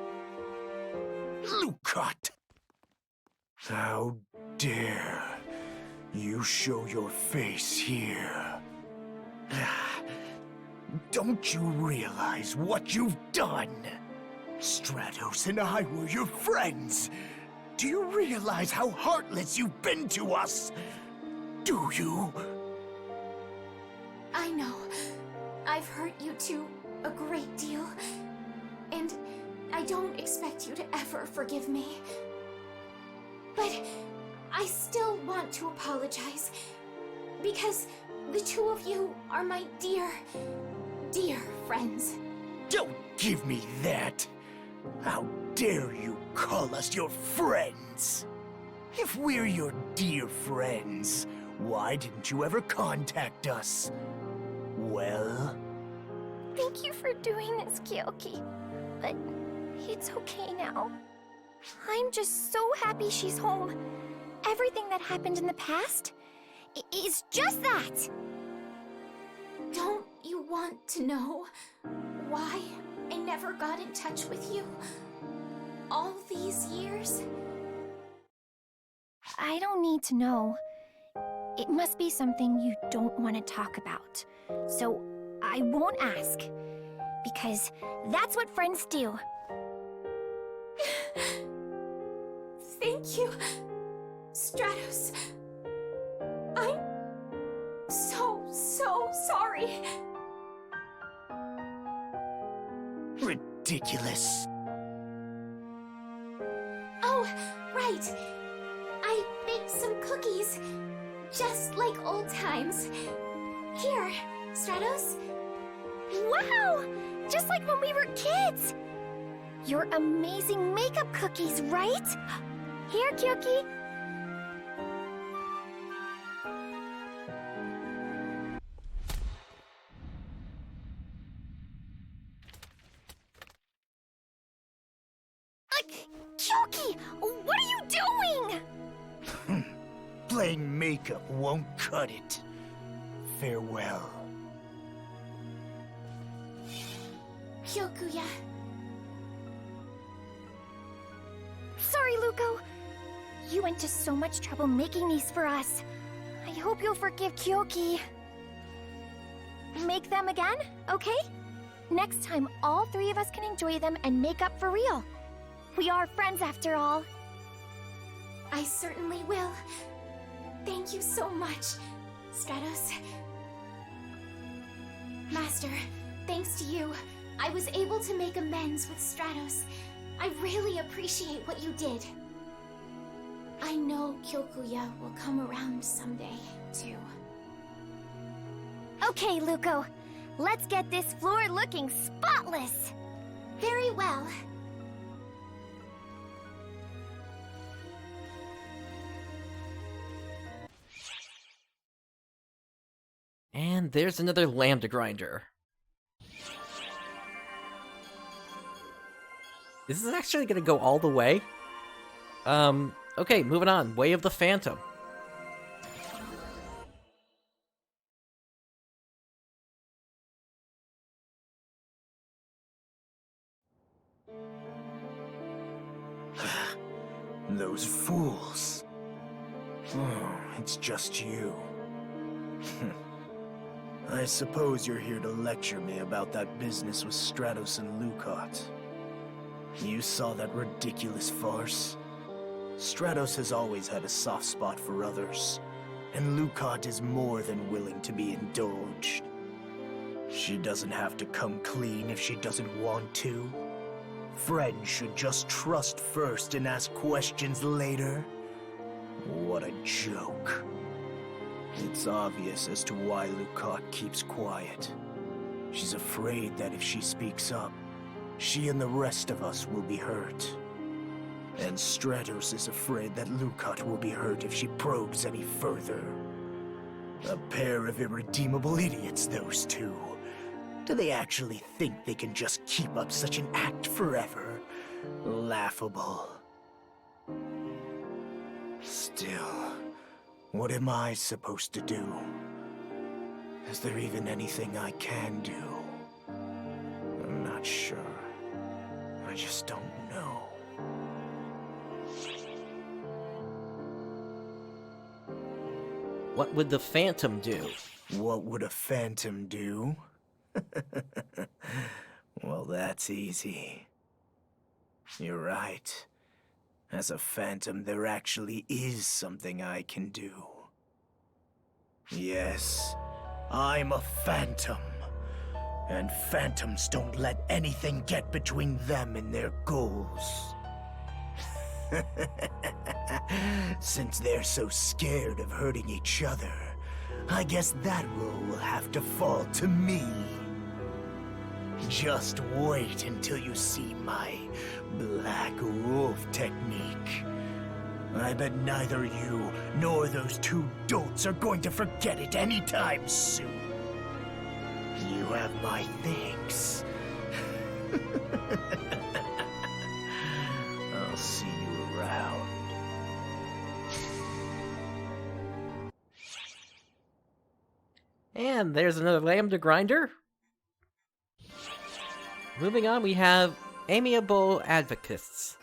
Lukot! How dare you show your face here? Don't you realize what you've done? Stratos and I were your friends. Do you realize how heartless you've been to us? Do you? I know. I've hurt you two a great deal. And I don't expect you to ever forgive me. But I still want to apologize. Because the two of you are my dear, dear friends. Don't give me that! How dare you call us your friends? If we're your dear friends, why didn't you ever contact us? Well, Thank you for doing this, Kyoki. But it's okay now. I'm just so happy she's home. Everything that happened in the past is just that. Don't you want to know why I never got in touch with you all these years? I don't need to know. It must be something you don't want to talk about. So I won't ask. Because that's what friends do. Thank you, Stratos. I'm so sorry. Ridiculous. Oh, right. I baked some cookies, just like old times. Here, Stratos. Wow! Just like when we were kids! Your amazing makeup cookies, right? Here, Kyoki. Kyoki! What are you doing? Plain makeup won't cut it. Farewell. Kyokuya. Sorry, Lukot. You went to so much trouble making these for us. I hope you'll forgive Kyoki. Make them again, okay? Next time, all three of us can enjoy them and make up for real. We are friends after all. I certainly will. Thank you so much, Stratos. Master, thanks to you, I was able to make amends with Stratos. I really appreciate what you did. I know Kyokuya will come around someday, too. Okay, Lukot. Let's get this floor looking spotless. Very well. And there's another lambda grinder. Is this actually gonna go all the way? Okay, moving on. Way of the Phantom. Those fools. Oh, it's just you. I suppose you're here to lecture me about that business with Stratos and Lukot. You saw that ridiculous farce? Stratos has always had a soft spot for others, and Lukot is more than willing to be indulged. She doesn't have to come clean if she doesn't want to. Friends should just trust first and ask questions later. What a joke. It's obvious as to why Lukot keeps quiet. She's afraid that if she speaks up, she and the rest of us will be hurt. And Stratos is afraid that Lukot will be hurt if she probes any further. A pair of irredeemable idiots, those two. Do they actually think they can just keep up such an act forever? Laughable. Still, what am I supposed to do? Is there even anything I can do? I'm not sure. I just don't know. What would the Phantom do? What would a Phantom do? Well, that's easy. You're right. As a Phantom, there actually is something I can do. Yes, I'm a Phantom. And Phantoms don't let anything get between them and their goals. Since they're so scared of hurting each other, I guess that role will have to fall to me. Just wait until you see my Black Wolf technique. I bet neither you nor those two dolts are going to forget it anytime soon. You have my thanks. I'll see you around. And there's another lambda grinder. Moving on, we have amiable advocates.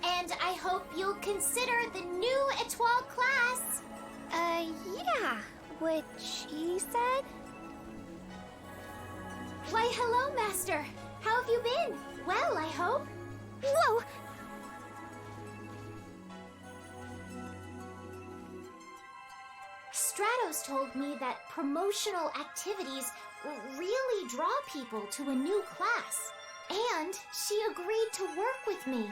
And I hope you'll consider the new Etoile class. Yeah. What she said? Why, hello, Master. How have you been? Well, I hope. Whoa! Stratos told me that promotional activities really draw people to a new class. And she agreed to work with me.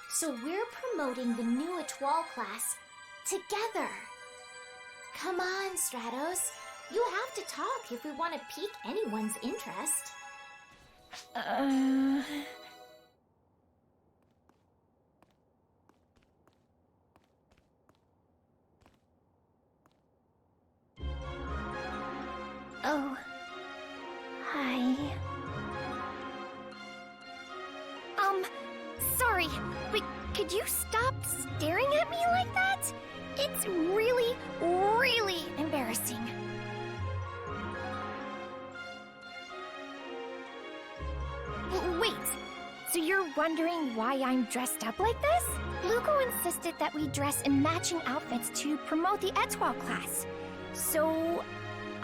So we're promoting the new Etoile class together. Come on, Stratos. You have to talk if we want to pique anyone's interest. Oh. Hi. Sorry, but could you stop staring at me like that? It's really, really embarrassing. Wait, so you're wondering why I'm dressed up like this? Lukot insisted that we dress in matching outfits to promote the Etoile class. So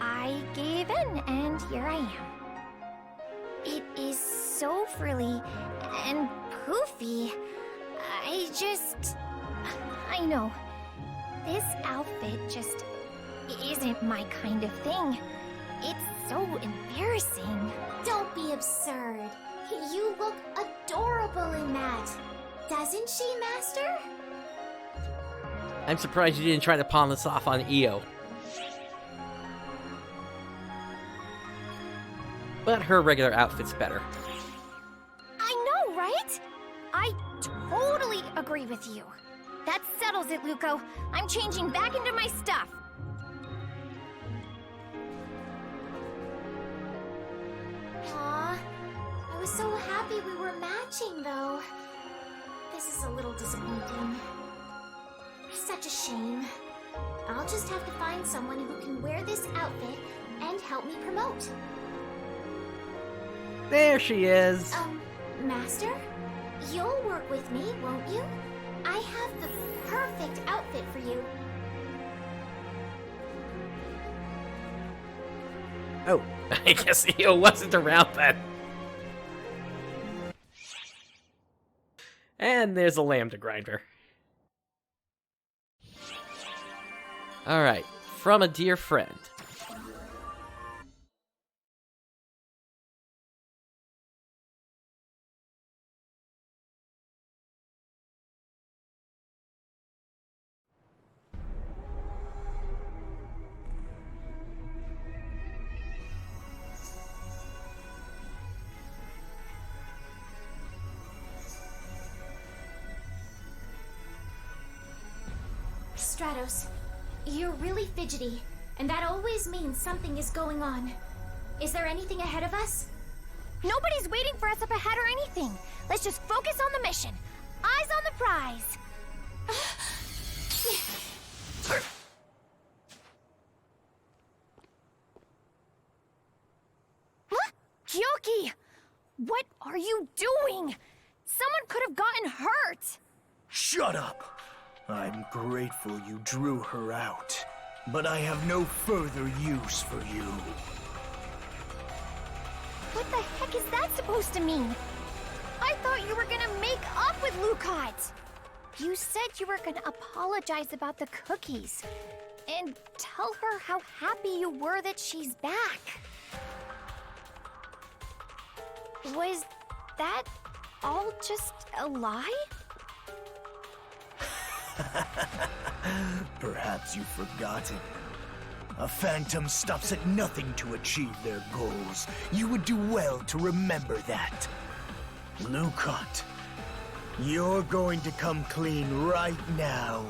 I gave in, and here I am. It is so frilly and poofy. I know. This outfit just isn't my kind of thing. It's so embarrassing. Don't be absurd. You look adorable in that. Doesn't she, Master? I'm surprised you didn't try to pawn this off on Io. But her regular outfit's better. I know, right? I totally agree with you. That settles it, Lukot. I'm changing back into my stuff. Aw, I was so happy we were matching, though. This is a little disappointing. Such a shame. I'll just have to find someone who can wear this outfit and help me promote. There she is. Master? You'll work with me, won't you? I have the perfect outfit for you. Oh, I guess Io wasn't around then. And there's a lambda grinder. Alright, from a dear friend. Stratos, you're really fidgety, and that always means something is going on. Is there anything ahead of us? Nobody's waiting for us up ahead or anything. Let's just focus on the mission. Eyes on the prize. Huh? Kyoki! What are you doing? Someone could have gotten hurt. Shut up! I'm grateful you drew her out, but I have no further use for you. What the heck is that supposed to mean? I thought you were gonna make up with Lukot. You said you were gonna apologize about the cookies and tell her how happy you were that she's back. Was that all just a lie? Perhaps you've forgotten. A phantom stops at nothing to achieve their goals. You would do well to remember that. Lukot, you're going to come clean right now.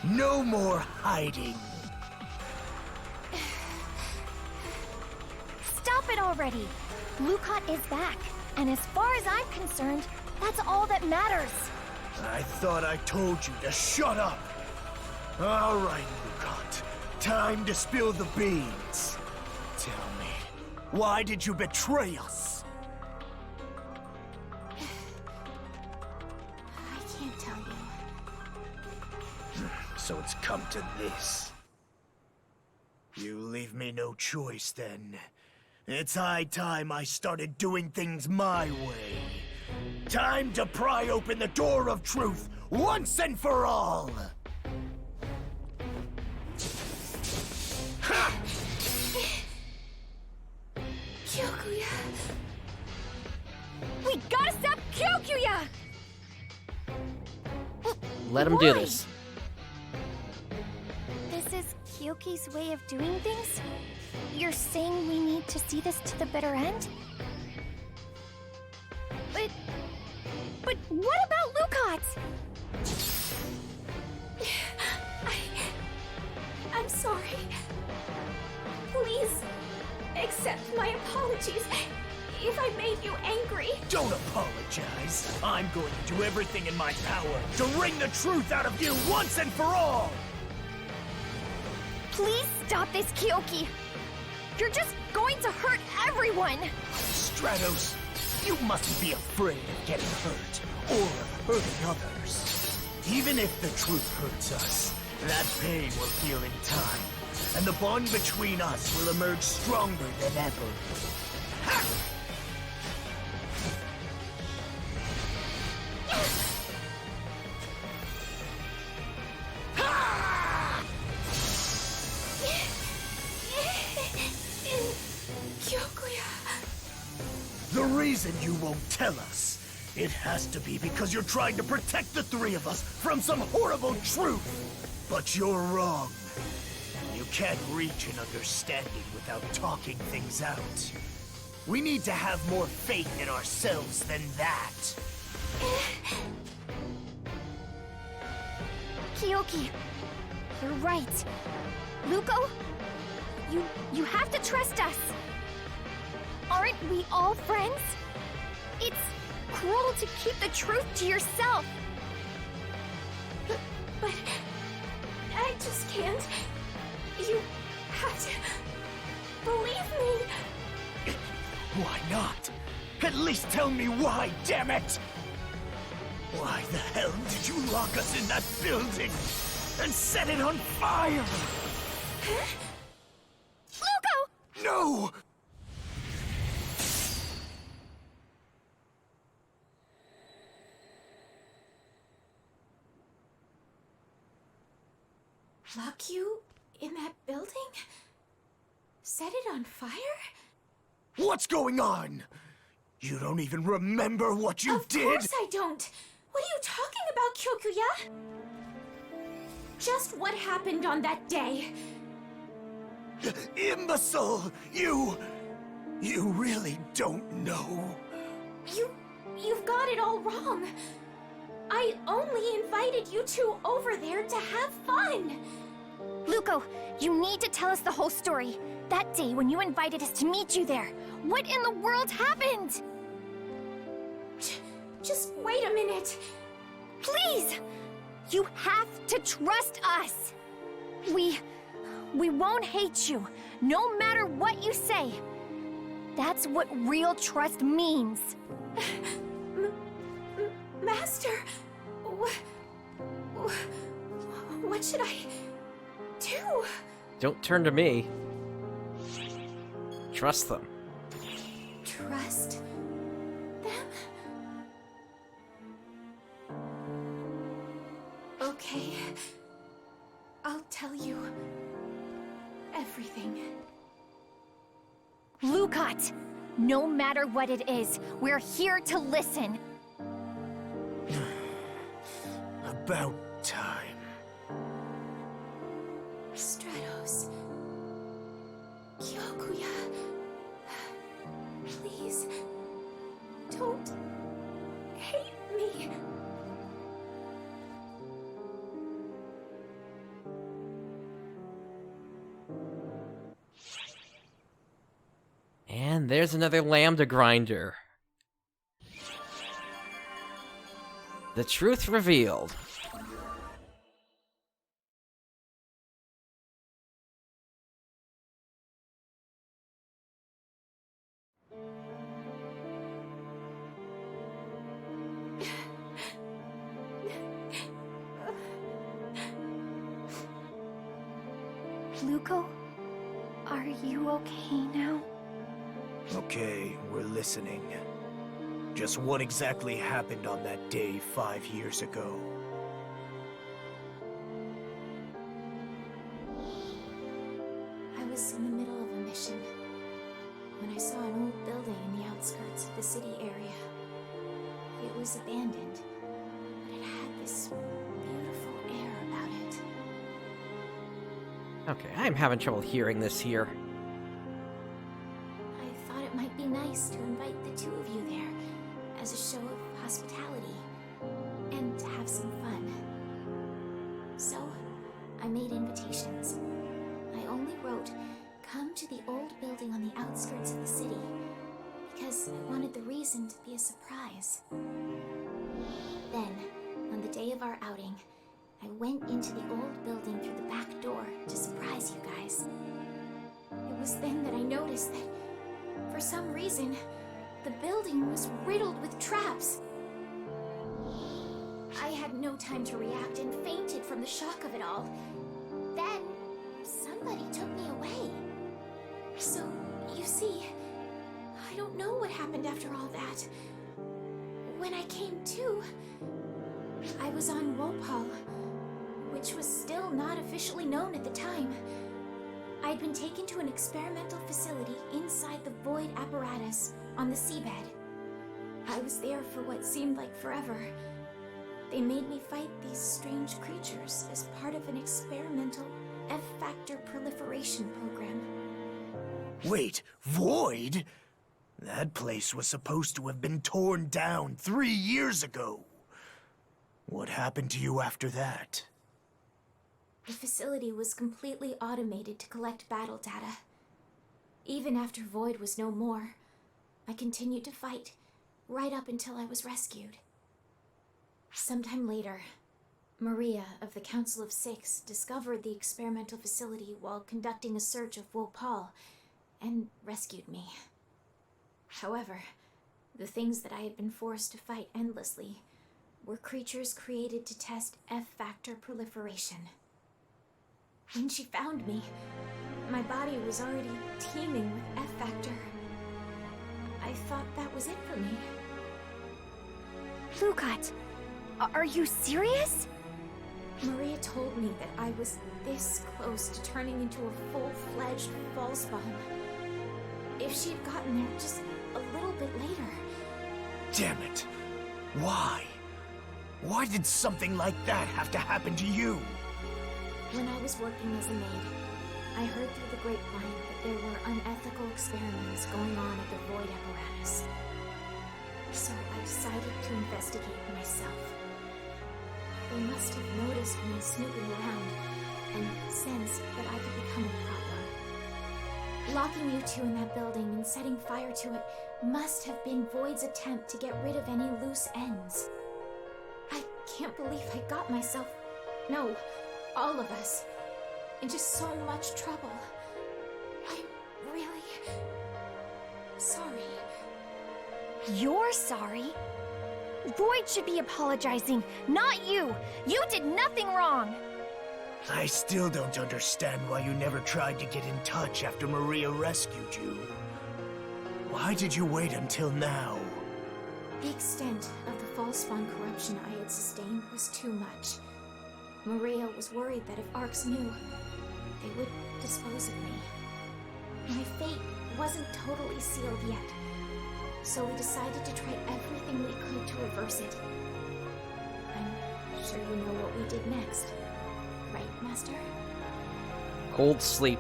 No more hiding. Stop it already! Lukot is back, and as far as I'm concerned, that's all that matters. I thought I told you to shut up. All right, Lukot. Time to spill the beans. Tell me, why did you betray us? I can't tell you. So it's come to this. You leave me no choice, then. It's high time I started doing things my way. Time to pry open the door of truth once and for all! Ha! Kyokuya! We gotta stop Kyokuya! Let him do this. This is Kyoki's way of doing things? You're saying we need to see this to the bitter end? But what about Lukot? I'm sorry. Please, accept my apologies if I made you angry. Don't apologize. I'm going to do everything in my power to wring the truth out of you once and for all! Please stop this, Kyoki! You're just going to hurt everyone! Stratos, you mustn't be afraid of getting hurt, or of hurting others. Even if the truth hurts us, that pain will heal in time, and the bond between us will emerge stronger than ever. Ha! The reason you won't tell us, it has to be because you're trying to protect the three of us from some horrible truth. But you're wrong. You can't reach an understanding without talking things out. We need to have more faith in ourselves than that. Kyoki, you're right. Luko, you have to trust us. Aren't we all friends? It's cruel to keep the truth to yourself. But I just can't. You have to believe me. Why not? At least tell me why, damn it! Why the hell did you lock us in that building and set it on fire? Huh? Luko! No! Lock you in that building? Set it on fire? What's going on? You don't even remember what you did? Of course I don't! What are you talking about, Kyokuya? Just what happened on that day. Imbecile! You really don't know. You've got it all wrong. I only invited you two over there to have fun. Luko, you need to tell us the whole story. That day when you invited us to meet you there. What in the world happened? Just wait a minute. Please! You have to trust us. We won't hate you, no matter what you say. That's what real trust means. Master, what should I do? Don't turn to me. Trust them. Trust them? Okay. I'll tell you everything. Lukot, no matter what it is, we're here to listen. About time. And there's another lambda grinder. The truth revealed. Lukot, are you okay now? Okay, we're listening. Just what exactly happened on that day 5 years ago? I was in the middle of a mission when I saw an old building in the outskirts of the city area. It was abandoned, but it had this beautiful air about it. Okay, I'm having trouble hearing this here. I thought it might be nice to invite the two of you there as a show of hospitality and to have some fun. So, I made invitations. I only wrote, "Come to the old building on the outskirts of the city," because I wanted the reason to be a surprise. Then, on the day of our outing, I went into the old building through the back door to surprise you guys. It was then that I noticed that, for some reason, the building was riddled with traps. I had no time to react and fainted from the shock of it all. Then, somebody took me away. So, you see, I don't know what happened after all that. When I came to, I was on Wopal, which was still not officially known at the time. I'd been taken to an experimental facility inside the void apparatus on the seabed. I was there for what seemed like forever. They made me fight these strange creatures as part of an experimental F-factor proliferation program. Wait, Void? That place was supposed to have been torn down 3 years ago. What happened to you after that? The facility was completely automated to collect battle data. Even after Void was no more, I continued to fight, right up until I was rescued. Sometime later, Maria of the Council of Six discovered the experimental facility while conducting a search of Wopal and rescued me. However, the things that I had been forced to fight endlessly were creatures created to test F-factor proliferation. When she found me, my body was already teeming with F-factor. I thought that was it for me. Lukot, are you serious? Maria told me that I was this close to turning into a full-fledged false-spawn. If she had gotten there just a little bit later. Damn it! Why? Why did something like that have to happen to you? When I was working as a maid, I heard through the grapevine that there were unethical experiments going on at the void apparatus. So I decided to investigate myself. They must have noticed me snooping around and sensed that I could become a problem. Locking you two in that building and setting fire to it must have been Void's attempt to get rid of any loose ends. I can't believe I got myself, no, all of us, into so much trouble. I'm really sorry. You're sorry? Void should be apologizing, not you! You did nothing wrong! I still don't understand why you never tried to get in touch after Maria rescued you. Why did you wait until now? The extent of the false spawn corruption I had sustained was too much. Maria was worried that if ARKS knew, they would dispose of me. My fate wasn't totally sealed yet, so we decided to try everything we could to reverse it. I'm sure you know what we did next, right, Master? Cold sleep.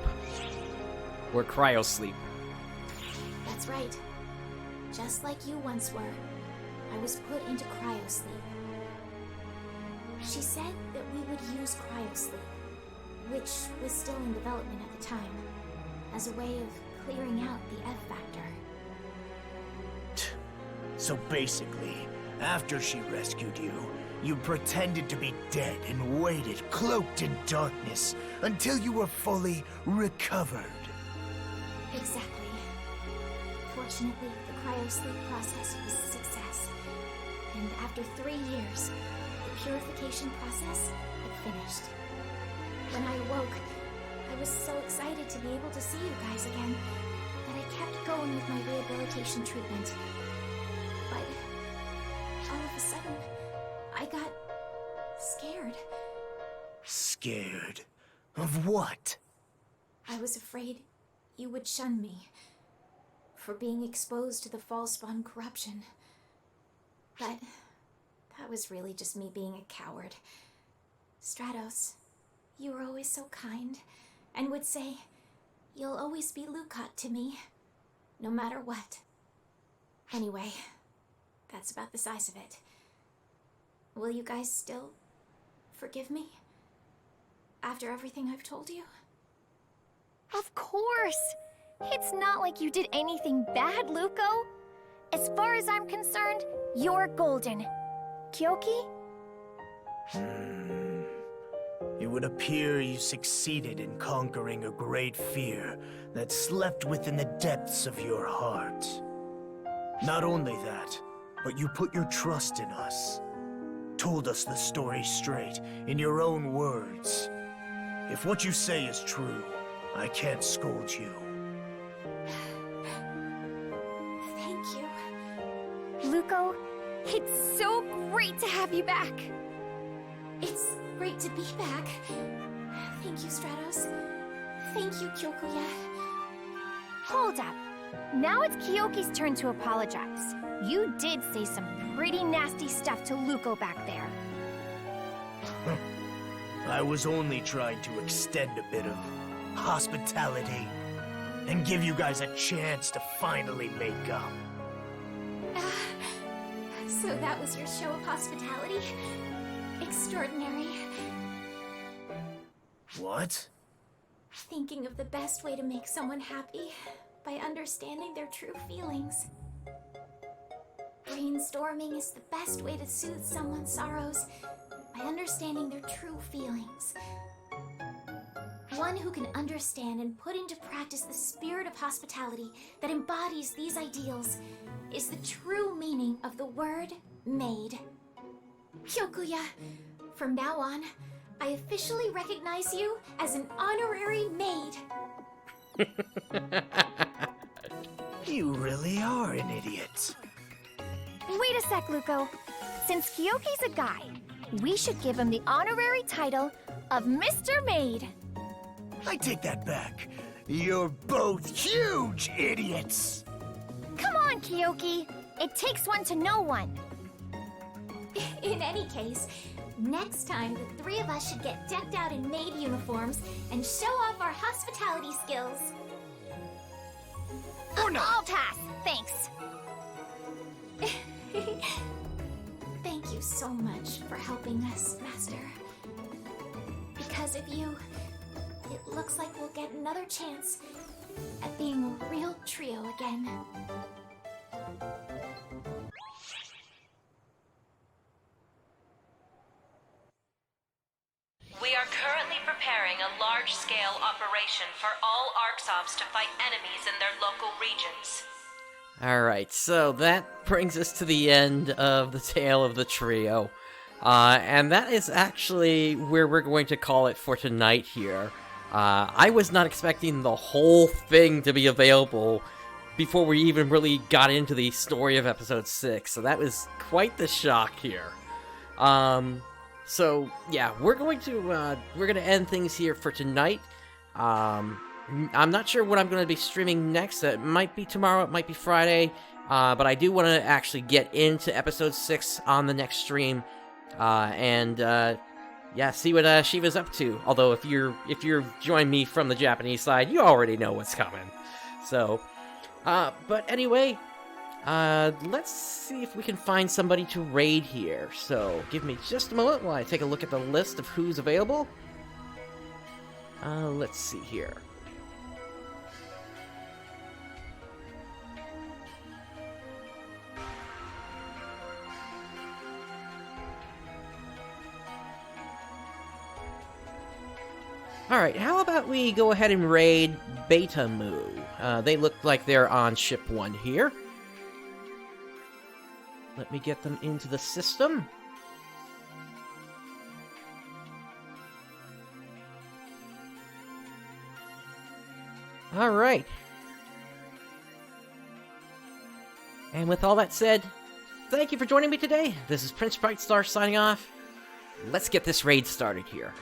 Or cryo sleep. That's right. Just like you once were, I was put into cryosleep. She said that we would use cryosleep, which was still in development at the time, as a way of clearing out the F-factor. So basically, after she rescued you, you pretended to be dead and waited, cloaked in darkness, until you were fully recovered. Exactly. Fortunately, the cryo-sleep process was a success. And after 3 years, the purification process had finished. When I awoke, I was so excited to be able to see you guys again that I kept going with my rehabilitation treatment. But all of a sudden, I got scared. Scared? Of what? I was afraid you would shun me for being exposed to the false-spawn corruption. But that was really just me being a coward. Stratos, you were always so kind and would say, "You'll always be Lukot to me, no matter what." Anyway, that's about the size of it. Will you guys still forgive me? After everything I've told you? Of course! It's not like you did anything bad, Luko. As far as I'm concerned, you're golden. Kyoki? It would appear you succeeded in conquering a great fear that slept within the depths of your heart. Not only that, but you put your trust in us. Told us the story straight, in your own words. If what you say is true, I can't scold you. Thank you. Luko, it's so great to have you back. It's great to be back. Thank you, Stratos. Thank you, Kyokuya. Hold up. Now it's Kyoki's turn to apologize. You did say some pretty nasty stuff to Luko back there. I was only trying to extend a bit of hospitality and give you guys a chance to finally make up. So that was your show of hospitality? Extraordinary. What? Thinking of the best way to make someone happy by understanding their true feelings. Brainstorming is the best way to soothe someone's sorrows by understanding their true feelings. One who can understand and put into practice the spirit of hospitality that embodies these ideals is the true meaning of the word maid. Kyokuya, from now on, I officially recognize you as an honorary maid. You really are an idiot. Wait a sec, Luko. Since Kyoki's a guy, we should give him the honorary title of Mr. Maid. I take that back. You're both huge idiots. Come on, Kyoki. It takes one to know one. In any case, next time the three of us should get decked out in maid uniforms and show off our hospitality skills. I'll pass, thanks. Thank you so much for helping us, Master. Because of you, it looks like we'll get another chance at being a real trio again. We are currently preparing a large-scale operation for all ARKS to fight enemies in their local regions. Alright, so that brings us to the end of the tale of the trio. And that is actually where we're going to call it for tonight here. I was not expecting the whole thing to be available before we even really got into the story of episode 6, so that was quite the shock here. So yeah, we're going to end things here for tonight. I'm not sure what I'm going to be streaming next. It might be tomorrow, it might be Friday, but I do want to actually get into episode 6 on the next stream, yeah, see what Shiva's up to. Although if you're joining me from the Japanese side, you already know what's coming. So, but anyway, let's see if we can find somebody to raid here. So, give me just a moment while I take a look at the list of who's available. Let's see here. Alright, how about we go ahead and raid Beta Mu? They look like they're on ship 1 here. Let me get them into the system. Alright. And with all that said, thank you for joining me today. This is PrinceBrightstar signing off. Let's get this raid started here.